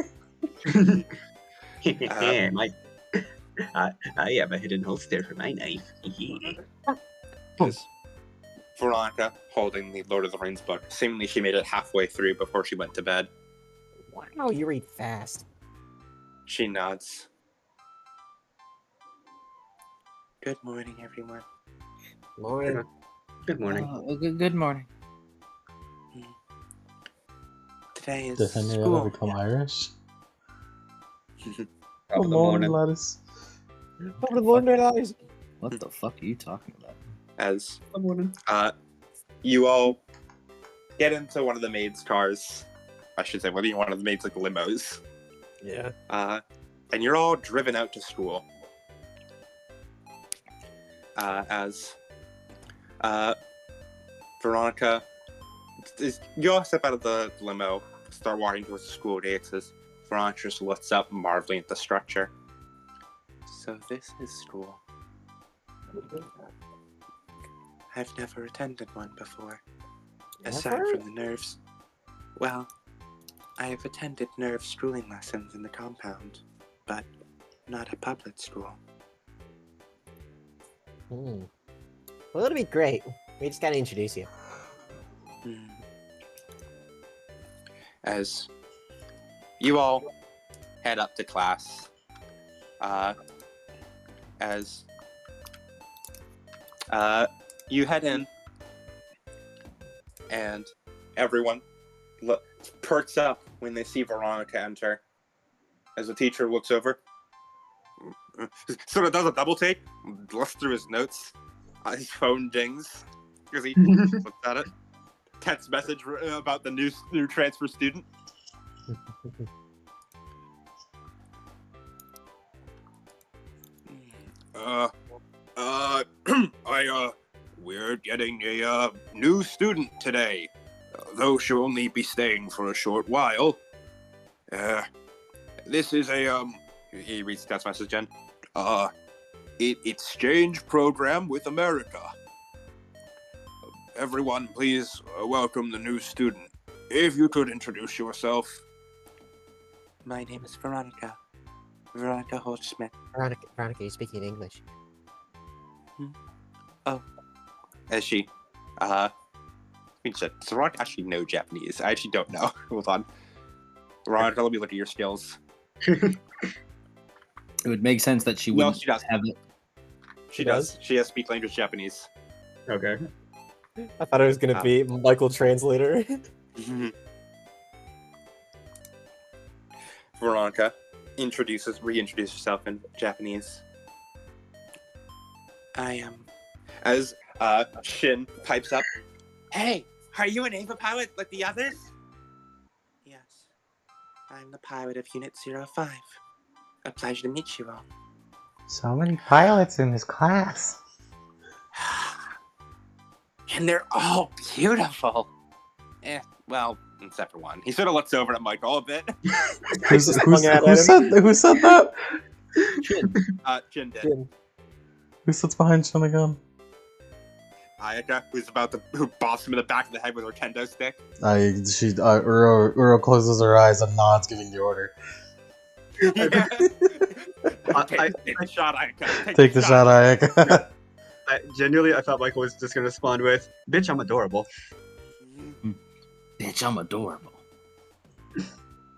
I have a hidden holster for my knife. Veronica, holding the Lord of the Rings book, seemingly she made it halfway through before she went to bed. Wow, you read fast. She nods. Good morning, everyone. Morning. Good morning. Good morning. Today is Did Henrietta school. become Irish? Top of the morning. Lattice. Top of the morning, guys. What the fuck are you talking about? As you all get into one of the maids' cars. I should say, whether you one of the maids like limos. Yeah. And you're all driven out to school. As Veronica, you all step out of the limo, start walking towards the school gates as Veronica just looks up, marveling at the structure. So this is school. I've never attended one before. Aside from the nerves. Well, I have attended nerve schooling lessons in the compound, but not a public school. Well, it'll be great. We just gotta introduce you. As you all head up to class, as you head in, and everyone perks up when they see Veronica enter. As the teacher looks over, sort of does a double take, looks through his notes, his phone dings because he looks at it. Text message about the new transfer student. We're getting a new student today, though she'll only be staying for a short while. This is a, he reads the text message again. Exchange program with America. Everyone, please welcome the new student. If you could introduce yourself. My name is Veronica. Veronica Holtschmidt. Veronica, you're speaking English. As she, I mean, does Veronica actually know Japanese? I actually don't know. Hold on. Veronica, let me look at your skills. It would make sense that she No, wouldn't she does. have it. She does. She has speak language Japanese. Okay. I thought it was gonna be Michael Translator. Veronica reintroduce herself in Japanese. I am. As Shin pipes up, "Hey, are you an Ava pilot like the others?" Yes. I'm the pilot of Unit 05. A pleasure to meet you all. So many pilots in this class. And they're all beautiful. Well, except for one. He sort of looks over at Michael a bit. Who said that? Jin did. Jin. Who sits behind Shin again? Ayaka, who bossed him in the back of the head with her kendo stick. Uro closes her eyes and nods, giving the order. Take the shot, Ayaka. Take the shot, Ayaka. Genuinely, I thought Michael was just gonna respond with, "Bitch, I'm adorable." Bitch, I'm adorable.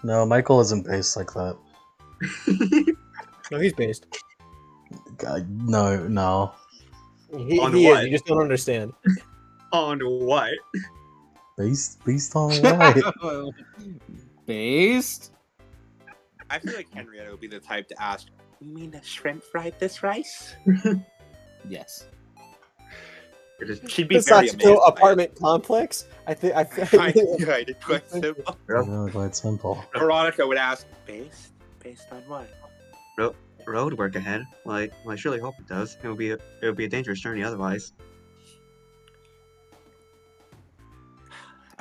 No, Michael isn't based like that. No, he's based. God, no. He On is. what? You just don't understand. On what? Based on what? Based? I feel like Henrietta would be the type to ask, "You mean the shrimp fried this rice?" Yes. She'd be The very Satsuko amazed. apartment complex. I think. It's quite simple. Really quite simple. Veronica would ask, Based on what? Road work ahead. Well, I surely hope it does. It would be a dangerous journey otherwise.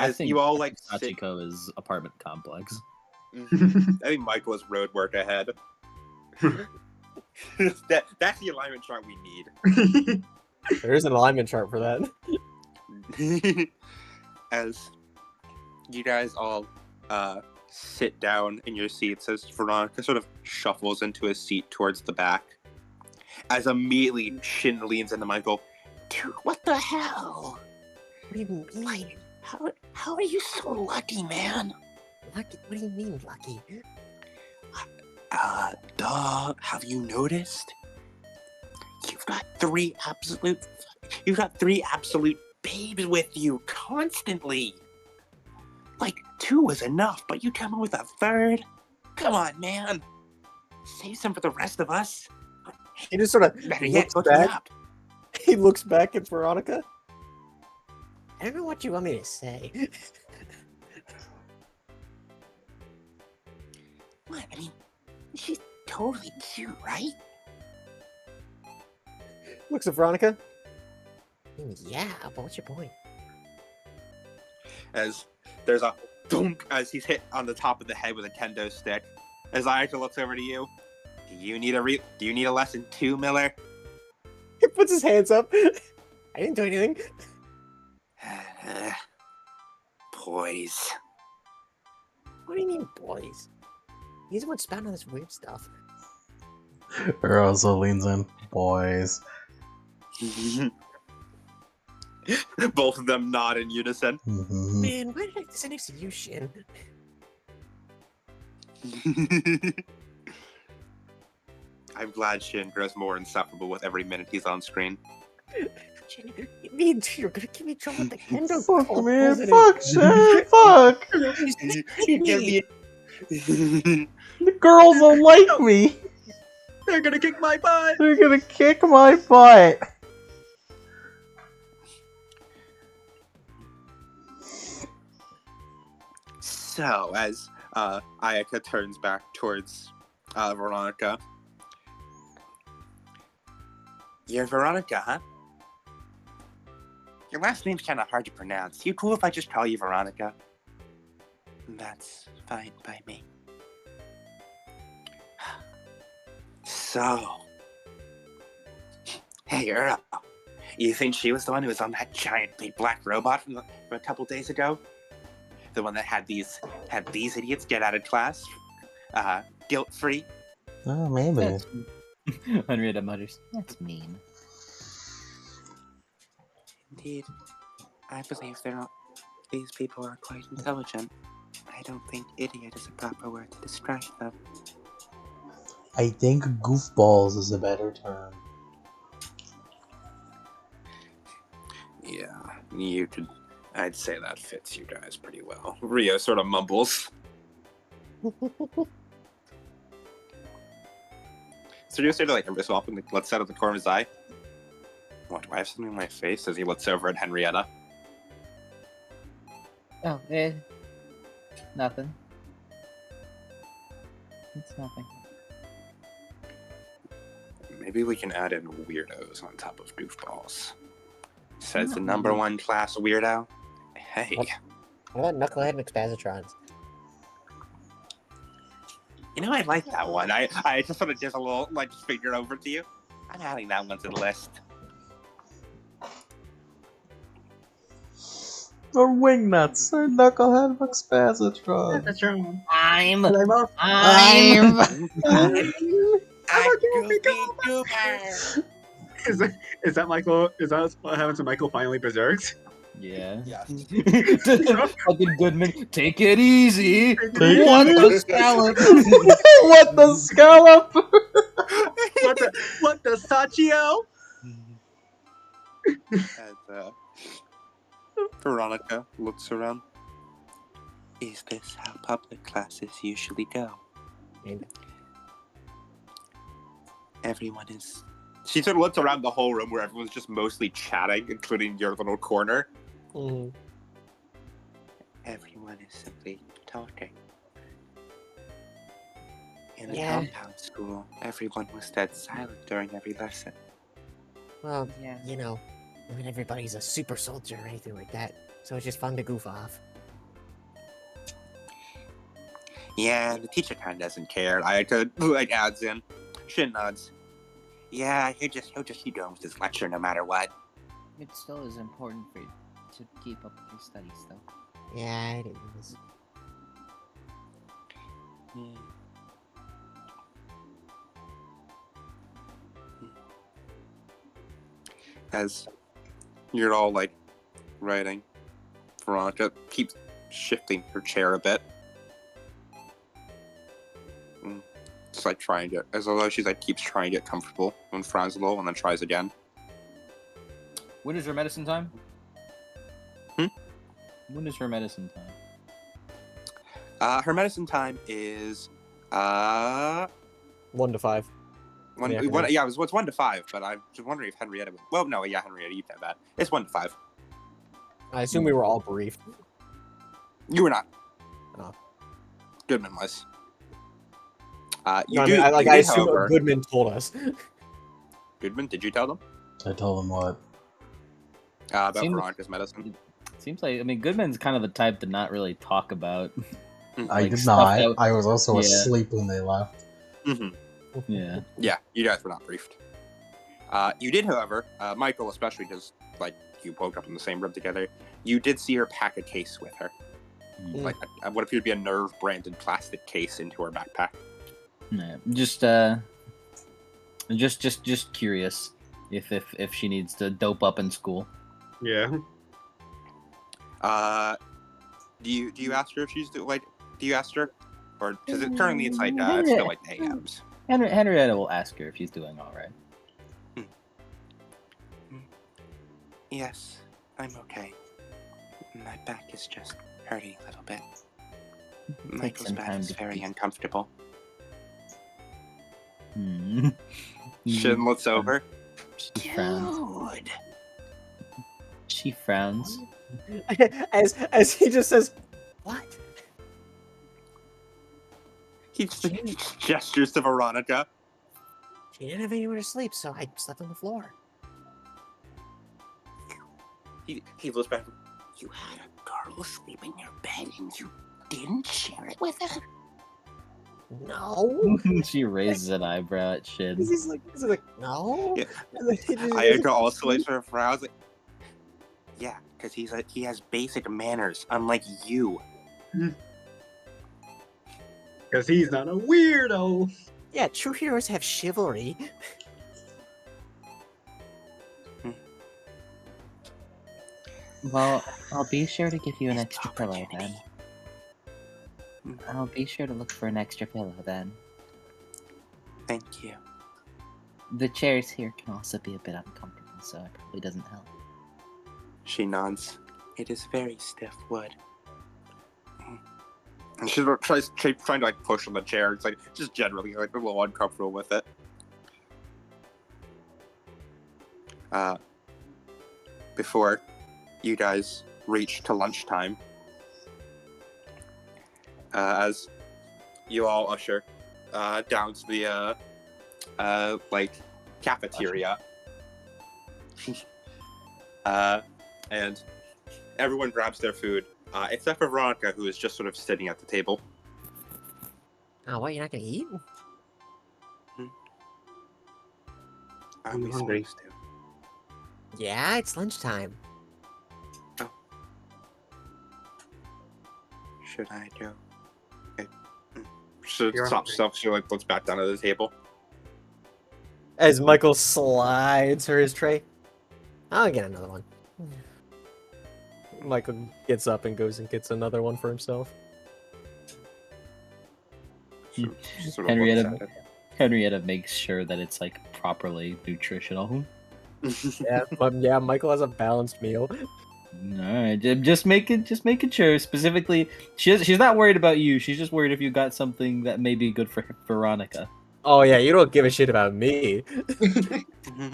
as you all like sit. Sachiko is apartment complex. I think Michael is road work ahead. That's the alignment chart we need. There is an alignment chart for that. As you guys all sit down in your seats, as Veronica sort of shuffles into a seat towards the back, as immediately Shin leans into Michael. Dude, what the hell? What do you mean? How are you so lucky, man? Lucky? What do you mean, lucky? Duh. Have you noticed? You've got three absolute babes with you constantly. Like, 2 was enough, but you come in with a third? Come on, man. Save some for the rest of us. He just sort of Better yet, looks hook me back. up. He looks back at Veronica. I don't know what you want me to say. What? I mean, she's totally cute, right? Looks at Veronica. Yeah, but what's your point? As there's a thunk as he's hit on the top of the head with a kendo stick. As Ayaka looks over to you. Do you need a lesson too, Miller? He puts his hands up. I didn't do anything. Boys. What do you mean, boys? He's the one spouting all this weird stuff. Uro also leans in. Boys. Both of them nod in unison. Mm-hmm. Man, why did I sit next to you, Shin? I'm glad Shin grows more insufferable with every minute he's on screen. Shin, me and you're gonna give me trouble with the kendo. Fuck, man. Fuck, Shin. Fuck. The girls don't like me. They're gonna kick my butt. They're gonna kick my butt. So, as Ayaka turns back towards Veronica. You're Veronica, huh? Your last name's kind of hard to pronounce. You cool if I just call you Veronica? That's fine by me. So, hey, Earl. You think she was the one who was on that giant big black robot from a couple days ago? The one that had these idiots get out of class Guilt-free. Oh, maybe. That's... Henrietta mutters. That's mean. Indeed, I believe these people are quite intelligent. I don't think idiot is a proper word to describe them. I think goofballs is a better term. Yeah, you could. I'd say that fits you guys pretty well. Rio sort of mumbles. So you say to like himself and looks out of the corner of his eye. What, do I have something on my face? As he looks over at Henrietta. Oh, nothing. It's nothing. Maybe we can add in weirdos on top of goofballs. Says the number one class weirdo. Hey. What about Knucklehead and Expositrons? You know, I like that one. I just sort of just a little, like, just figure over to you. I'm adding that one to the list. Or Wingnuts, or Knucklehead Expositron. That's wrong. I'm I'm a goofy goober. Is that Michael? Is that what happened to Michael finally berserks? Yeah. Yes. Fucking Goodman, take it easy. Take What it the easy. scallop? What the scallop? What the Sachio? As Veronica looks around. Is this how public classes usually go? Everyone is... She sort of looks around the whole room where everyone's just mostly chatting, including your little corner. Everyone is simply talking. In the Yeah. compound school, everyone was dead silent during every lesson. Well, Yeah. you know, not everybody's a super soldier or anything like that, so it's just fun to goof off. Yeah, the teacher kind of doesn't care. I could, like, adds in. Shin nods. Yeah, he'll just keep going with his lecture no matter what. It still is important for you to keep up with your studies, though. Yeah, it is. As you're all, like, writing, Veronica keeps shifting her chair a bit. Just, like, trying to, as although she's, like, keeps trying to get comfortable and frowns a little and then tries again. When is her medicine time? Hmm? When is her medicine time? Her medicine time is, 1 to 5. One, Yeah, yeah, it's 1 to 5, but I'm just wondering if Henrietta would... Well, no, yeah, Henrietta, you said that. It's 1 to 5. I assume we were all briefed. You were not. Oh. Goodman was. You No, do, I you I did, assume however... Goodman told us. Goodman, did you tell them? I told him what? About Seems- Veronica's medicine? Seems like, I mean, Goodman's kind of the type to not really talk about. I like, did stuff not. that- I was also Yeah. asleep when they left. Mm-hmm. Yeah. Yeah, you guys were not briefed. You did, however, Michael especially, because, like, you woke up in the same room together, you did see her pack a case with her. Like, what appeared to be a nerve-branded plastic case into her backpack. Yeah. Just curious if she needs to dope up in school. Yeah. Do you ask her if she's, do you ask her? Or, because currently it's, like, it's still, like, AMs. Henrietta will ask her if she's doing alright. Yes, I'm okay. My back is just hurting a little bit. Michael's some back time is to very keep- uncomfortable. Shin looks over. She frowns. Dude! She frowns. as he just says, "What?" He gestures to Veronica. She didn't have anywhere to sleep, so I slept on the floor. He looks back. You had a girl sleep in your bed and you didn't share it with her? No. She raises an eyebrow at Shin. He's like, no. Yeah. And then he just- Ayaka also lays her frowns. Like, yeah, because he has basic manners, unlike you. Because he's not a weirdo. Yeah, true heroes have chivalry. Well, I'll be sure to give you an extra pillow then. I'll be sure to look for an extra pillow then. Thank you. The chairs here can also be a bit uncomfortable, so it probably doesn't help. She nods. It is very stiff wood. And she tries trying to like push on the chair. It's like just generally like a little uncomfortable with it. Before you guys reach to lunchtime, as you all usher down to the like cafeteria, and everyone grabs their food, except for Veronica, who is just sort of sitting at the table. Oh, what? You're not gonna eat? Are we hungry. supposed to? Yeah, it's lunchtime. Should I go? She stops herself. She like looks back down at the table. As Michael slides her his tray. I'll get another one. Michael gets up and goes and gets another one for himself. She sort of looks at it. Henrietta makes sure that it's like properly nutritional. Yeah, Michael has a balanced meal. Alright, just making sure. Specifically, she's not worried about you. She's just worried if you got something that may be good for Veronica. Oh yeah, you don't give a shit about me.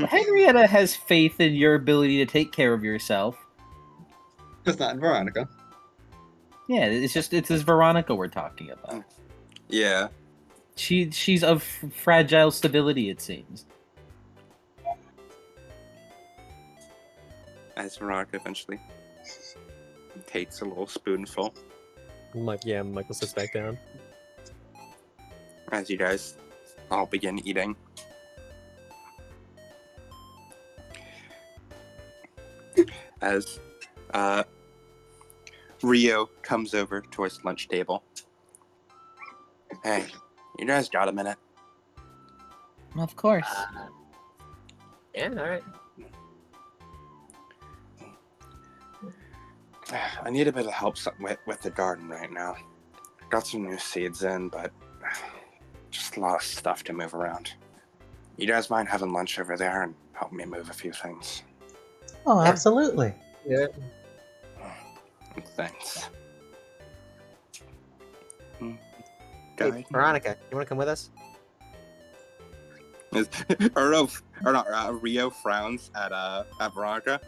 Henrietta has faith in your ability to take care of yourself. Just not in Veronica. Yeah, it's this Veronica we're talking about. Yeah. She's of fragile stability, it seems. As Veronica eventually takes a little spoonful. Michael sits back down. As you guys all begin eating. As Rio comes over towards the lunch table. Hey, you guys got a minute? Of course. Yeah, alright. I need a bit of help with the garden right now. Got some new seeds in, but just a lot of stuff to move around. You guys mind having lunch over there and help me move a few things? Oh, absolutely. Yeah. Thanks. Hey, Veronica, you wanna come with us? Rio frowns at Veronica.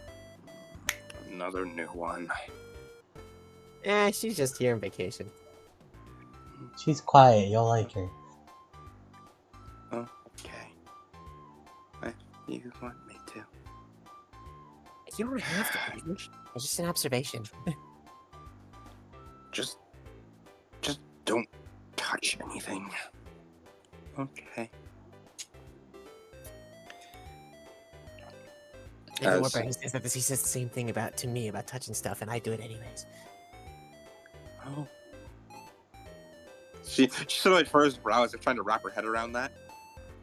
Another new one. She's just here on vacation. She's quiet. You'll like her. Okay. If you want me to. You don't have to. It's just an observation. Just don't touch anything. Okay. Everyone he says the same thing to me about touching stuff, and I do it anyways. Oh. She sort of like furrows her brow as if trying to wrap her head around that.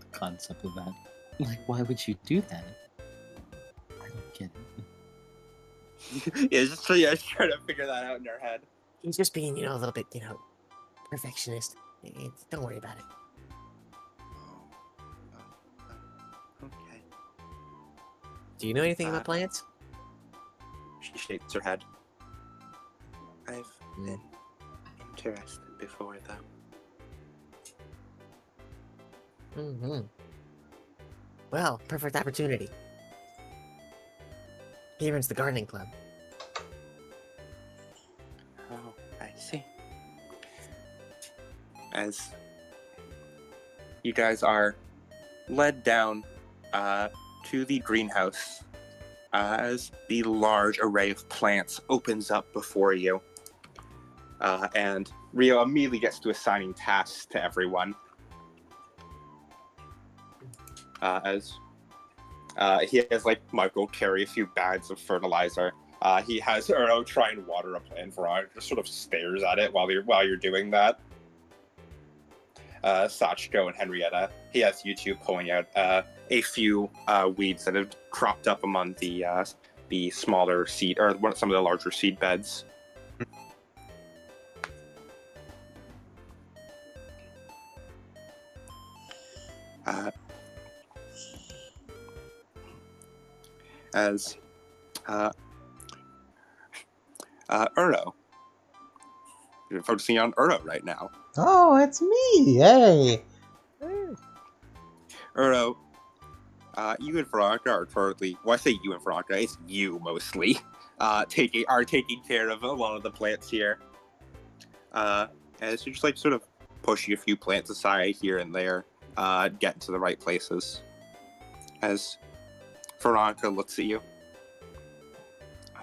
The concept of that. Like, why would you do that? I don't get it. Yeah, just trying to figure that out in her head. He's just being, a little bit, perfectionist. Don't worry about it. Okay. Do you know anything about plants? She shakes her head. I've been interested before, though. Mm-hmm. Well, perfect opportunity. He runs the gardening club. Oh, I see. As you guys are led down to the greenhouse, as the large array of plants opens up before you. And Rio immediately gets to assigning tasks to everyone. As he has Michael carry a few bags of fertilizer. He has Erno try and water a plant. Veronica just sort of stares at it while you're doing that. Sachiko and Henrietta. He has you two pulling out a few weeds that have cropped up among the smaller seed or some of the larger seed beds. As Uro, you're focusing on Uro right now. Oh, it's me! Hey! Uro, you and Veronica are currently, well, I say you and Veronica, it's you mostly, taking care of a lot of the plants here. As you just like sort of pushing a few plants aside here and there, getting to the right places. As Veronica looks at you.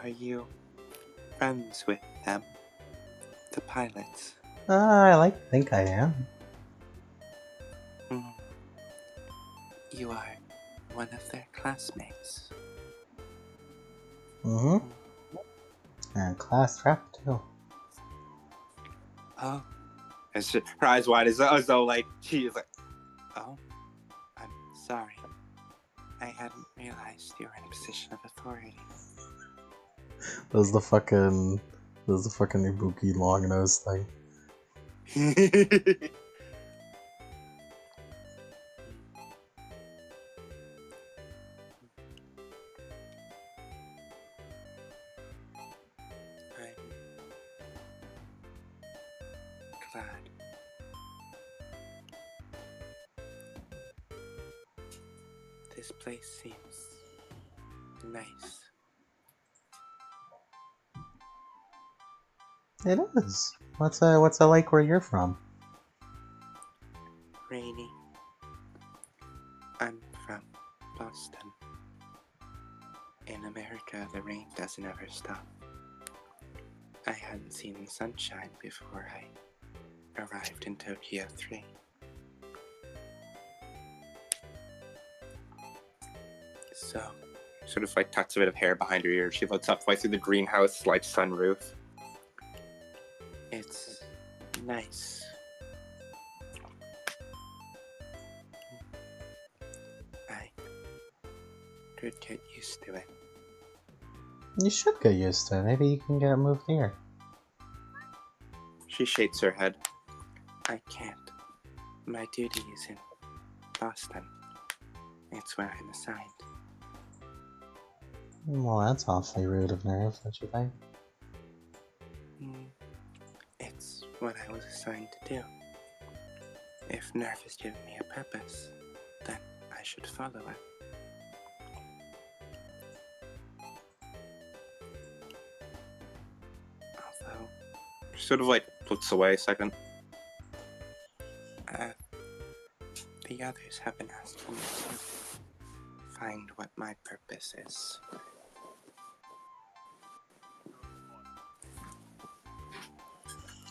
Are you friends with them? The pilots? I like to think I am. You are one of their classmates. Mm-hmm. And class rep, too. Oh. And her eyes wide as though like she is like, oh, I'm sorry. I hadn't realized you were in a position of authority. There's the fucking Ibuki long nose thing. I'm glad. This place seems nice. It is. What's it like where you're from? Rainy. I'm from Boston. In America, the rain doesn't ever stop. I hadn't seen sunshine before I arrived in Tokyo 3. So, sort of like tucks a bit of hair behind her ear. She looks up twice through the greenhouse like sunroof. it's nice. I could get used to it. You should get used to it. Maybe you can get moved here. She shakes her head. I can't. My duty is in Boston. It's where I'm assigned. Well, that's awfully rude of Nerve, don't you think? It's what I was assigned to do. If Nerve has given me a purpose, then I should follow it. Although, She sort of like looks away a second. The others have been asking me to find what my purpose is.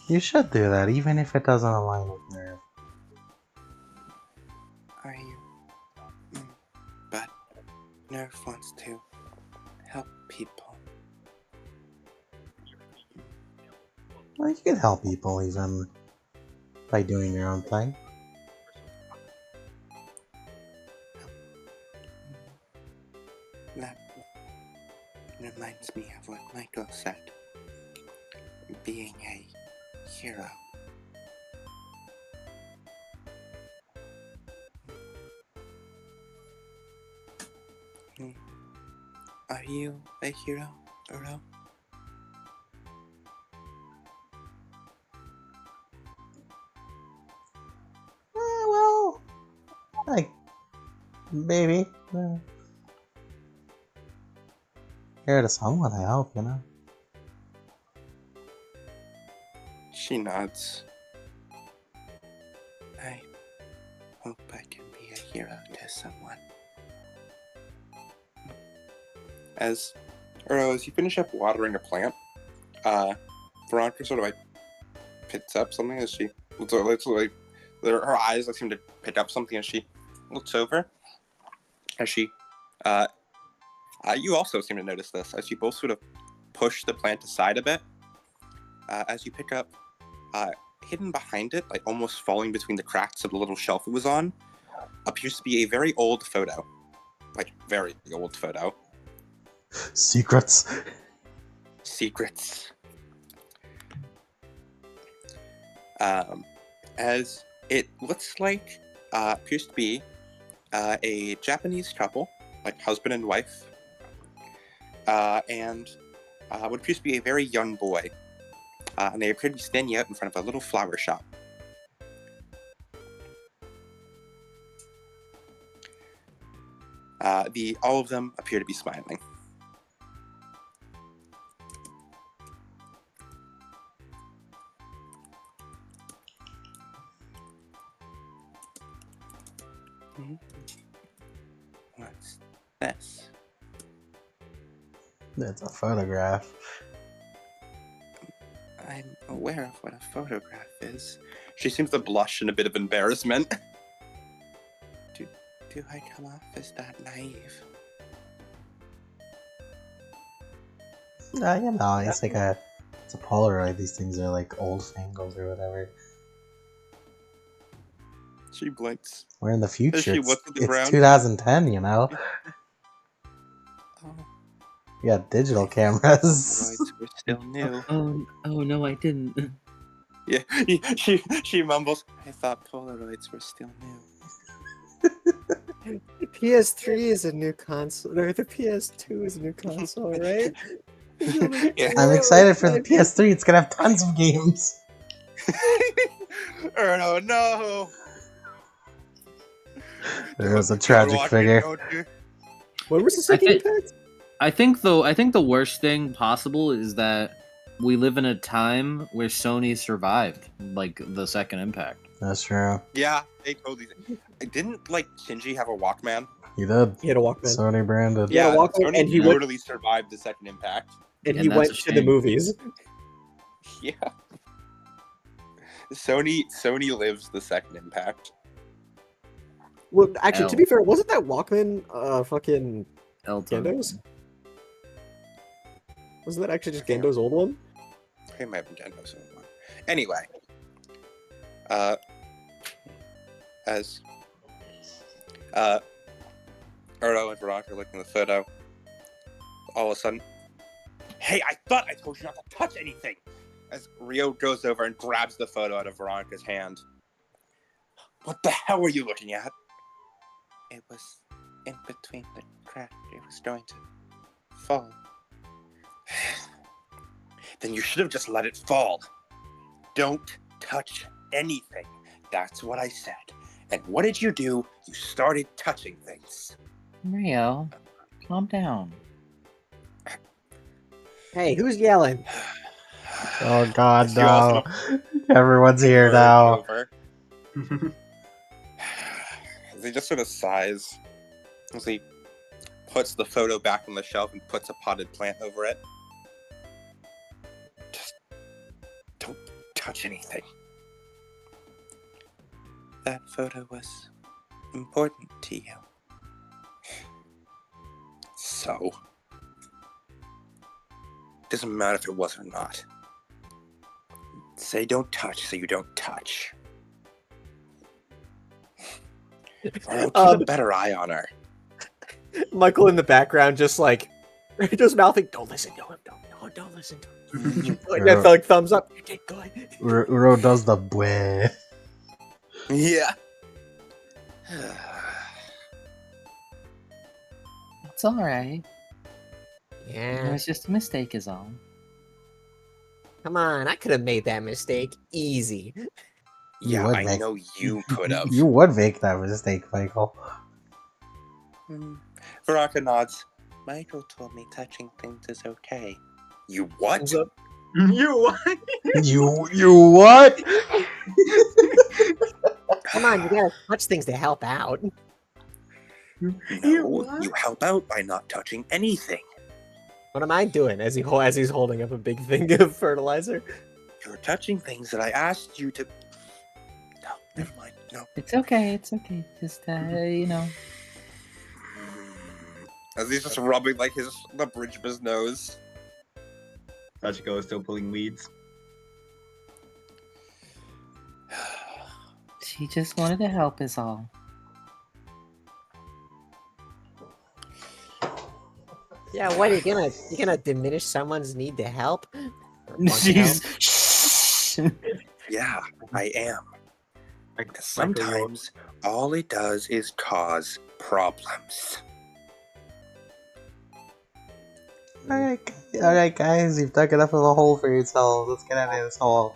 You should do that, even if it doesn't align with Nerve. Are you? But Nerve wants to help people. Well, you can help people even by doing your own thing. That reminds me of what Michael said. Being a hero. Are you a hero, Uro? Well, like, maybe. Here to someone, I hope, you know? She nods. I hope I can be a hero to someone. As you finish up watering a plant, Veronica sort of like picks up something as she looks like her eyes seem to pick up something as she looks over. As she, you also seem to notice this as you both sort of push the plant aside a bit. As you pick up hidden behind it, like almost falling between the cracks of the little shelf it was on, appears to be a very old photo. Like, very old photo. Secrets. Secrets. As it looks like, appears to be a Japanese couple, like husband and wife, and what appears to be a very young boy. And they appear to be standing out in front of a little flower shop. All of them appear to be smiling. What's this? That's a photograph. I'm aware of what a photograph is. She seems to blush in a bit of embarrassment. Do I come off as that naive? You know, it's like it's a Polaroid. These things are like old fangles or whatever. She blinks. We're in the future. As she looks at the It's ground. 2010, you know? Oh, We got digital cameras. Polaroids were still new. Oh no, I didn't. Yeah, she mumbles. I thought Polaroids were still new. The PS3 is a new console, or the PS2 is a new console, right? Yeah. I'm excited for the PS3. It's gonna have tons of games. Oh no! There was a tragic figure. What was the second impact? I think the worst thing possible is that we live in a time where Sony survived, like, the second impact. That's true. Yeah, they totally didn't. Like Shinji have a Walkman? He did. He had a Walkman. Sony branded. Yeah, Walkman, Sony and he totally survived the second impact. And he went to the movies. Yeah. Sony lives the second impact. Well, actually, to be fair, wasn't that Walkman fucking Gendo's? Wasn't that actually just Gendo's old one? It might have been Gendo's old one. Anyway, as Erdo and Veronica are looking at the photo, all of a sudden, hey, I thought I told you not to touch anything! As Rio goes over and grabs the photo out of Veronica's hand. What the hell were you looking at? It was in between the crack. It was going to fall. Then you should have just let it fall. Don't touch anything. That's what I said. And what did you do? You started touching things. Rio, calm down. Hey, who's yelling? Oh god, As you all no. Everyone's here now. over. He just sort of sighs as he puts the photo back on the shelf and puts a potted plant over it. Just don't touch anything. That photo was important to you. So, doesn't matter if it was or not. Say don't touch, so you don't touch. Or I'll keep a better eye on her. Michael in the background, just like, just mouthing, don't listen to him, don't listen to him. Like, that like thumbs up. You did good. Uro does the bleh. Yeah. It's alright. It Yeah. was just a mistake is all. Come on, I could have made that mistake easy. Yeah, would I make- know you could have. You would make that mistake, Michael. Veronica nods. Michael told me touching things is okay. You what? You what? You what? Come on, you gotta touch things to help out. No, you help out by not touching anything. What am I doing as he's holding up a big thing of fertilizer? You're touching things that I asked you to. No, never mind. No. It's okay, just, you know. As he's just rubbing like the bridge of his nose. Sachiko is still pulling weeds. She just wanted to help is all. Yeah, what are you gonna diminish someone's need to help? Or want to help? Jeez. Yeah, I am. Like, Because Michael, you're- sometimes all it does is cause problems. Alright, guys, you've dug enough of a hole for yourselves. Let's get out of this hole.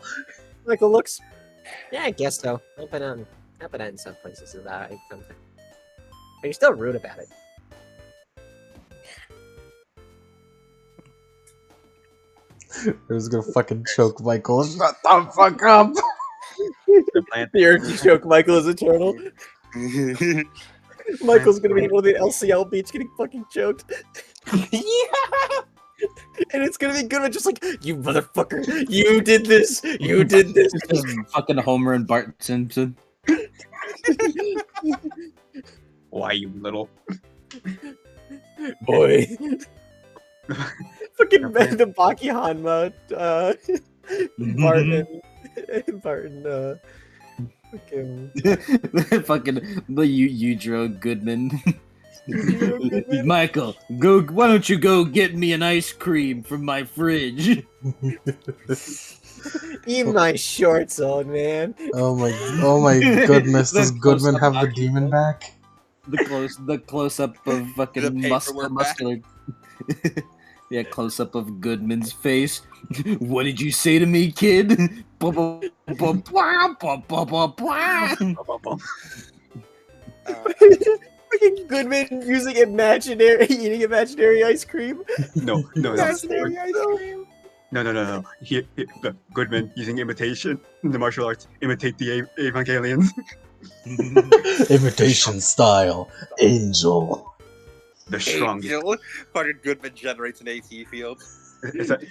Michael looks. Yeah, I guess so. Helping out in some places is alright sometimes. But you're still rude about it. I was gonna fucking choke Michael. Shut the fuck up! the plant. The urge to choke Michael is eternal. Michael's gonna be on the LCL beach getting fucking choked. Yeah! And it's gonna be good with just like, you motherfucker, you did this, you did this. It's just fucking Homer and Bart Simpson. Why, you little? Boy. Fucking the Baki Hanma, Barton, fucking Fucking the Eudro Goodman. Goodman. Michael, go. Why don't you go get me an ice cream from my fridge? Eat my shorts, old man. Oh my goodness, The does Goodman close-up have the Baki- demon back? The close up of The fucking paperwork muscular. Yeah, close up of Goodman's face. What did you say to me, kid? Fucking Goodman using eating imaginary ice cream. No. Imaginary ice cream. No. The Goodman using imitation. The martial arts imitate the Evangelions. Imitation style. Angel. The strongest. Angel. Fucking Goodman generates an AT field. Is that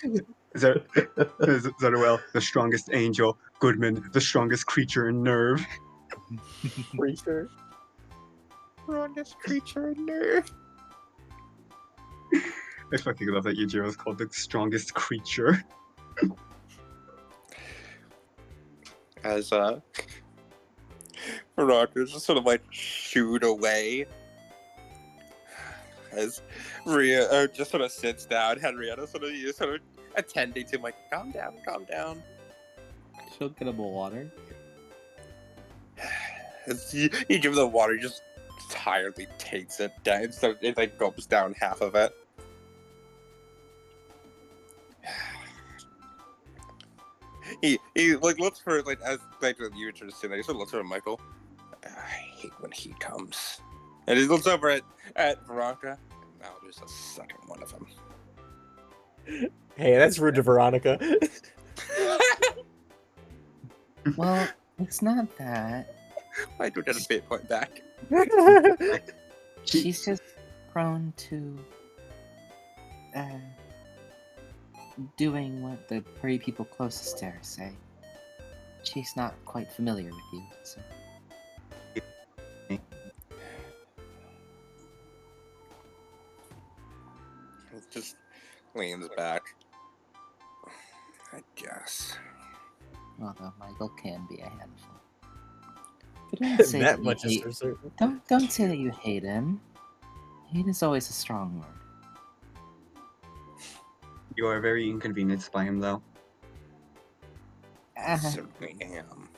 well? The strongest angel. Goodman, the strongest creature in nerve. Creature. Strongest creature in nerve. I fucking love that Yujiro is called the strongest creature. As Rockers just sort of like shooed away. As Maria just sort of sits down, Henrietta sort of attending to him, like, calm down. She'll get him a water. As you give him the water, he just tiredly takes it down, so it like gulps down half of it. He like looks for like as like you were just sitting there, he sort of looks over at Michael. I hate when he comes. And he looks over at Veronica. And now there's a second one of them. Hey, that's rude to Veronica. Well, it's not that. I do get a bit point back. She's just prone to doing what the pretty people closest to her say. She's not quite familiar with you, so. Just leans back. I guess. Although Michael can be a handful. But don't say That that much you is hate, for certain. don't say that you hate him. Hate is always a strong word. You are very inconvenienced by him, though. Certainly am.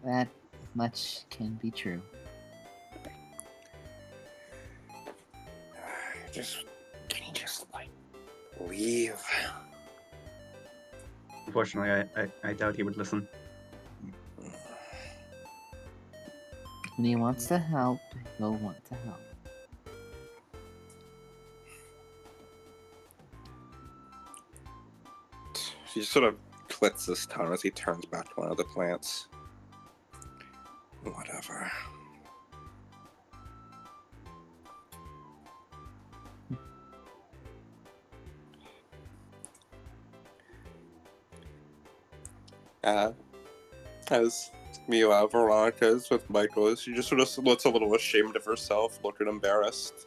That much can be true. Can you just like leave? Unfortunately, I doubt he would listen. When he wants to help, he'll want to help. He sort of clits his tongue as he turns back to one of the plants. Whatever. As meanwhile, Veronica is with Michael, she just sort of looks a little ashamed of herself, looking embarrassed.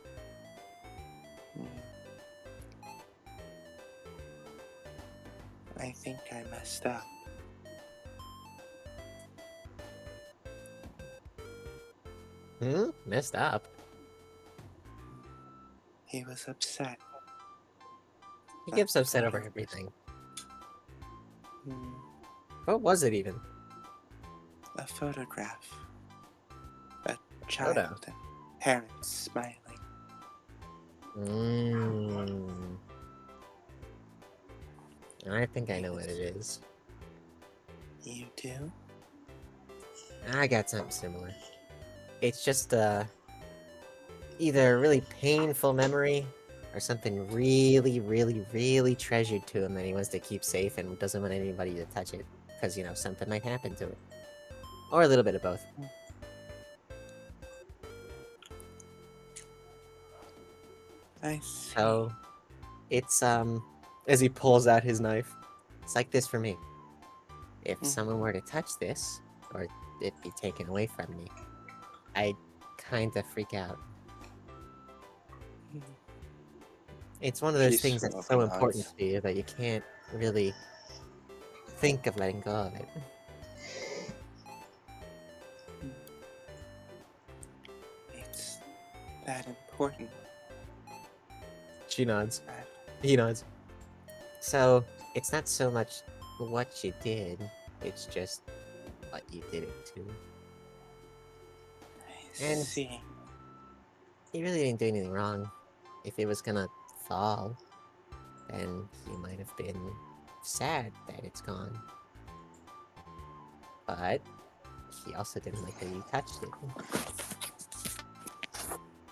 I think I messed up. Messed up. He was upset. He gets upset over everything. Hmm, What was it even? a photograph. A Photo. child and parents smiling. I think I know what it is. You do? I got something similar. It's just either a really painful memory or something really, really, really treasured to him that he wants to keep safe and doesn't want anybody to touch it because, you know, something might happen to it. Or a little bit of both. I see. So, it's, as he pulls out his knife, it's like this for me. If someone were to touch this, or it be taken away from me, I'd kinda freak out. It's one of those She things that's so slowly important nods. to you that you can't really think of letting go of it. It's that important. She nods. He nods. So, it's not so much what you did, it's just what you did it to. I And see. he really didn't do anything wrong. If it was gonna fall, then he might have been sad that it's gone. But he also didn't like that you touched it.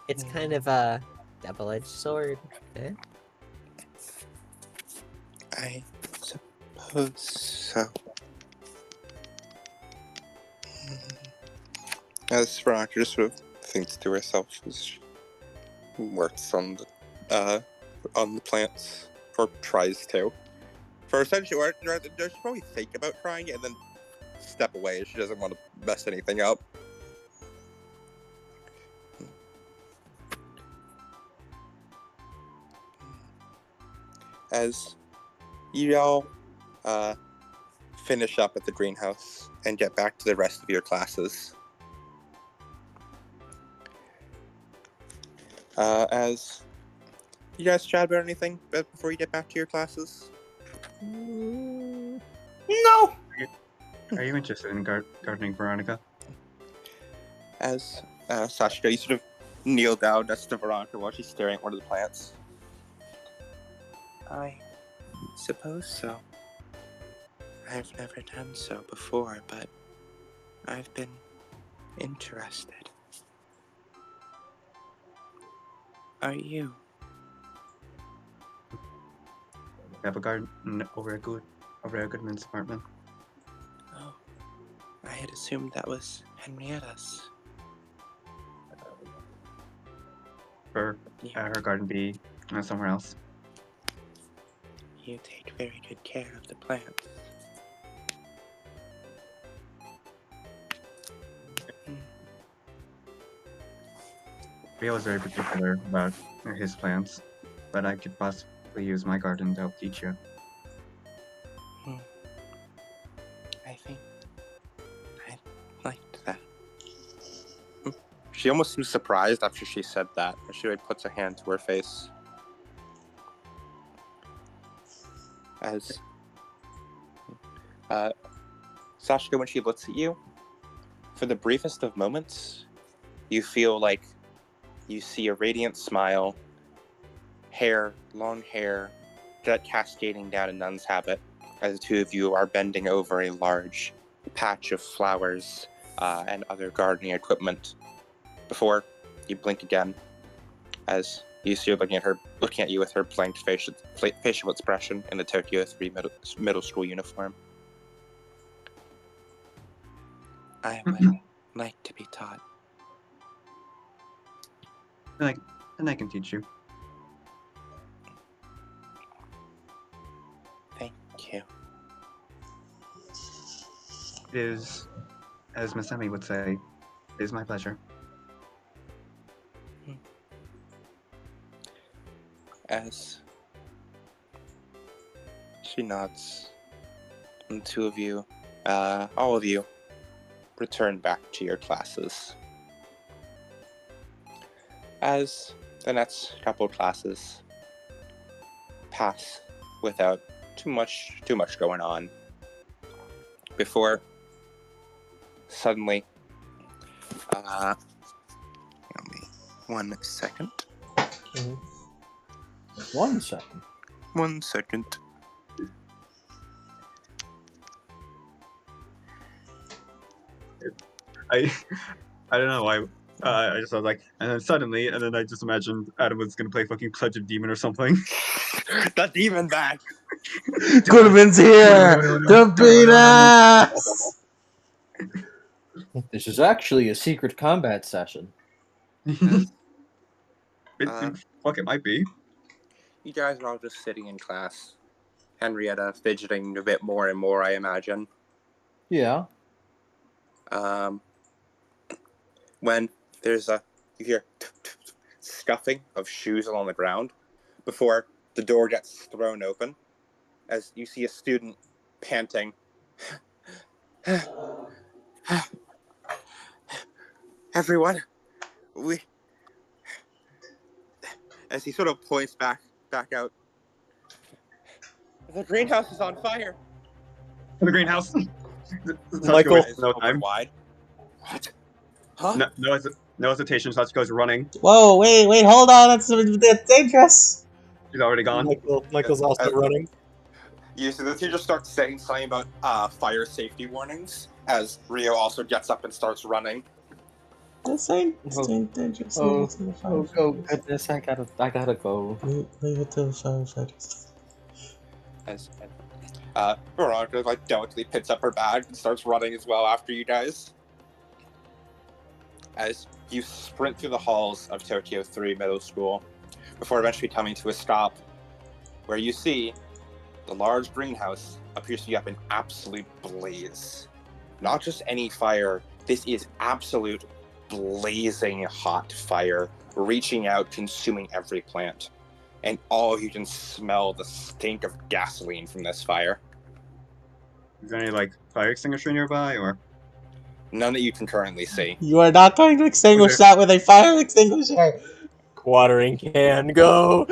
It's kind of a double-edged sword, eh? I suppose so. As Veronica just sort of thinks to herself as she works on the plants, or tries to. For essentially, does she probably think about trying it and then step away? She doesn't want to mess anything up. As you all finish up at the greenhouse and get back to the rest of your classes, as you guys chat about anything before you get back to your classes? No. Are you interested in gardening, Veronica? As Sashika, you sort of kneel down next to Veronica while she's staring at one of the plants. I suppose so. I've never done so before, but I've been interested. Are you? We have a garden over at Goodman's apartment. Oh, I had assumed that was Henrietta's. Or her garden be somewhere else. You take very good care of the plants. Rio is very particular about his plants, but I could possibly use my garden to help teach you. I think I liked that. She almost seems surprised after she said that. She like puts a hand to her face. As Sashika, when she looks at you, for the briefest of moments, you feel like you see a radiant smile, long hair, that cascading down a nun's habit, as the two of you are bending over a large patch of flowers and other gardening equipment. Before you blink again, as you see her looking at you with her blank facial expression in the Tokyo 3 middle school uniform. I would like to be taught. And I can teach you. Thank you. It is, as Miss Emmy would say, it is my pleasure. As she nods, and the two of you, all of you, return back to your classes. As the next couple classes pass without too much going on, before suddenly, give me 1 second. 1 second. 1 second. I don't know why. I just was like, and then suddenly, and then I just imagined Adam was gonna play fucking Pledge of Demon or something. The demon back! Goodman's here to beat us! This is actually a secret combat session. Fuck, it might be. You guys are all just sitting in class. Henrietta fidgeting a bit more and more, I imagine. Yeah. When there's you hear scuffing of shoes along the ground before the door gets thrown open, as you see a student panting. Everyone, as he sort of points back out. The greenhouse is on fire. The greenhouse. Michael, no time. Wide. What? Huh? No hesitation. Sachiko goes running. Whoa, wait, hold on. That's dangerous. She's already gone. Michael's also running. You see the teacher starts saying something about fire safety warnings as Rio also gets up and starts running. This ain't dangerous. Oh goodness, I gotta go. Leave it to the firefighters. As Veronica delicately picks up her bag and starts running as well after you guys. As you sprint through the halls of Tokyo 3 Middle School before eventually coming to a stop where you see the large greenhouse appears to be up in absolute blaze. Not just any fire, this is absolute blazing hot fire, reaching out, consuming every plant. And all of you can smell the stink of gasoline from this fire. Is there any fire extinguisher nearby, or none that you can currently see? You are not going to extinguish that with a fire extinguisher. Watering can, go!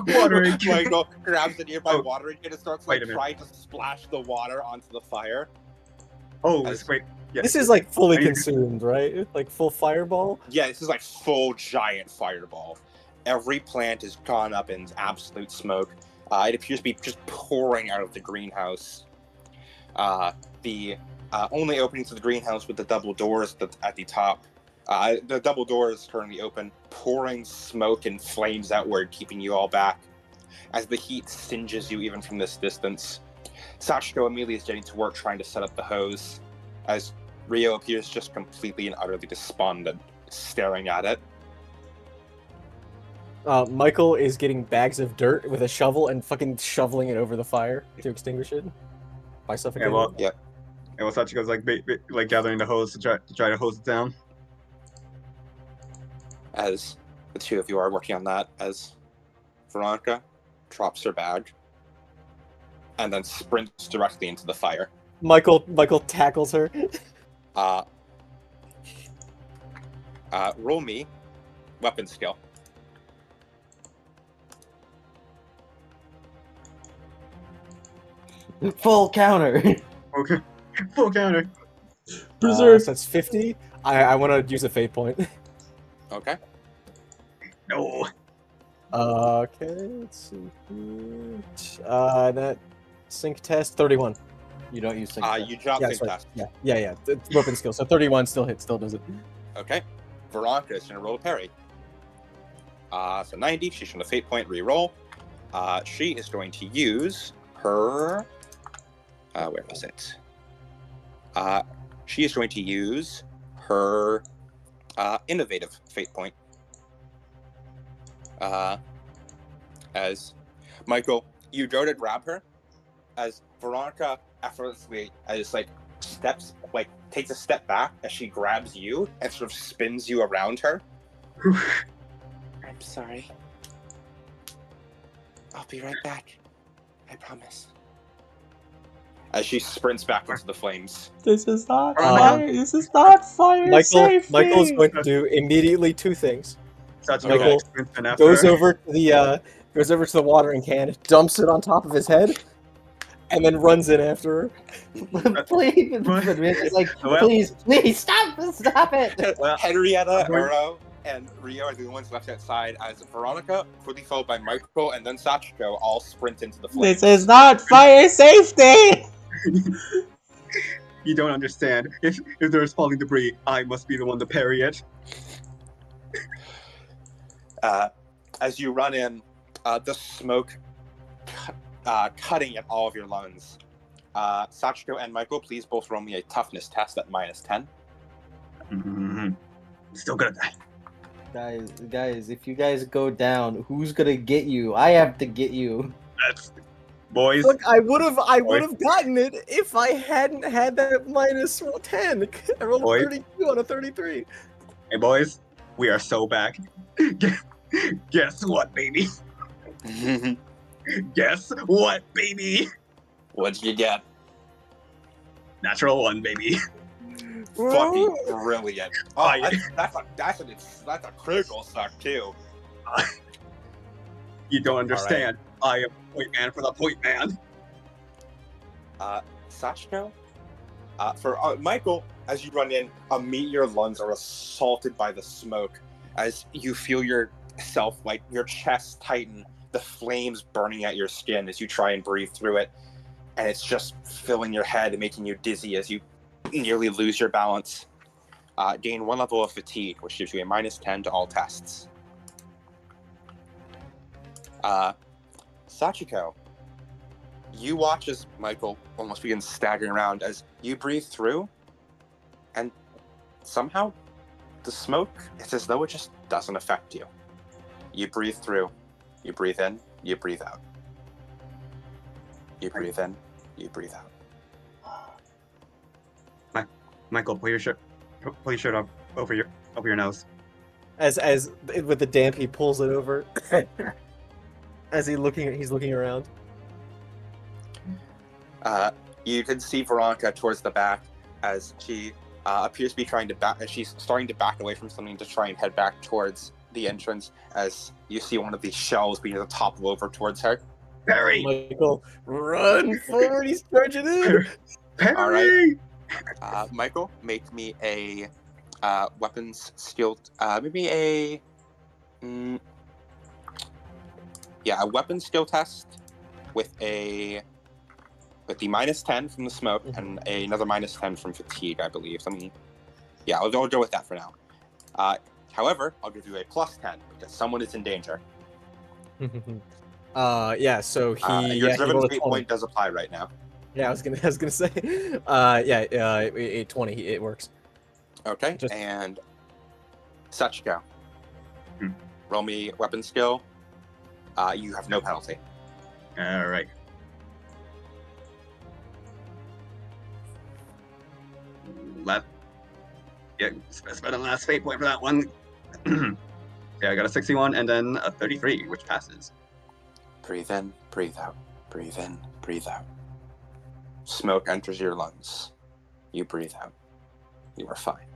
Watering can. Michael grabs the nearby watering can and starts trying to splash the water onto the fire. Oh, wait. Yeah. This is fully consumed, right? Like full fireball? Yeah, this is full giant fireball. Every plant has gone up in absolute smoke. It appears to be just pouring out of the greenhouse. The only opening to the greenhouse with the double doors at the top. The double door is currently open, pouring smoke and flames outward, keeping you all back. As the heat singes you even from this distance. Sachiko immediately is getting to work trying to set up the hose, as Rio appears just completely and utterly despondent, staring at it. Michael is getting bags of dirt with a shovel and fucking shoveling it over the fire to extinguish it by suffocating. Yeah, well, Sachiko's gathering the hose to try to hose it down. As the two of you are working on that, as Veronica drops her bag and then sprints directly into the fire. Michael tackles her. Roll me weapon skill. Full counter. Okay, full counter. So that's 50. I want to use a fate point. Okay. No. Okay, let's see. That sync test 31. You don't use sync test. You drop sync test. Yeah. Weapon skill. So 31 still hits, still does it. Okay. Veronica is gonna roll a parry. So 90. She's gonna fate point re-roll. She is going to use her. Where was it? She is going to use her innovative fate point. As Michael, you go to grab her, as Veronica effortlessly takes a step back as she grabs you and sort of spins you around her. I'm sorry. I'll be right back. I promise. As she sprints back into the flames. This is not fire. This is not fire. Michael's going to do immediately two things. Sachiko Michael sprints in after goes her. over to the watering can, dumps it on top of his head, and then runs in after her. Please, What? like, Well- please stop it. Well, Henrietta, we're- Ero, and Rio are the ones left outside as Veronica, quickly followed by Michael, and then Sachiko all sprint into the flames. This is not fire safety! You don't understand. If there's falling debris, I must be the one to parry it. As you run in, the smoke cutting at all of your lungs. Sachiko and Michael, please both roll me a toughness test at -10. Mm-hmm. Still good at that. Guys, if you guys go down, who's gonna get you? I have to get you. That's boys. Look, I would have gotten it if I hadn't had that -10. I rolled a Boy. 32 on a 33. Hey boys, we are so back. Guess what, baby? Guess what, baby? What'd you get? Natural 1, baby. Fucking brilliant. Oh, Oh, yeah. that's a critical suck too. You don't understand. I am point man for the point man. Sachiko, for Michael, as you run in, immediately your lungs are assaulted by the smoke as you feel yourself, like your chest tighten, the flames burning at your skin as you try and breathe through it, and it's just filling your head and making you dizzy as you nearly lose your balance. Gain 1 level of fatigue, which gives you a -10 to all tests. Sachiko, you watch as Michael almost begins staggering around as you breathe through, and somehow the smoke, it's as though it just doesn't affect you. You breathe through, you breathe in, you breathe out. You breathe in, you breathe out. Michael, pull your shirt up over your nose. As with the damp, he pulls it over. As he's looking around. You can see Veronica towards the back as she appears to be trying to back. As she's starting to back away from something to try and head back towards the entrance. As you see one of these shells begin to topple over towards her. Parry! Michael, run forward! He's charging in. Parry! All right. Michael, make me a weapons skill. Maybe a a weapons skill test with the -10 from the smoke and another -10 from fatigue, I believe. I'll go with that for now. However, I'll give you a +10 because someone is in danger. So he your he driven rolled a fate 20. point does apply right now. Yeah, I was gonna say, a 20. It works. Okay, Just- and Sachiko, roll me weapon skill. You have no penalty. All right. Left. Yeah, spend a last fate point for that one. Yeah, I got a 61 and then a 33, which passes. Breathe in, breathe out. Breathe in, breathe out. Smoke enters your lungs. You breathe out. You are fine.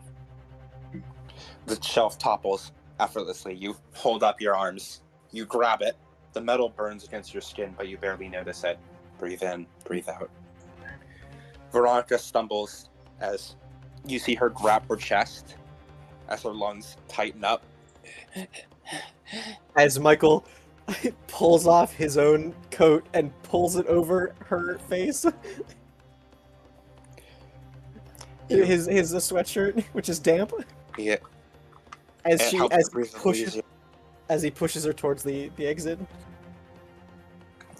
The shelf topples effortlessly. You hold up your arms. You grab it. The metal burns against your skin, but you barely notice it. Breathe in, breathe out. Veronica stumbles as you see her grab her chest as her lungs tighten up. As Michael pulls off his own coat and pulls it over her face. His sweatshirt, which is damp. Yeah. As It she helps as to breathe pushes easier. as he pushes her towards the exit.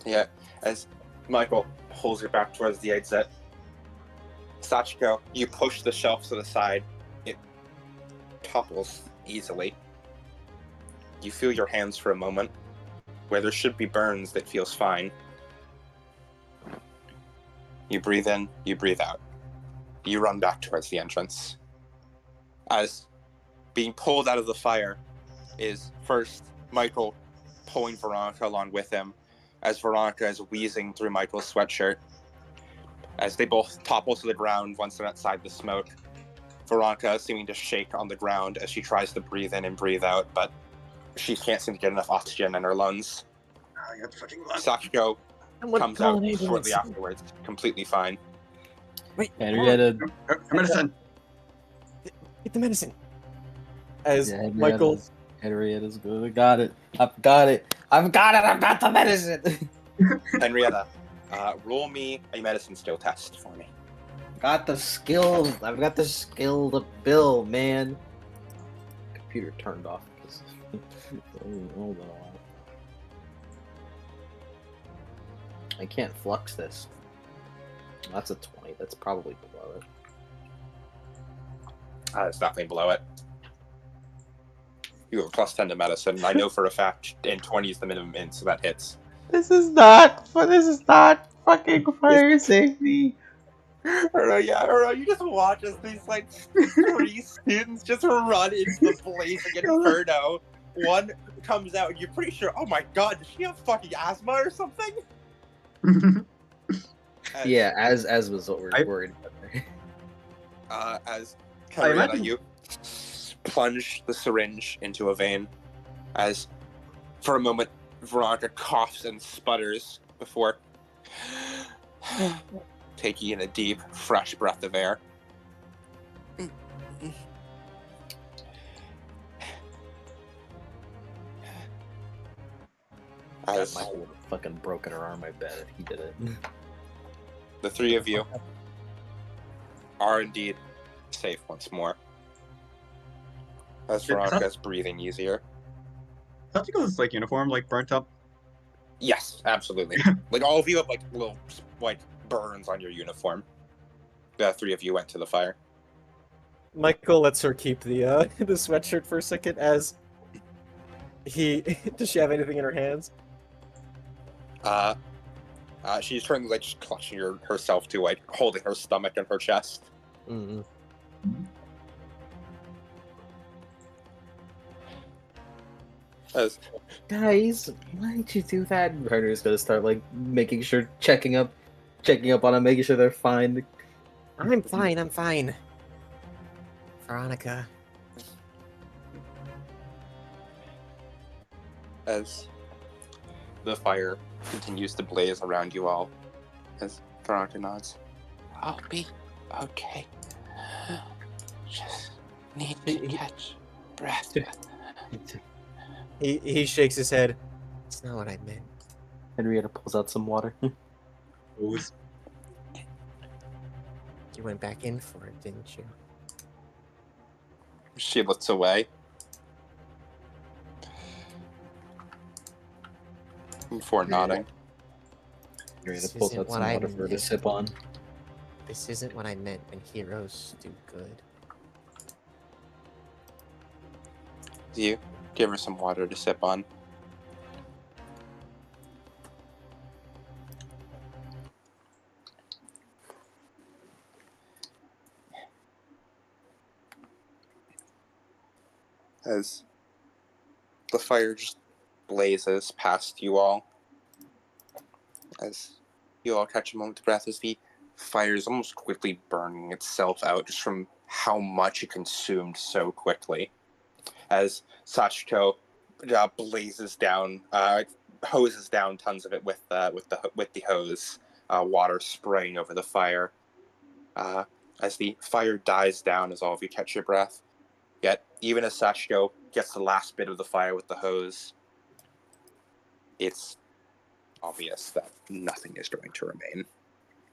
Yeah, as Michael pulls her back towards the exit. Sachiko, you push the shelf to the side. It topples easily. You feel your hands for a moment. Where there should be burns, that feels fine. You breathe in, you breathe out. You run back towards the entrance. As being pulled out of the fire is first Michael pulling Veronica along with him, as Veronica is wheezing through Michael's sweatshirt. As they both topple to the ground once they're outside the smoke. Veronica seeming to shake on the ground as she tries to breathe in and breathe out, but she can't seem to get enough oxygen in her lungs. I got fucking lunch. Sachiko Someone comes call out an shortly ambulance. afterwards, completely fine. Wait, Henrietta, Medicine. get the medicine. As yeah, Michael, Henrietta's good. I got it. I've got it. I've got the medicine. Henrietta, roll me a medicine skill test for me. Got the skill. I've got the skill to build, man. Computer turned off because. Hold on. I can't flux this. That's a 20. That's probably below it. It's definitely below it. You have a plus 10 to medicine. I know for a fact, and 20 is the minimum in, so that hits. This is not fucking fire safety. You just watch as these, like, 3 students just run into the blazing inferno. One comes out, and you're pretty sure, oh my god, does she have fucking asthma or something? Yeah, as was what we're worried about there. As Henrietta, imagine- you plunge the syringe into a vein, as for a moment Veronica coughs and sputters before taking in a deep, fresh breath of air. As Michael would have fucking broken her arm, I bet, if he did it. the 3 of you are indeed safe once more. As Veronica's breathing easier. Sachiko's like uniform like burnt up. Yes, absolutely. Like all of you have like little like burns on your uniform. The 3 of you went to the fire. Michael lets her keep the the sweatshirt for a second. As he does she have anything in her hands? She's currently like just clutching herself to like holding her stomach and her chest. Mm-hmm. As Guys, why did you do that? Carter's gonna start like making sure, checking up on them, making sure they're fine. I'm fine. I'm fine. Veronica. as the fire continues to blaze around you all, as Veronica nods. I'll be okay. Just need to catch breath. He shakes his head. It's not what I meant. Henrietta pulls out some water. You went back in for it, didn't you? She looks away. Before nodding. Henrietta This pulls isn't out what some I water for her to meant. sip on. This isn't what I meant when heroes do good. You give her some water to sip on. As the fire just blazes past you all, as you all catch a moment of breath, as the fire is almost quickly burning itself out just from how much it consumed so quickly. As Sachiko blazes down, hoses down tons of it with the hose, water spraying over the fire. As the fire dies down, as all of you catch your breath, yet even as Sachiko gets the last bit of the fire with the hose, it's obvious that nothing is going to remain.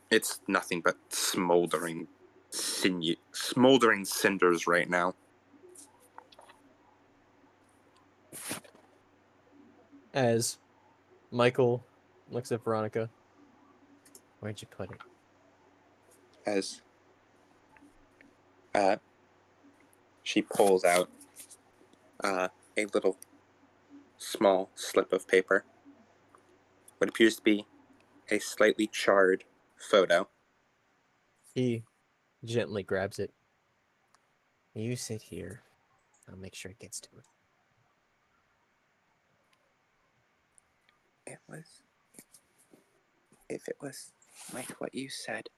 It's nothing but smoldering cinders right now. As Michael looks at Veronica. Where'd you put it? As she pulls out a little small slip of paper. What appears to be a slightly charred photo. He gently grabs it. You sit here. I'll make sure it gets to it. If it was like what you said,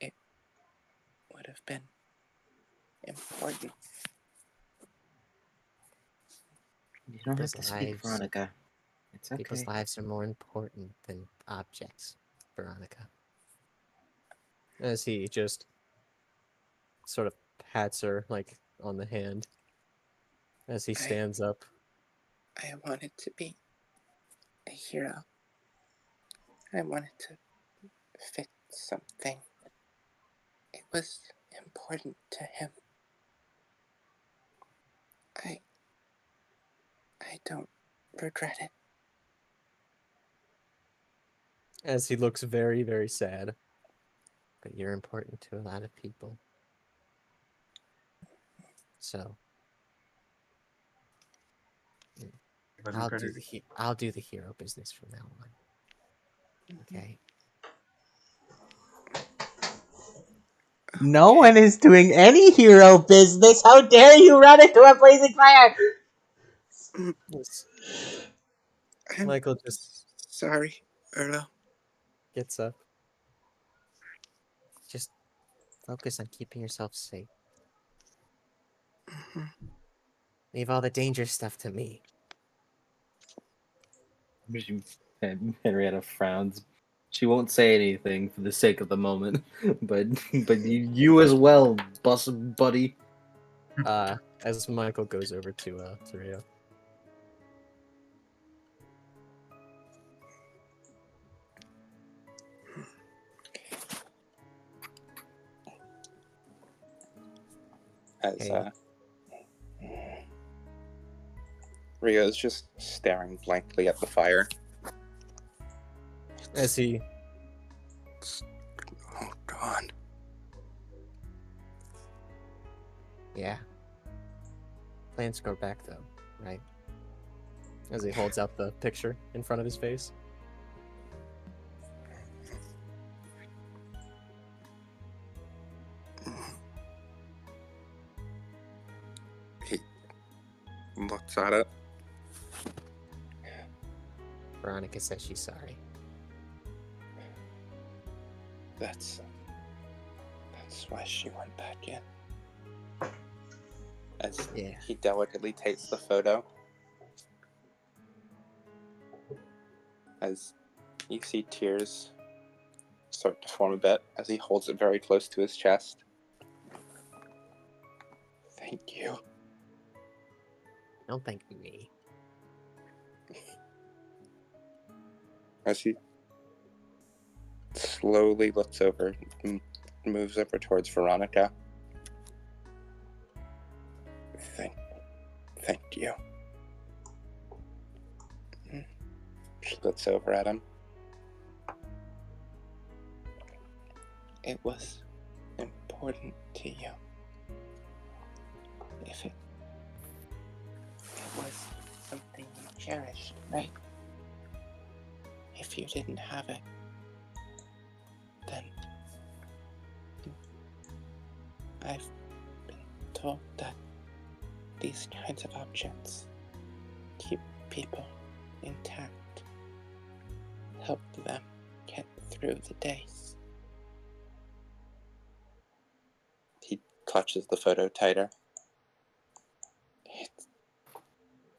it would have been important. You don't have People's to speak, lives. Veronica. It's okay. People's lives are more important than objects, Veronica. As he just sort of pats her, like, on the hand as he stands up. I wanted to be a hero. I wanted to fit something. It was important to him. I don't regret it. As he looks very, very sad. But you're important to a lot of people. So I'll do the hero business from now on. Okay. No one is doing any hero business. How dare you run into a blazing fire? Michael just sorry, Erlo. Gets up. Just focus on keeping yourself safe. Leave all the dangerous stuff to me. Henrietta frowns. She won't say anything for the sake of the moment, but you as well, bus buddy. As Michael goes over to Rio. As Hey. Rio's just staring blankly at the fire. As he Oh, God. Yeah. Plans grow back though, right? As he holds out the picture in front of his face. He looks at it. Veronica says she's sorry. That's why she went back in. As Yeah. he delicately takes the photo. As you see tears start to form a bit as he holds it very close to his chest. Thank you. Don't thank me. As he slowly looks over and moves over towards Veronica. Thank you. She looks over at him. It was important to you. If it was something you cherished, right? If you didn't have it, then I've been told that these kinds of objects keep people intact, help them get through the days. He clutches the photo tighter.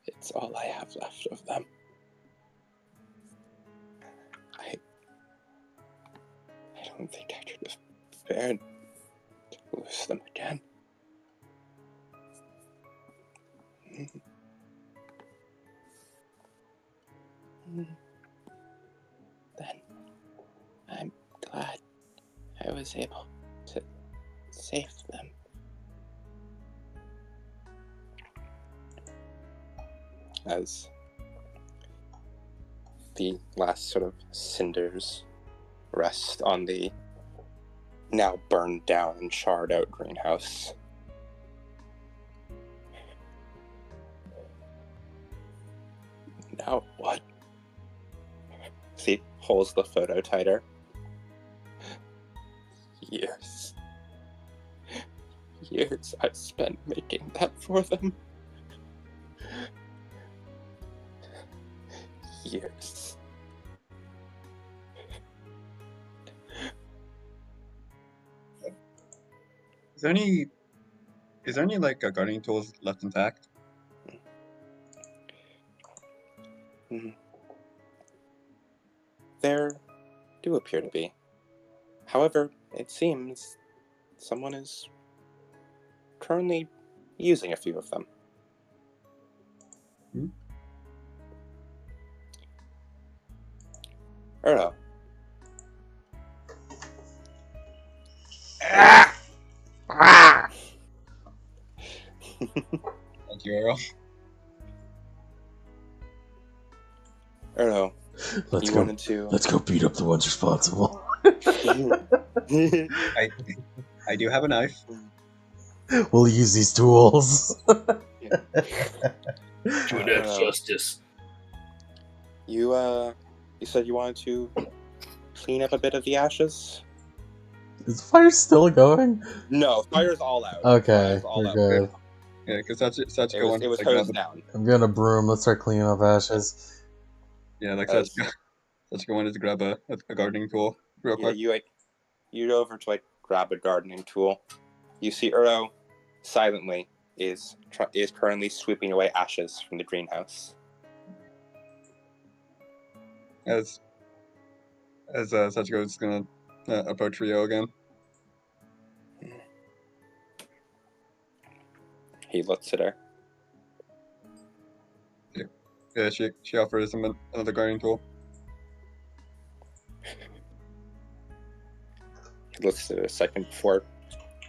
It's all I have left of them. I don't think I could have bared to lose them again. Then I'm glad I was able to save them. As the last sort of cinders rest on the now burned down and charred out greenhouse. Now what? As he holds the photo tighter. Years I spent making that for them. Years. Is there any like guarding tools left intact? There do appear to be. However, it seems someone is currently using a few of them. Erno. Thank you, Earl. Erno, Let's you go. wanted to... Let's go beat up the ones responsible. I do have a knife. We'll use these tools. To enact justice. You said you wanted to clean up a bit of the ashes? Is the fire still going? No, fire's all out. Okay, Fire's all we're out. good. Yeah, because Satsuko It wants was to grab hosed down. I'm getting a broom. Let's start cleaning up ashes. Yeah, like As- Satsuko wanted to grab a gardening tool real Yeah, quick. you go over to grab a gardening tool. You see Uro silently is currently sweeping away ashes from the greenhouse. As Satsuko is gonna approach Rio again. He looks at her. Yeah, she offers him another gardening tool. He looks at it a second before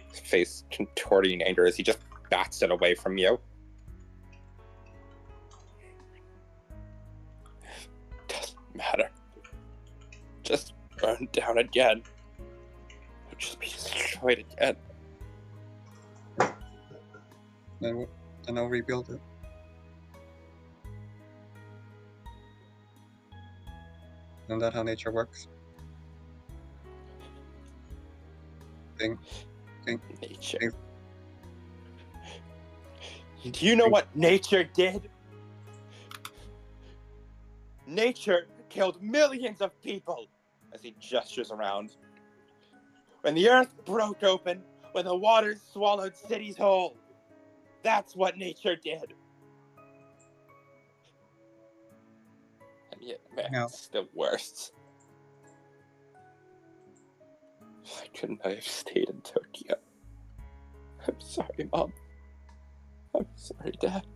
his face contorting in anger as he just bats it away from you. Doesn't matter. Just burn down again. It'll just be destroyed again. And I'll rebuild it. Isn't that how nature works? Nature. Do you know what nature did? Nature killed millions of people, as he gestures around. When the earth broke open, when the waters swallowed cities whole, that's what nature did. And yet, man, No. it's the worst. Why couldn't I have stayed in Tokyo? I'm sorry, Mom. I'm sorry, Dad.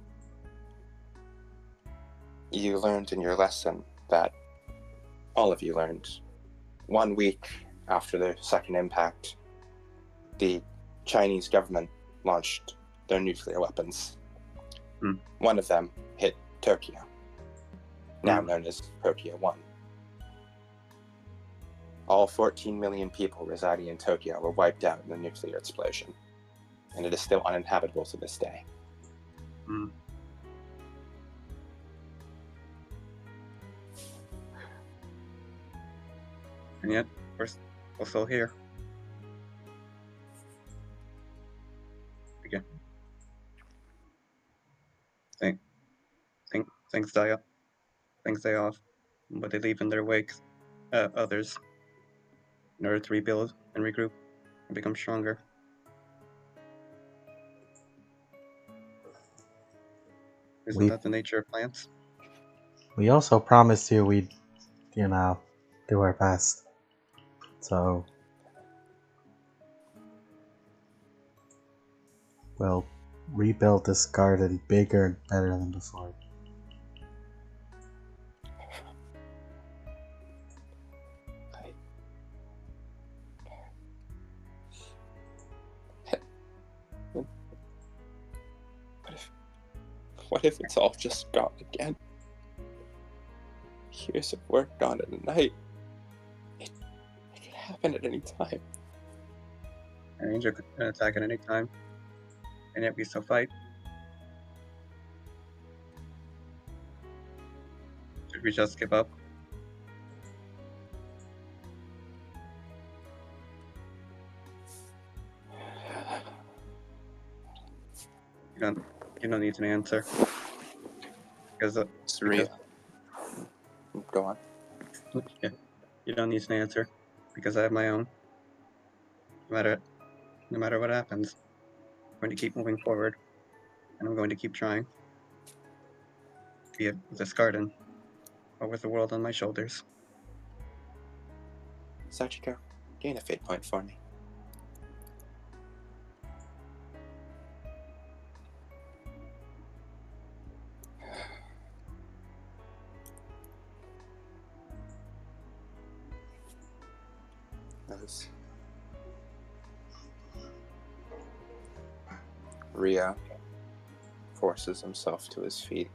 You learned in your lesson that all of you learned 1 week after the second impact, the Chinese government launched their nuclear weapons. One of them hit Tokyo, now known as Tokyo 1. All 14 million people residing in Tokyo were wiped out in the nuclear explosion, and it is still uninhabitable to this day. And yet, we're still here. Again. Things die up. Things die off. But they leave in their wake others in order to rebuild and regroup and become stronger. Isn't that the nature of plants? We also promised you we'd, do our best. So, we'll rebuild this garden bigger and better than before. What if it's all just gone again? Years of work gone in a night. It could happen at any time. An angel could attack at any time, and yet we still fight. Should we just give up? You don't need an answer. Because Go on. Yeah, you don't need an answer because I have my own. No matter what happens, I'm going to keep moving forward, and I'm going to keep trying. Be it this garden, with the world on my shoulders. Sachiko, gain a fate point for me. As Ria forces himself to his feet,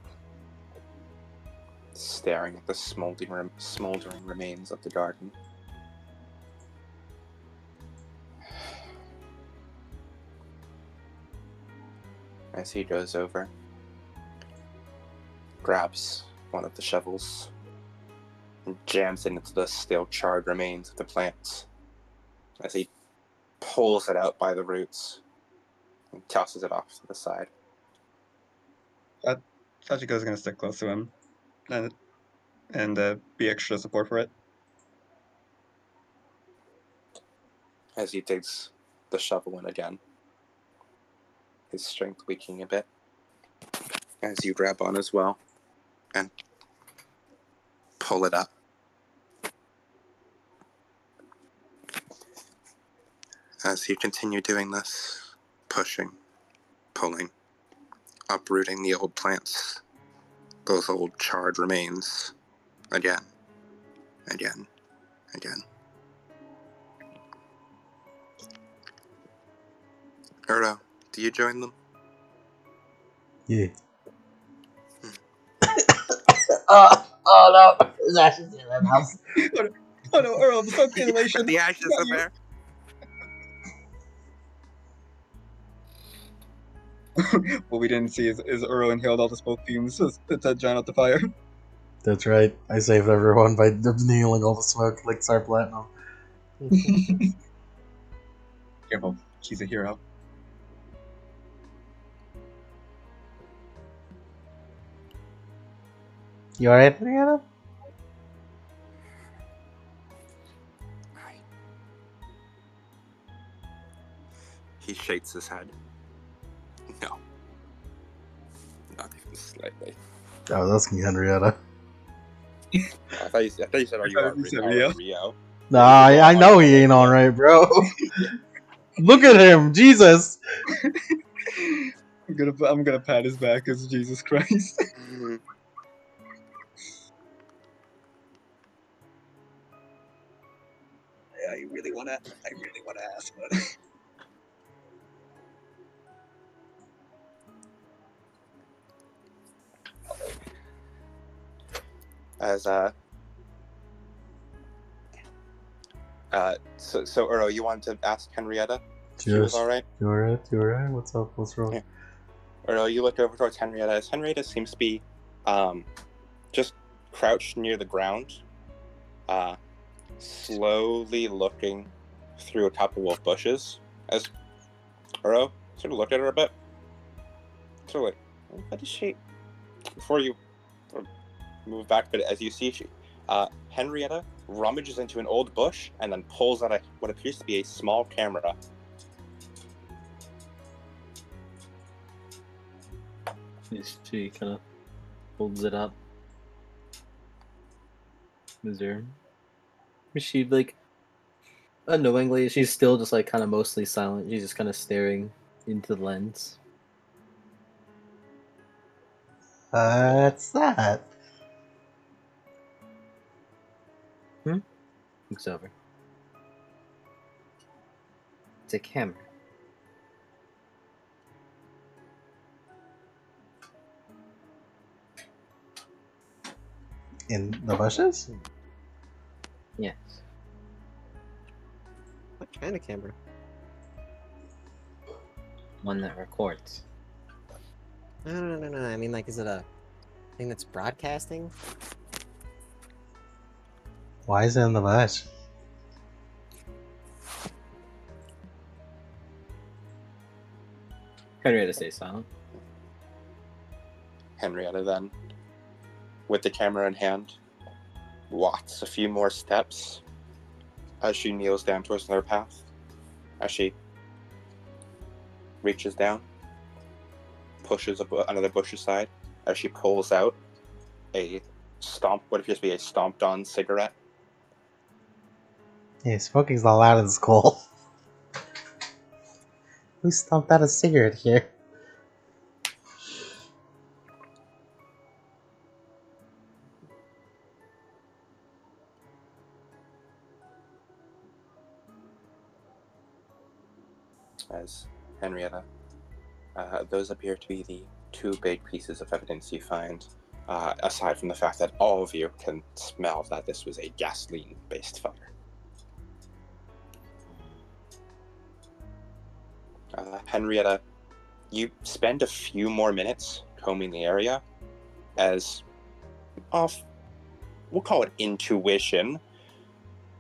staring at the smoldering remains of the garden. As he goes over, grabs one of the shovels, and jams it into the still charred remains of the plants. As he pulls it out by the roots and tosses it off to the side. Sachiko's gonna stick close to him and be extra support for it. As he digs the shovel in again, his strength weakening a bit. As you grab on as well and pull it up. As you continue doing this, pushing, pulling, uprooting the old plants, those old charred remains, again, again, again. Uro, do you join them? Yeah. Oh no! There's ashes in that house. Oh no, Earl, the smoke inhalation. The ashes Got are you. there. What we didn't see is Earl inhaled all the smoke fumes to drown out the fire. That's right. I saved everyone by inhaling all the smoke like Star Platinum. Careful, she's a hero. You alright, Henrietta? He shakes his head. No. Not even slightly. I was asking Henrietta. I thought you said, are you on Rio? Rio? Nah, I know he ain't on right, bro. Look at him, Jesus! I'm gonna pat his back as Jesus Christ. I really wanna ask, but As so Uro, you wanted to ask Henrietta? She was Yes. alright? You alright? What's up? What's wrong? Yeah. Uro, you look over towards Henrietta as Henrietta seems to be just crouched near the ground, slowly looking through a couple of bushes. As Uro sort of looked at her a bit, sort of like, what is she? Before you move back, but as you see, Henrietta rummages into an old bush and then pulls out what appears to be a small camera. She kind of holds it up. Is she like unknowingly? She's still just like kind of mostly silent. She's just kind of staring into the lens. What's that? Looks over. It's a camera. In the bushes? Yes. What kind of camera? One that records. No. I mean, like, is it a thing that's broadcasting? Why is it in the bush? Henrietta stays silent. Henrietta then, with the camera in hand, walks a few more steps as she kneels down towards another path. As she reaches down, pushes another bush aside, as she pulls out a what appears to be a stomped on cigarette. Hey, smoking's not allowed in school. Who stomped out a cigarette here? As Henrietta, those appear to be the two big pieces of evidence you find, aside from the fact that all of you can smell that this was a gasoline-based fire. Henrietta, you spend a few more minutes combing the area as, we'll call it intuition,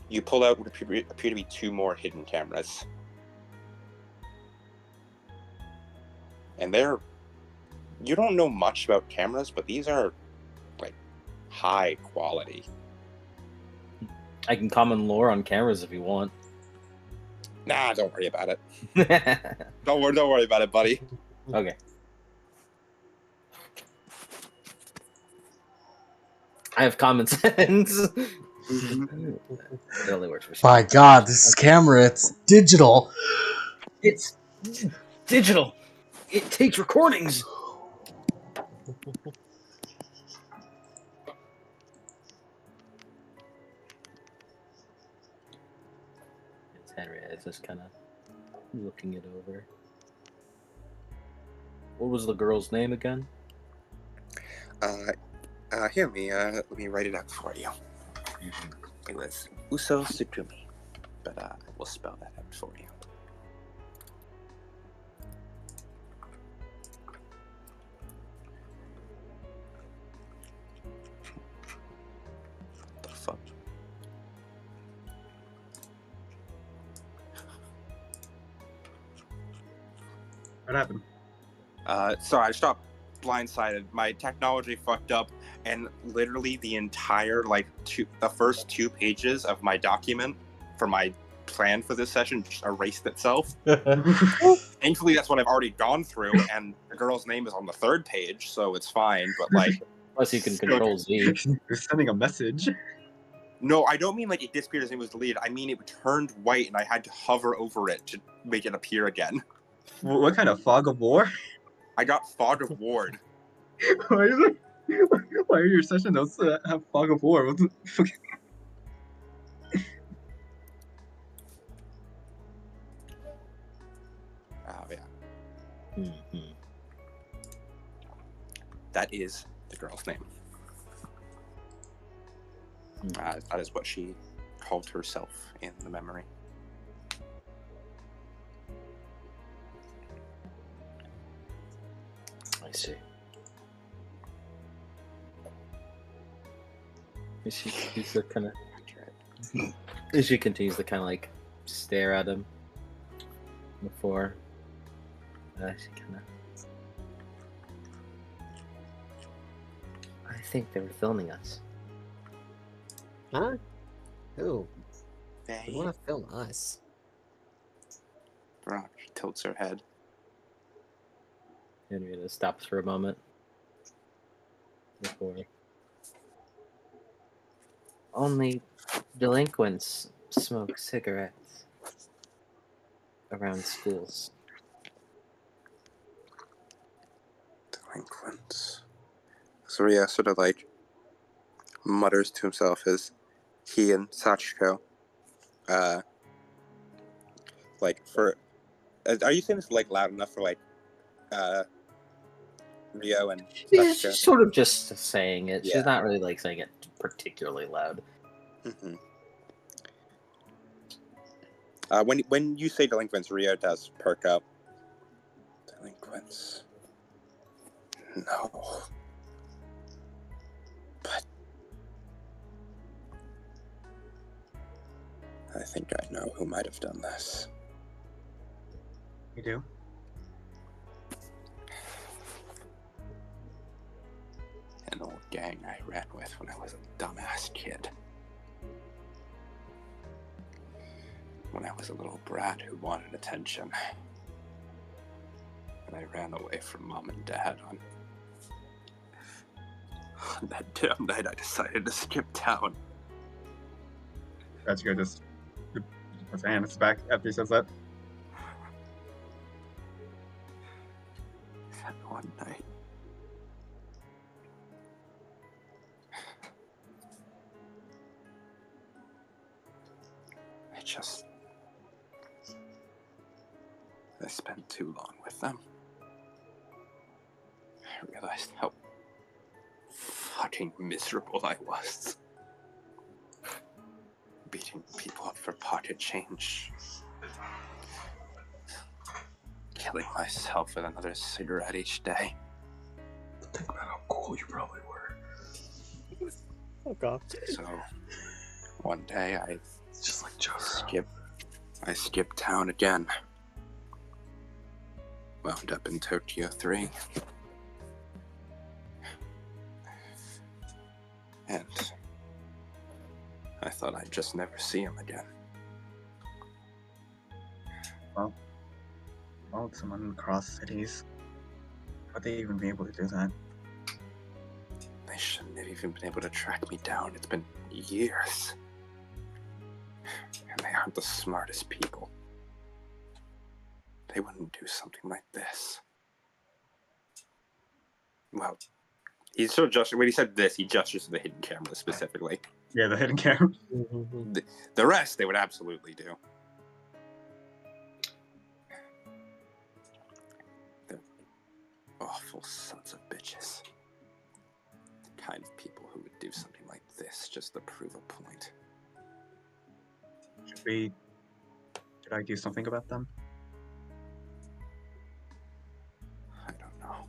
you pull out what appear to be two more hidden cameras. And you don't know much about cameras, but these are, like, high quality. I can comment lore on cameras if you want. Nah, don't worry about it. Don't worry about it, buddy. Okay. I have common sense. It only works for My god, this is camera, it's digital. It's digital. It takes recordings. It's Henrietta just kind of looking it over. What was the girl's name again? Here, let me write it out for you. It was Uso Tsukumi, but I will spell that out for you. What the fuck? What happened? Sorry, I just got blindsided. My technology fucked up, and literally the entire the first 2 pages of my document for my plan for this session just erased itself. Thankfully, that's what I've already gone through, and the girl's name is on the 3rd page, so it's fine. But plus you can control Z. You're sending a message. No, I don't mean it disappeared as it was deleted. I mean it turned white, and I had to hover over it to make it appear again. What kind of fog of war? I got fog of ward. Why are your session notes have fog of war? What the fuck? Oh yeah. Mm-hmm. That is the girl's name. That is what she called herself in the memory. I see. She continues to kind of stare at him before she kind of. I think they were filming us. Huh? Who? They They want to film us. Veronica tilts her head. Henrietta stops for a moment before. Only delinquents smoke cigarettes around schools. Delinquents. Surya sort of mutters to himself as he and Sachiko are you saying this loud enough for Rio and She's Sachiko? sort of just saying it. Yeah. She's not really saying it particularly loud. Mm-hmm. When you say delinquents, Rio does perk up. Delinquents. No. But I think I know who might have done this. You do? An old gang I ran with when I was a dumbass kid. When I was a little brat who wanted attention. And I ran away from mom and dad on On that damn night, I decided to skip town. Sachiko just puts her hand back after he says that. That one night. I spent too long with them. I realized how fucking miserable I was. Beating people up for pocket change. Killing myself with another cigarette each day. Think about how cool you probably were. Oh god. So, one day I It's just like Jotaro. skipped town again. Wound up in Tokyo 3. And I thought I'd just never see him again. Well, someone across cities. How'd they even be able to do that? They shouldn't have even been able to track me down. It's been years. And they aren't the smartest people. They wouldn't do something like this. Well, he sort of gestured, when he said this, he gestures to the hidden camera specifically. Yeah, the hidden camera. The rest, they would absolutely do. They're awful sons of bitches. The kind of people who would do something like this just to prove a point. Should I do something about them? I don't know.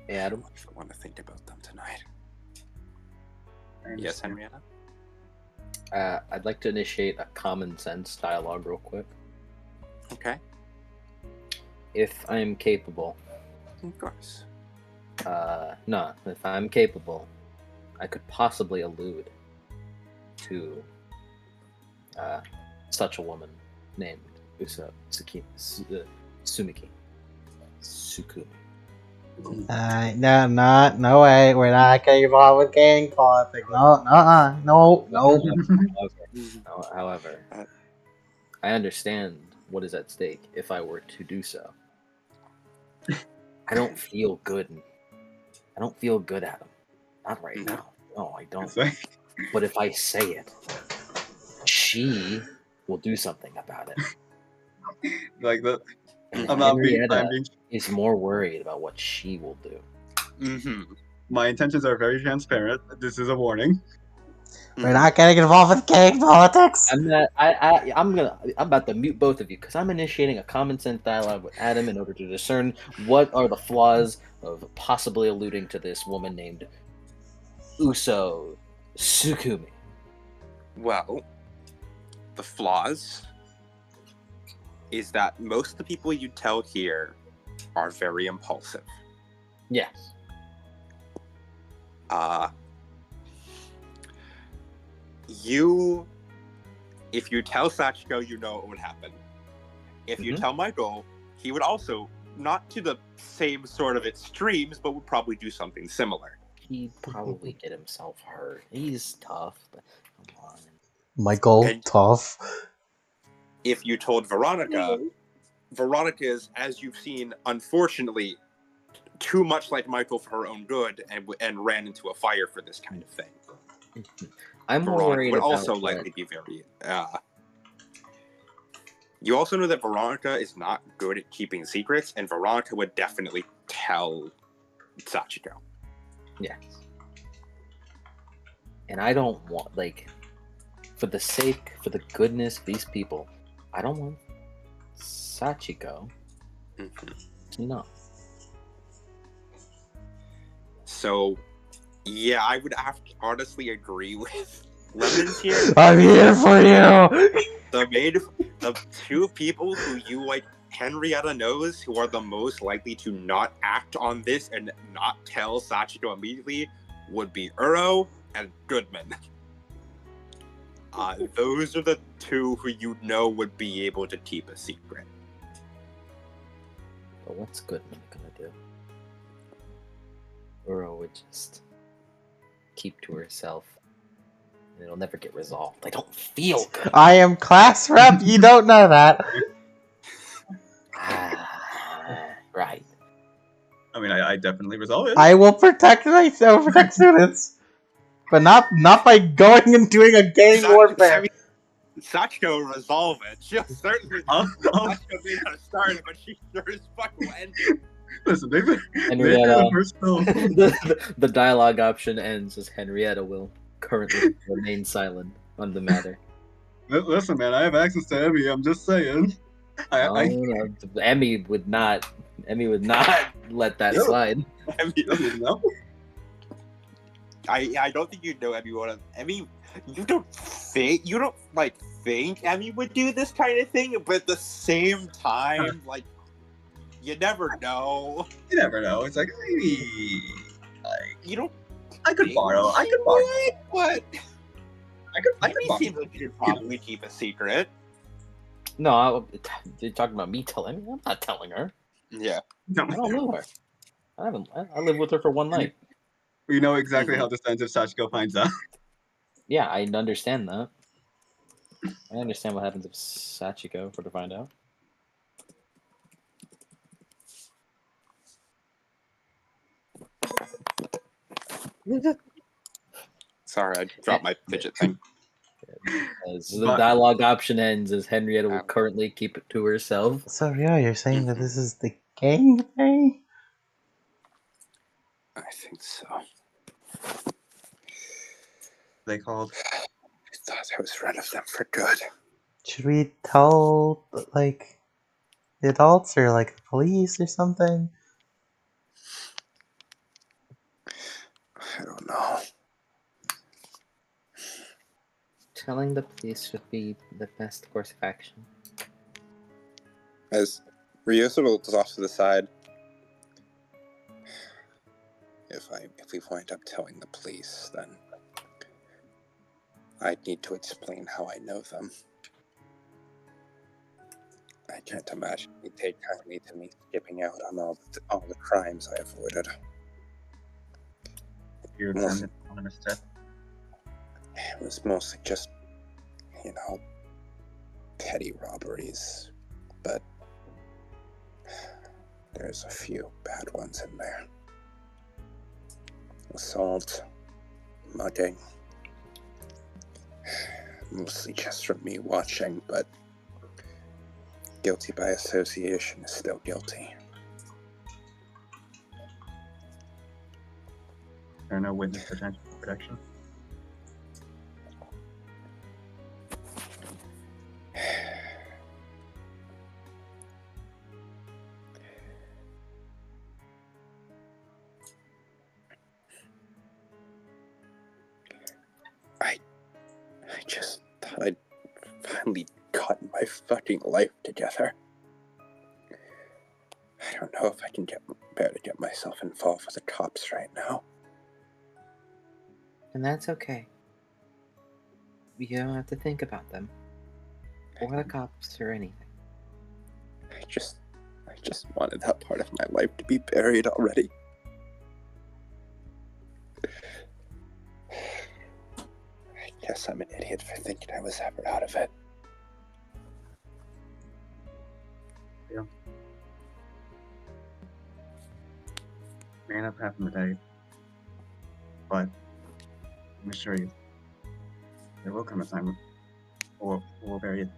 Hey, Adam. I want to think about them tonight. I Yes, understand. Henrietta? I'd like to initiate a common sense dialogue real quick. Okay. If I'm capable, Of course. no, if I'm capable, I could possibly allude to such a woman named Sumiki. Sukumi. No way. We're not getting involved with gang politics. No. However, I understand what is at stake if I were to do so. I don't feel good. I don't feel good at him. Not right now. No, I don't. But if I say it, she will do something about it. Like the. And I'm not being. Henrietta I'm being. is more worried about what she will do. Mm-hmm. My intentions are very transparent. This is a warning. We're not getting involved with gang politics. I'm about to mute both of you because I'm initiating a common sense dialogue with Adam in order to discern what are the flaws of possibly alluding to this woman named Uso Sukumi. Well, the flaws is that most of the people you tell here are very impulsive. Yes. If you tell Sachiko, you know what would happen. If you tell Michael, he would also, not to the same sort of extremes, but would probably do something similar. He'd probably get himself hurt. He's tough, but come on. Michael, tough. If you told Veronica, Veronica is, as you've seen, unfortunately, too much like Michael for her own good, and ran into a fire for this kind of thing. I'm more Veronica worried would about also likely be very. You also know that Veronica is not good at keeping secrets, and Veronica would definitely tell Sachiko. Yes. And I don't want, for the goodness of these people, I don't want Sachiko to know. So, yeah, I would honestly agree with Lemons here. I'm here for you. The two people who you Henrietta knows who are the most likely to not act on this and not tell Sachiko immediately would be Uro and Goodman. Those are the two who you know would be able to keep a secret. But what's Goodman gonna do. Uro would just keep to herself. And it'll never get resolved. I don't feel good. I am class rep. You don't know that. Right. I mean, I definitely resolve it. I will protect myself, protect students, but not by going and doing a gang warfare. Sachiko will resolve it. She'll certainly. Sachiko may not have started, but she sure as fuck will end it. Listen, they threw Henrietta, the first film. the dialogue option ends as Henrietta will currently remain silent on the matter. Listen, man, I have access to Emmy. I'm just saying. Emmy would not. Emmy would not let that slide. No. I don't think you know Emmy would. Emmy, you don't think Emmy would do this kind of thing, but at the same time, like, you never know. You never know. It's like maybe, like, you don't. I could borrow. What? Emmy seems like you'd probably keep a secret. No, you're talking about me telling Emmy? I'm not telling her. Yeah. I don't know her. I lived with her for one night. We know exactly how this ends if Sachiko finds out. Yeah, I understand that. I understand what happens if Sachiko were to find out. Sorry, I dropped my fidget thing. As the dialogue option ends, as Henrietta will currently keep it to herself. So, yeah, you're saying that this is the gang thing? I think so. They called. I thought I was rid of them for good. Should we tell, like, the adults or, like, the police or something? I don't know. Telling the police would be the best course of action. As Ryusa looks off to the side, if we wind up telling the police, then I need to explain how I know them. I can't imagine they take kindly to me skipping out on all the crimes I avoided. Your anonymous tip. It was mostly just, petty robberies, but there's a few bad ones in there. Assault, mugging, mostly just from me watching, but guilty by association is still guilty. There are no witness protection. I just thought I'd finally gotten my fucking life together. I don't know if I can bear to get myself involved with the cops right now. And that's okay. You don't have to think about them. Or the cops or anything. I just wanted that part of my life to be buried already. I guess I'm an idiot for thinking I was ever out of it. Yeah. May not happen today, but I'm assure you, there will come a time we'll bury it.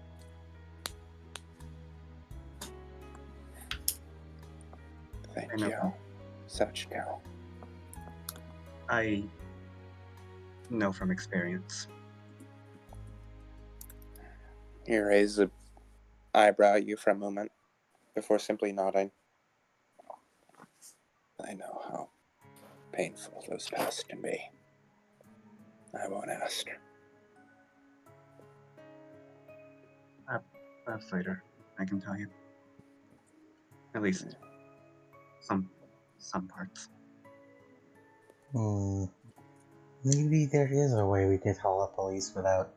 Thank you, Sachiko. I know from experience. He raised an eyebrow at you for a moment before simply nodding. I know how painful those pasts can be. I won't ask. Perhaps later, I can tell you. At least some parts. Maybe there is a way we could call the police without...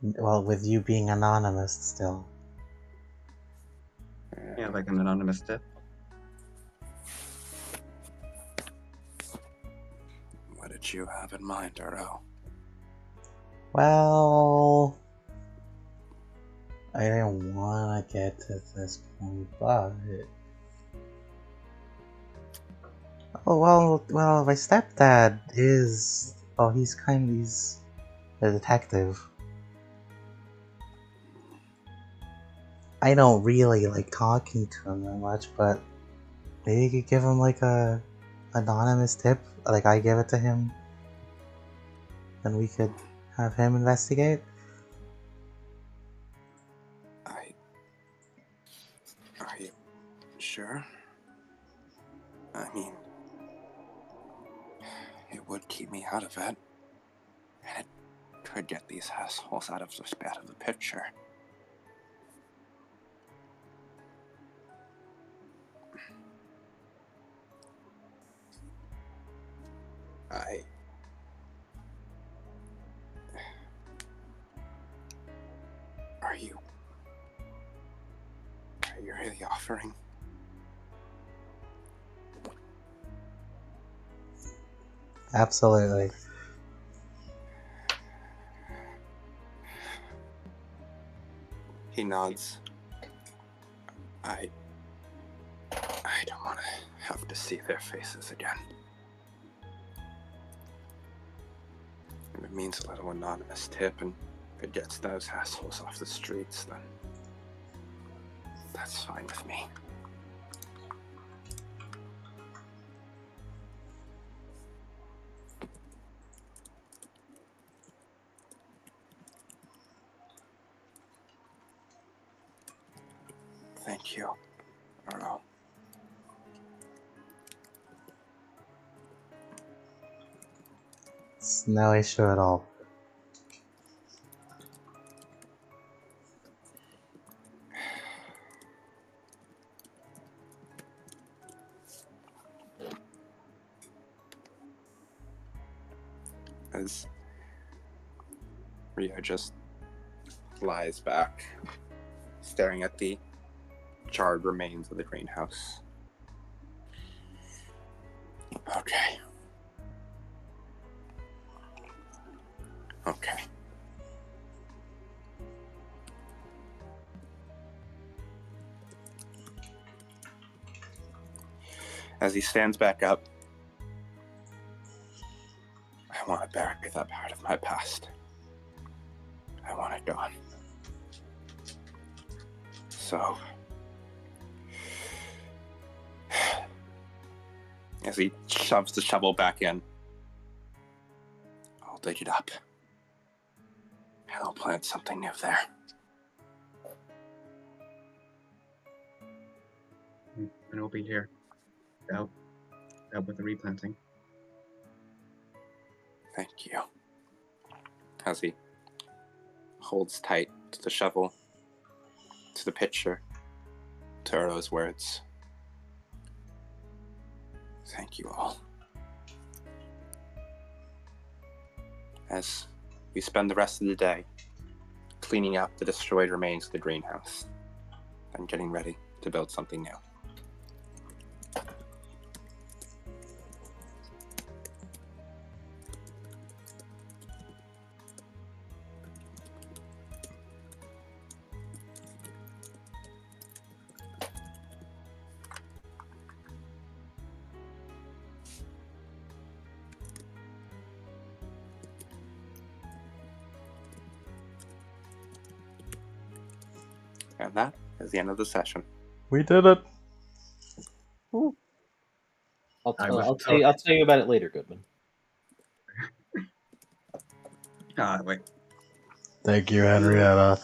Well, with you being anonymous still. Yeah, like an anonymous tip. did you have in mind, Earl? Well, I didn't want to get to this point, but well, my stepdad is he's a detective. I don't really like talking to him that much, but maybe you could give him like a anonymous tip, like I give it to him, and we could have him investigate. Are you sure? I mean, it would keep me out of it. And it could get these assholes out of the picture. Are you really offering? Absolutely. He nods. I don't want to have to see their faces again. If it means a little anonymous tip and if it gets those assholes off the streets, then that's fine with me. Thank you, Earl. It's no issue at all. As Rio just lies back, staring at the charred remains of the greenhouse. Okay. As he stands back up, I want to bury that part of my past. I want it gone. So, as he shoves the shovel back in, I'll dig it up. And I'll plant something new there. And we'll be here to help with the replanting. Thank you. As he holds tight to the shovel, to the pitcher, to Earl's words. Thank you all. As we spend the rest of the day cleaning up the destroyed remains of the greenhouse and getting ready to build something new. And that is the end of the session. We did it. I'll tell you about it later, Goodman. Wait. Thank you, Henrietta.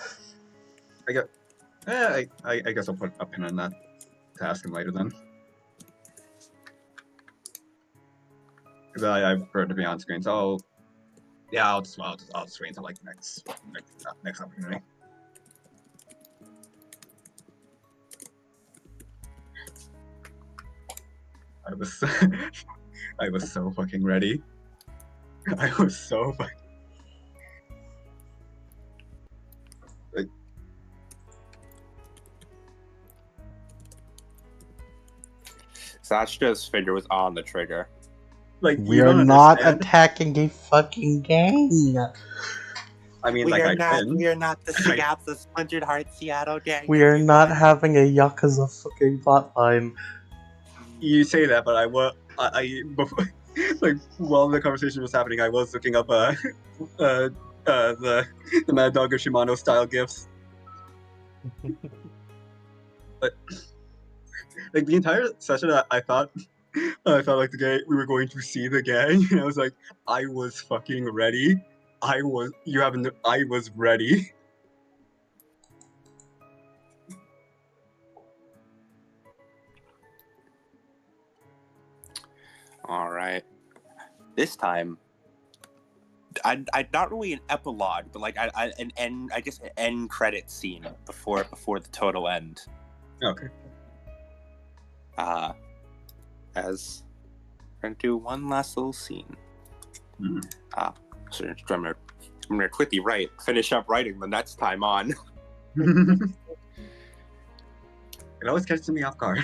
I guess I'll put a pin on that to ask him later then. Because I prefer it to be on screen, so I'll just wait until like next opportunity. I was so fucking ready. I was so fucking. Sashka's finger was on the trigger Like, you We're don't not understand. attacking a fucking gang. I mean, We like, are I not. can. We are not the Scabs, the Splintered Heart Seattle gang. We if are you know not what I having a Yakuza fucking plotline. You say that, but before, like, while the conversation was happening, I was looking up the Mad Dog or Shimano style gifts. But like the entire session, I thought like we were going to see the gang, and I was like, I was fucking ready. I was ready. All right. This time, I not really an epilogue, but like an end. I guess an end credit scene before the total end. Okay. As we're gonna do one last little scene. So I'm gonna quickly finish up writing the next time on. It always catches me off guard.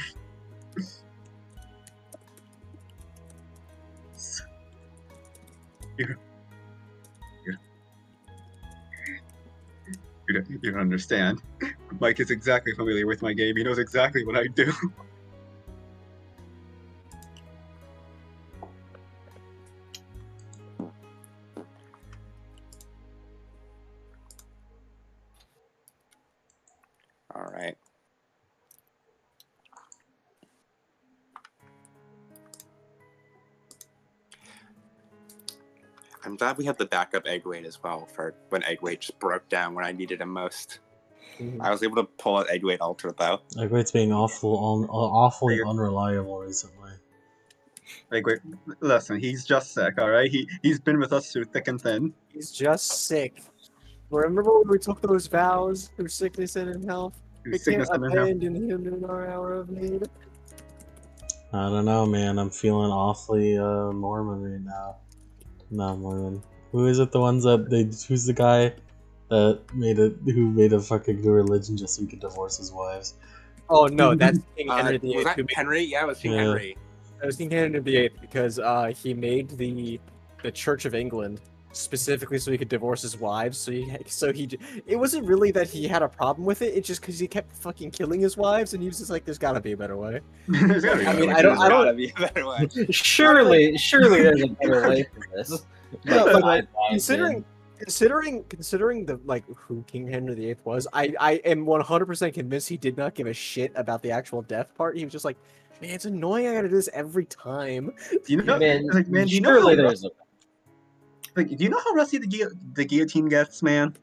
You don't understand. Mike is exactly familiar with my game. He knows exactly what I do. All right. I'm glad we have the backup egg weight as well for when egg weight just broke down when I needed him most. I was able to pull out egg weight alter though. Egg being awfully unreliable recently. Like, wait, listen, he's just sick, all right. He's been with us through thick and thin. He's just sick. Remember when we took those vows through sickness and in health? We can't abandon him in our hour of need. I don't know, man. I'm feeling awfully Mormon right now. Not Mormon. Who is it? The ones that they? Who's the guy that made a fucking new religion just so he could divorce his wives? Oh no, that's King Henry VIII. Was that Henry? Yeah, it was King Henry. It was King Henry VIII because he made the Church of England specifically so he could divorce his wives. So he it wasn't really that he had a problem with it. It's just because he kept fucking killing his wives, and he was just like, "There's got to be a better way." I mean, I don't. Be a better way. Surely there's a better way for this. No, But like, I considering the like who King Henry VIII was, I am 100% convinced he did not give a shit about the actual death part. He was just like, man, it's annoying. I gotta do this every time. Do you know? Man, like, man, do you know surely how there's a like? Do you know how rusty the guillotine gets, man?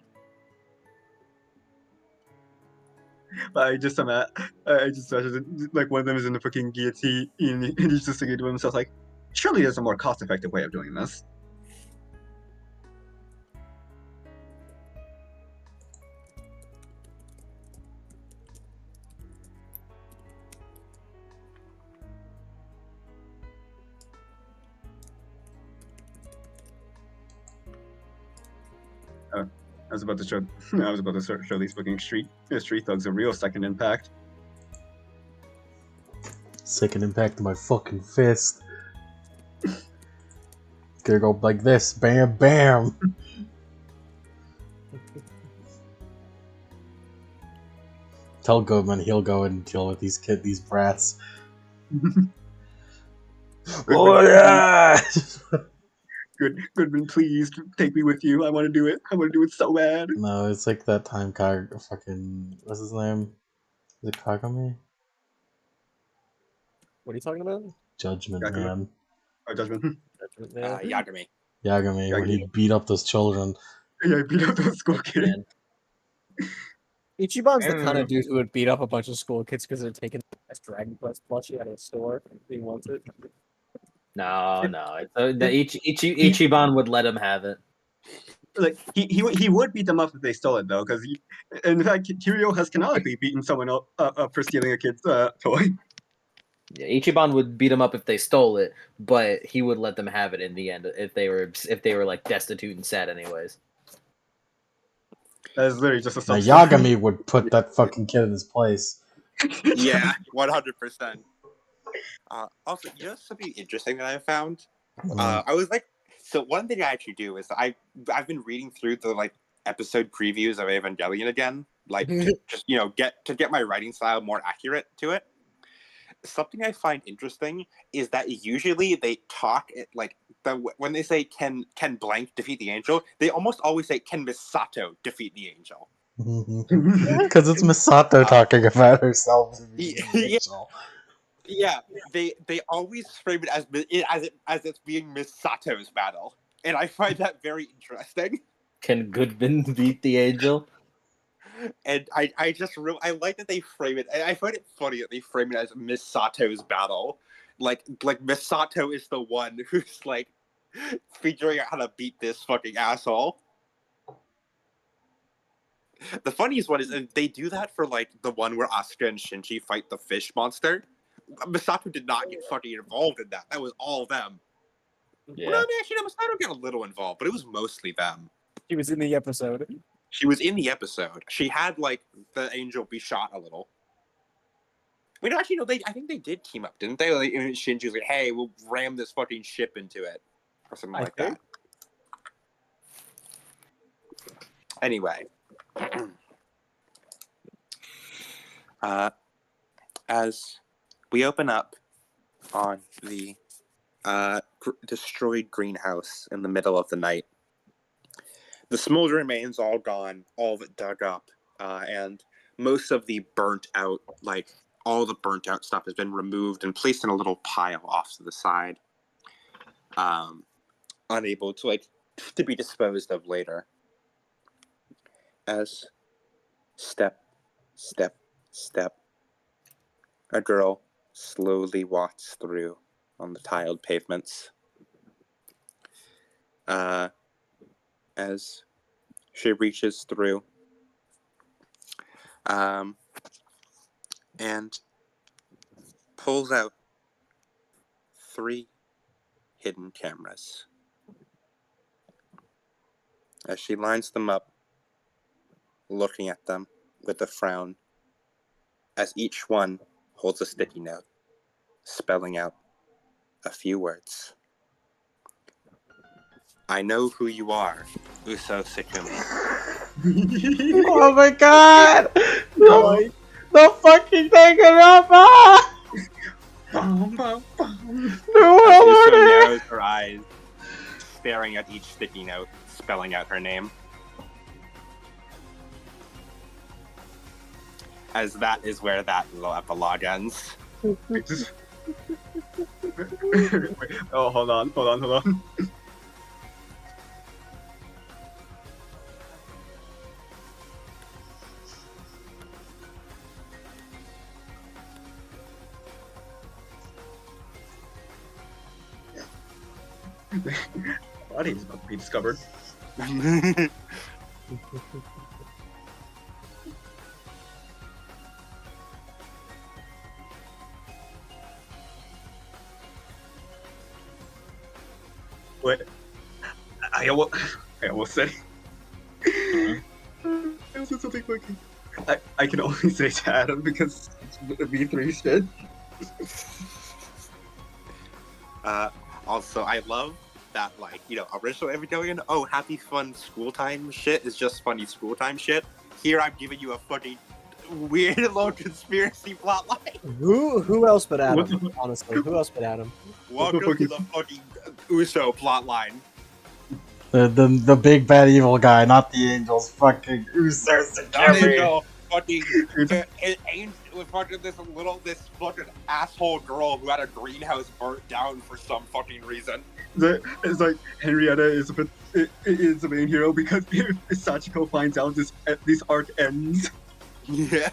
I just imagine like one of them is in the fucking guillotine, and he's just thinking to himself like, surely there's a more cost-effective way of doing this. I was about to show these fucking street thugs a real second impact. Second impact to my fucking fist. Gonna go like this, bam, bam. Tell Goodman he'll go and deal with these brats. Oh yeah. Goodman, please take me with you. I want to do it. I want to do it so bad. No, it's like that time fucking what's his name? Is it Kagami? What are you talking about? Judgment Kagami. Man. Oh, Judgment. Yagami. Yagami, when he beat up those children. Yeah, I beat up those school kids. Ichiban's the kind of dude who would beat up a bunch of school kids because they're taking the Dragon Quest plushie out of the store. He wants it. No. Ichiban would let him have it. Like he would beat them up if they stole it though, because in fact Kiryu has canonically beaten someone up for stealing a kid's toy. Yeah, Ichiban would beat him up if they stole it, but he would let them have it in the end if they were like destitute and sad anyways. That is literally just a Now Yagami would put that fucking kid in his place. Yeah, 100%. Also, you know something interesting that I found? I was like, so one thing I actually do is I've been reading through the like episode previews of Evangelion again, like to just get my writing style more accurate to it. Something I find interesting is that usually they talk like when they say can blank defeat the angel, they almost always say can Misato defeat the angel. Because it's Misato talking about herself. Yeah, they always frame it as it's being Misato's battle, and I find that very interesting. Can Goodman beat the angel? And I like that they frame it. I find it funny that they frame it as Misato's battle. Like Misato is the one who's like figuring out how to beat this fucking asshole. The funniest one is they do that for like the one where Asuka and Shinji fight the fish monster. Misato did not get fucking involved in that. That was all them. Yeah. Well, actually, no, Misato got a little involved, but it was mostly them. He was in the episode. She was in the episode. She had like the angel be shot a little. Wait, actually, no. I think they did team up, didn't they? Like, Shinji was like, "Hey, we'll ram this fucking ship into it," or something like that. Anyway, as we open up on the destroyed greenhouse in the middle of the night, the smolder remains all gone, all of it dug up, and most of the burnt out, like all the burnt out stuff has been removed and placed in a little pile off to the side, unable to to be disposed of later. As step, step, step, a girl slowly walks through on the tiled pavements. As she reaches through, and pulls out 3 hidden cameras. As she lines them up, looking at them with a frown, as each one holds a sticky note, spelling out a few words. I know who you are, Uso Sekumi. Oh my god! No, the fucking Danganronpa! No, As Uso narrows her eyes, staring at each sticky note, spelling out her name. As that is where that little epilogue ends. Oh, hold on. Body is about to be discovered. Wait, I almost said. I said something fucking. I can only say to Adam because it's V3 shit. Also, I love that, original Evangelion, oh, happy fun school time shit is just funny school time shit. Here I'm giving you a fucking weird little conspiracy plotline. Who else but Adam? Honestly, who else but Adam? Welcome to the fucking Uso plotline. The big bad evil guy, not the angels. Fucking Uso Angel, fucking fucking this fucking asshole girl who had a greenhouse burnt down for some fucking reason. It's like Henrietta is the main hero because if Sachiko finds out this arc ends. Yeah.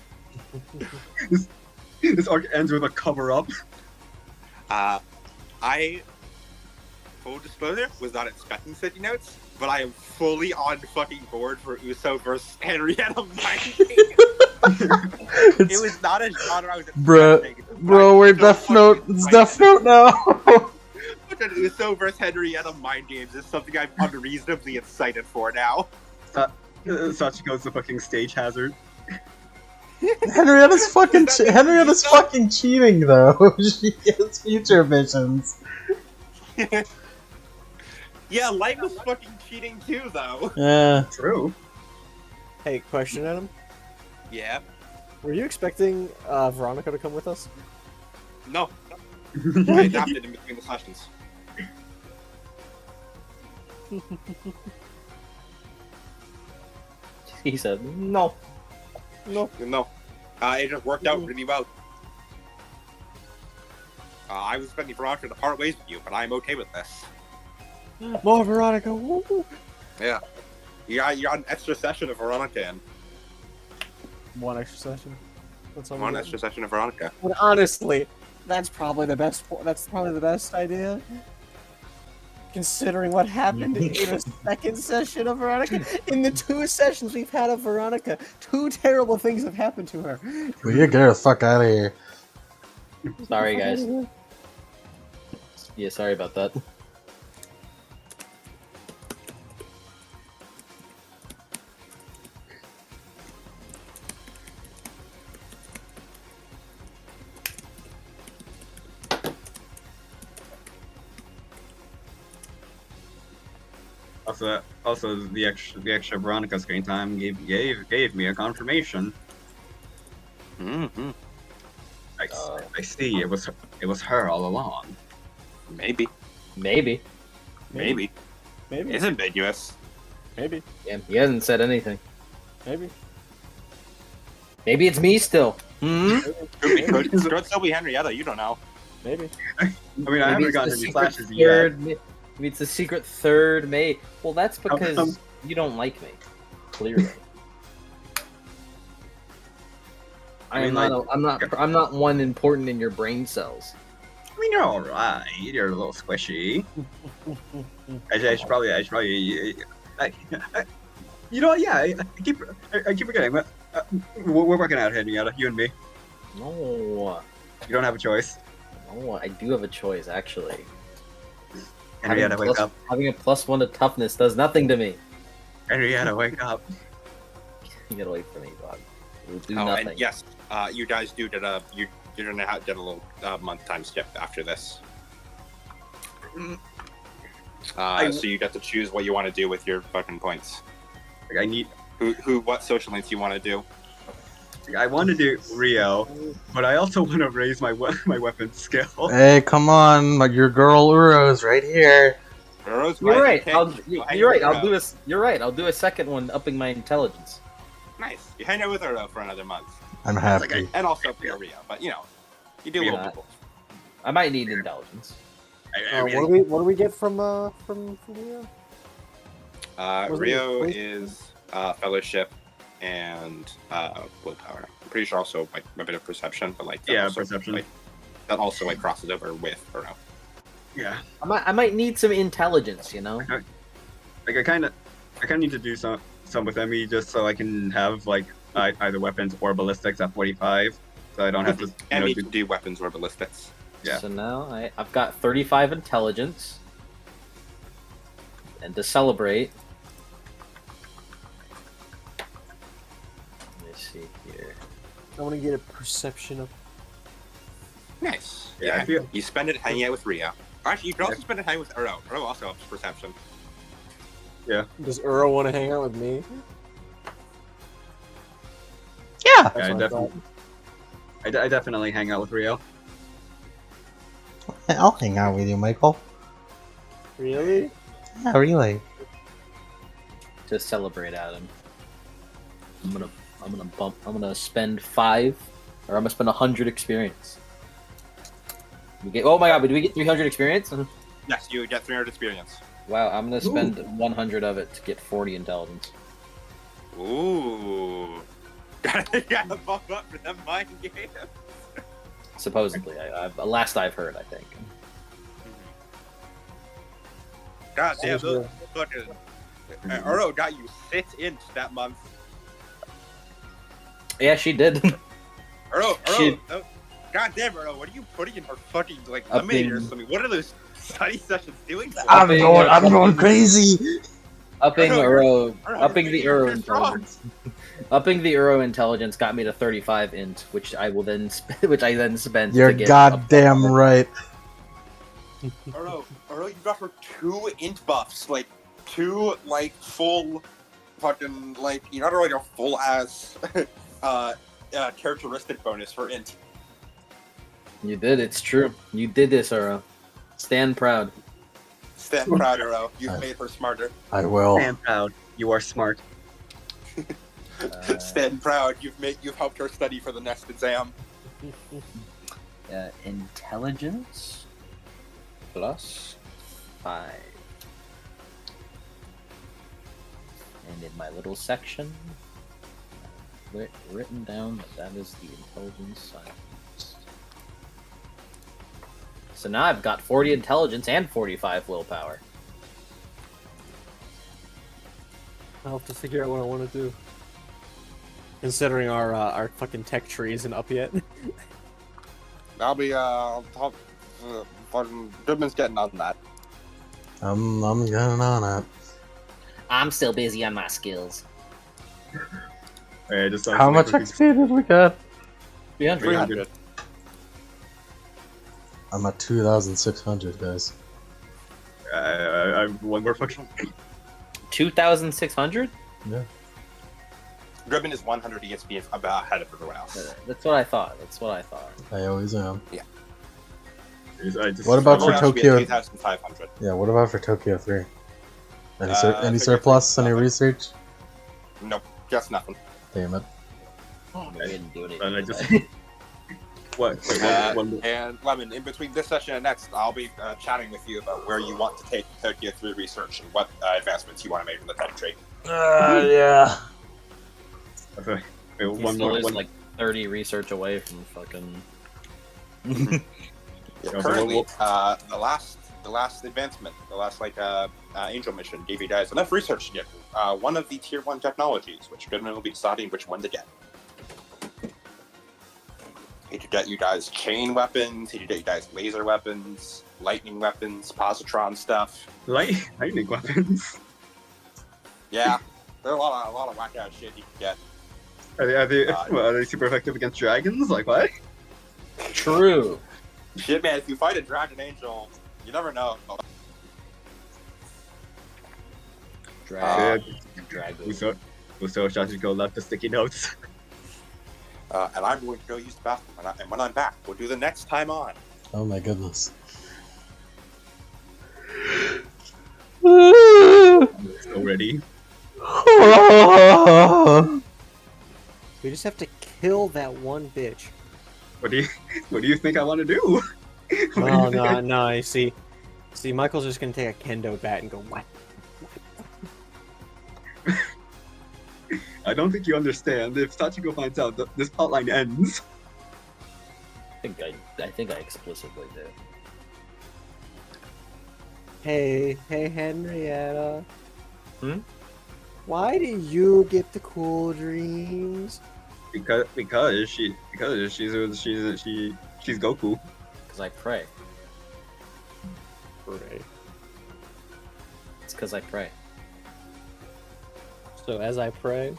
This arc ends with a cover-up. I, full disclosure, was not expecting sticky notes, but I am fully on fucking board for Uso versus Henrietta Mind Games. It was not a genre I was expecting. Bro, we're Death Note. It's Death Note now. Uso versus Henrietta Mind Games is something I'm unreasonably excited for now. Sachiko's the fucking stage hazard. Henrietta's fucking cheating though. She gets future visions. Yeah, Light was fucking cheating too, though. Yeah. True. Hey, question, Adam. Yeah. Were you expecting Veronica to come with us? No. I adapted in between the sessions. He said, no. No. No. It just worked out really well. I was expecting Veronica to part ways with you, but I'm okay with this. More Veronica. Woo. Yeah. You got an extra session of Veronica in. One extra session. That's all. One extra session of Veronica. But honestly, that's probably the best. That's probably the best idea. Considering what happened in the second session of Veronica, in the 2 sessions we've had of Veronica, 2 terrible things have happened to her. Well, you get the fuck out of here. Sorry, guys. Yeah, sorry about that. Also, the extra Veronica screen time gave me a confirmation. Mm-hmm. I see. It was her all along. Maybe. Maybe. Maybe. Maybe. It's ambiguous. Maybe. Yeah, he hasn't said anything. Maybe. Maybe it's me still. Hmm? Could still be Henrietta. You don't know. Maybe. I mean, I haven't gotten any flashes yet. third. Maybe it's the secret third mate. Well, that's because you don't like me. Clearly. I mean, I'm not one important in your brain cells. I mean, you're all right. You're a little squishy. I should probably. You know, yeah. I keep forgetting. But we're working out, Henrietta. You and me. No. You don't have a choice. No, I do have a choice, actually. Henrietta, wake up. Having a +1 to toughness does nothing to me. Henrietta, wake up. Get away from me, Bob. We'll do Oh, nothing. and yes, you guys did a little month time skip after this. So you get to choose what you want to do with your fucking points. Like, I need. What social links you want to do? I want to do Rio, but I also want to raise my weapon skill. Hey, come on, your girl Uro's right here. You're right. You're right. I'll do a second one, upping my intelligence. Nice. You hang out with Uro for another month. I'm happy. And also for Rio, but you know, you do a little bit both. I might need intelligence. What do we get from Rio? Rio is fellowship and willpower. I'm pretty sure also like a bit of perception, but like perception. Like, that also like crosses over with Uro. Yeah. I might need some intelligence, you know. Like I kind of need to do some with Emmy just so I can have like either weapons or ballistics at 45, so I don't have to. Emmy can do weapons or ballistics. Yeah. So now I've got 35 intelligence, and to celebrate, let me see here. I want to get a perception of. Nice. Yeah, Yeah. You spend it hanging out with Rio. Actually, you can also spend it hanging with Uro. Uro also helps perception. Yeah. Does Uro want to hang out with me? Yeah. I definitely hang out with Rio. I'll hang out with you, Michael. Really? Yeah, really. To celebrate, Adam, I'm gonna spend 5, or I'm gonna spend 100 experience. Oh my god! But do we get 300 experience? Yes, you get 300 experience. Wow, I'm gonna spend 100 of it to get 40 intelligence. Ooh. Gotta bump up for that mind game. Supposedly, last I've heard, I think. God damn, those fucking Uro got you 6 int that month. Yeah, she did. Uro, She- God damn, Uro, what are you putting in her fucking like Upping- lemonade or something? What are those study sessions doing? I'm going crazy. Upping Uro, upping the you're Uro strong. intelligence. Upping the Uro intelligence got me to 35 int, which I then spent You're to get goddamn right. Uro, you got her 2 int buffs, like 2 like full fucking like you got her like a full ass characteristic bonus for int. You did. It's true. You did this, Uro. Stand proud. Stand proud, Uro. You've made her smarter. I will. Stand proud. You are smart. Stand proud. You've helped her study for the next exam. Intelligence plus 5. And in my little section, written down that is the intelligence science. So now I've got 40 intelligence and 45 willpower. I'll have to figure out what I want to do. Considering our fucking tech tree isn't up yet. I'll be fucking Goodman's getting on that. I'm getting on it. I'm still busy on my skills. Alright, just How much XP did we get? 300. I'm at 2,600, guys. One more fucking. 2,600? Yeah. Goodman is 100 EXP about ahead of everyone else. That's what I thought. I always am. Yeah. What about for Everyone else should be at Tokyo? 2,500. Yeah, what about for Tokyo 3? Any, any Tokyo surplus? 3, Any nothing. research? Nope, just nothing. Damn it. We didn't do anything. And I with just. that. What? And Lemon, in between this session and next, I'll be chatting with you about where you want to take Tokyo 3 research and what advancements you want to make in the tech tree. Yeah. Okay. He One still more. is One. like 30 research away from fucking. Currently, the last advancement, the last angel mission gave you guys enough research to get one of the tier 1 technologies, which Goodman will be deciding which one to get. He could get you guys chain weapons, he could get you guys laser weapons, lightning weapons, positron stuff. Lightning weapons. Yeah, there are a lot of whack-out shit he could get. Are they super effective against dragons? Like what? True. Shit, man, if you fight a dragon angel, you never know. Dragon. So shall go left the sticky notes. And I'm going to go use the bathroom, and when I'm back, we'll do the next time on. Oh my goodness. So ready. We just have to kill that one bitch. What do you think I want to do? No, I see. See, Michael's just gonna take a kendo bat and go what? I don't think you understand. If Sachiko finds out, this plotline ends. I think I explicitly did. Hey, Henrietta. Hmm? Why do you get the cool dreams? Because she's Goku. Because I pray. Right. It's because I pray. So as I pray,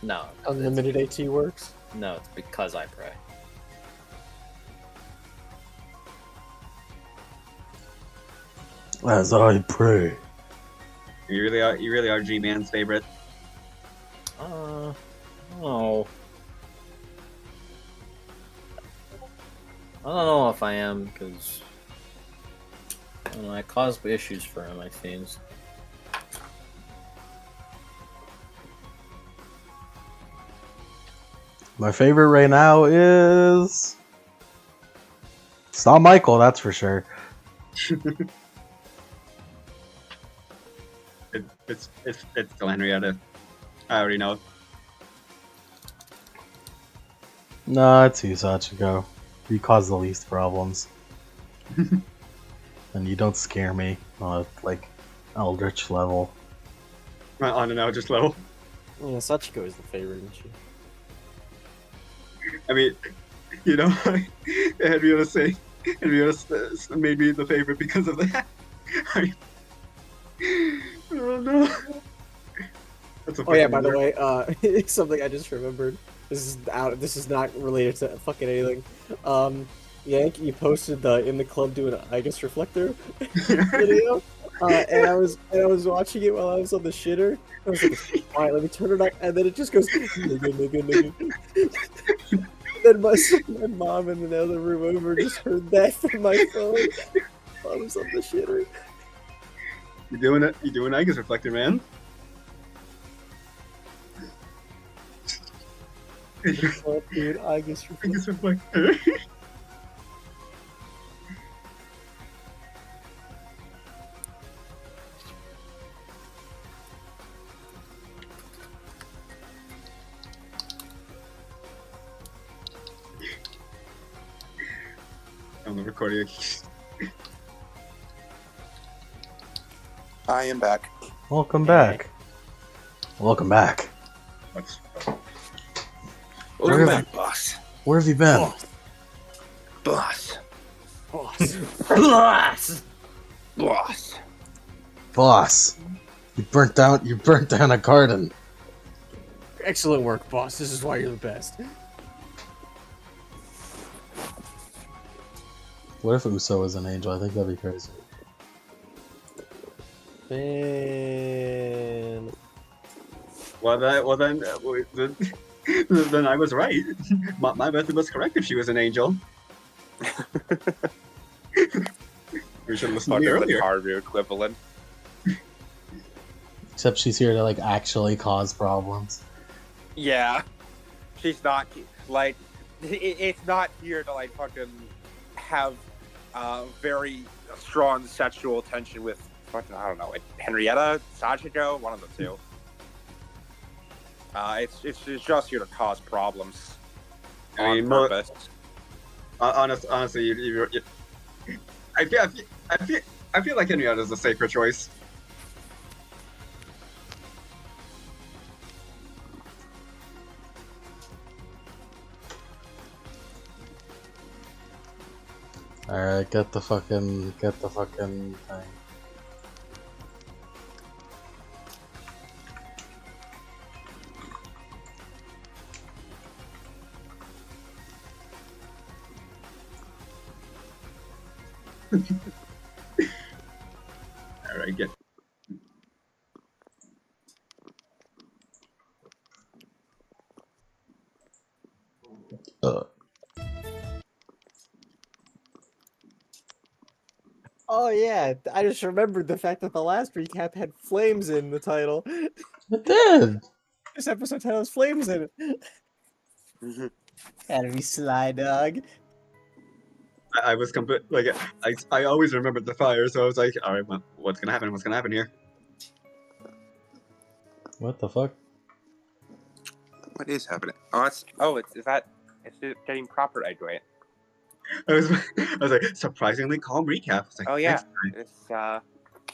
No. unlimited AT works. No, it's because I pray. As I pray. You really are G-Man's favorite. Oh. I don't know if I am, because I caused issues for him, I think. My favorite right now is... It's not Michael, that's for sure. It's still Henrietta. I already know. No, it's you, Sachiko. You cause the least problems. And you don't scare me on a, Eldritch level. On an Eldritch level. Yeah, Sachiko is the favorite, isn't she? I mean, Henrietta made me the favorite because of that. Oh no. That's Oh yeah, by the way, something I just remembered. This is not related to fucking anything. Yank, you posted the in the club doing an Igus reflector video, and I was watching it while I was on the shitter. I was like, all right, let me turn it up, and then it just goes nigga, nigga, nigga. Then my mom in another room over just heard that from my phone while I was on the shitter. You doing it? You doing Igus reflector, man? Oh, dude, Igus reflector. Igus reflector. I'm not recording. I am back. Welcome back. Welcome back. Welcome back, boss. Where have you been? Boss. Boss. Boss. Boss. Boss, you burnt down a garden. Excellent work, boss. This is why you're the best. What if Uso was an angel? I think that'd be crazy. Man. Then then I was right. My method was correct if she was an angel. We should listen to me earlier. Haru equivalent. Except she's here to like actually cause problems. Yeah. She's not like it's not here to like fucking have very strong sexual tension with fucking I don't know, like Henrietta, Sachiko, one of the two. It's just here to cause problems on purpose. Honestly, I feel like Henrietta is a safer choice. Alright, get the fucking thing. Alright, get. Oh yeah, I just remembered the fact that the last recap had flames in the title. It did. This episode title has flames in it. Gotta be sly, dog. I was like I always remembered the fire, so I was like, all right, well, what's gonna happen? What's gonna happen here? What the fuck? What is happening? It's getting proper right. I was like, surprisingly calm recap. I was like, Oh yeah, next time.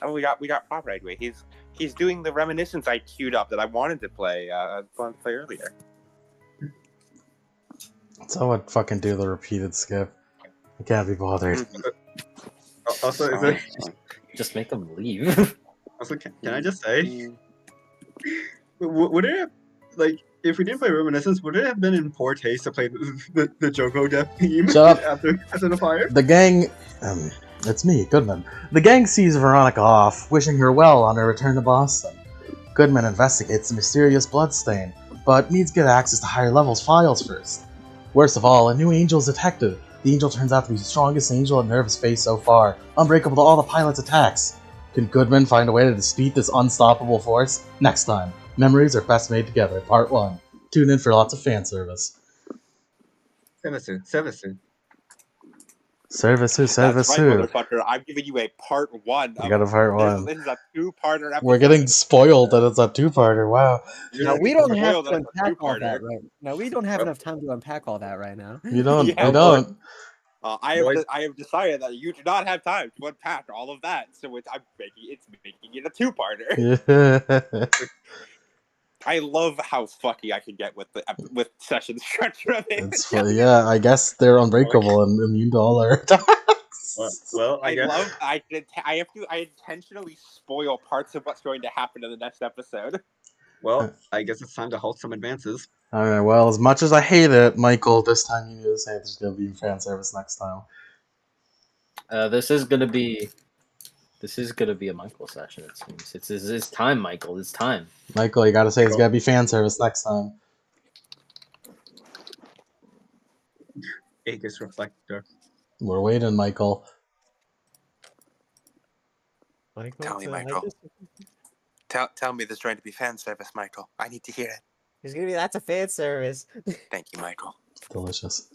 it's we got proper right. He's doing the reminiscence I queued up that I wanted to play earlier. So I would fucking do the repeated skip. I can't be bothered. Also, is it? Just make them leave. Also, can I just say, would it have, like, if we didn't play Reminiscence, would it have been in poor taste to play the Joko death theme Shut up. after the fire? The gang, it's me, Goodman. The gang sees Veronica off, wishing her well on her return to Boston. Goodman investigates the mysterious bloodstain, but needs to get access to higher levels files first. Worst of all, a new angel is detected. The angel turns out to be the strongest angel that Nerve has faced so far, unbreakable to all the pilot's attacks. Can Goodman find a way to defeat this unstoppable force? Next time, Memories Are Best Made Together, Part 1. Tune in for lots of fan service. Service. Service. That's right, motherfucker. I'm giving you a part 1. You got a part 1. This is a 2-parter episode. We're getting spoiled that it's a 2-parter, wow. Now we don't have Spoiled to that it's a unpack all two-parter. that right now. We don't have enough time to unpack all that right now. You don't, Yeah, you don't. I have decided that you do not have time to unpack all of that, so it's making it a 2-parter. Yeah. I love how fucky I can get with session structure of It's funny, yeah, I guess they're unbreakable and immune to all our attacks. Well, I guess. I intentionally spoil parts of what's going to happen in the next episode. Well, I guess it's time to halt some advances. Alright, well, as much as I hate it, Michael, this time you need to say there's gonna be fan service next time. This is gonna be a Michael session. It seems it's time, Michael. It's time. Michael, you gotta say there's gotta be fan service next time. Aegis Reflector. We're waiting, Michael. Tell me, Michael. Tell me there's going to be fan service, Michael. I need to hear it. There's gonna be lots of fan service. Thank you, Michael. Delicious.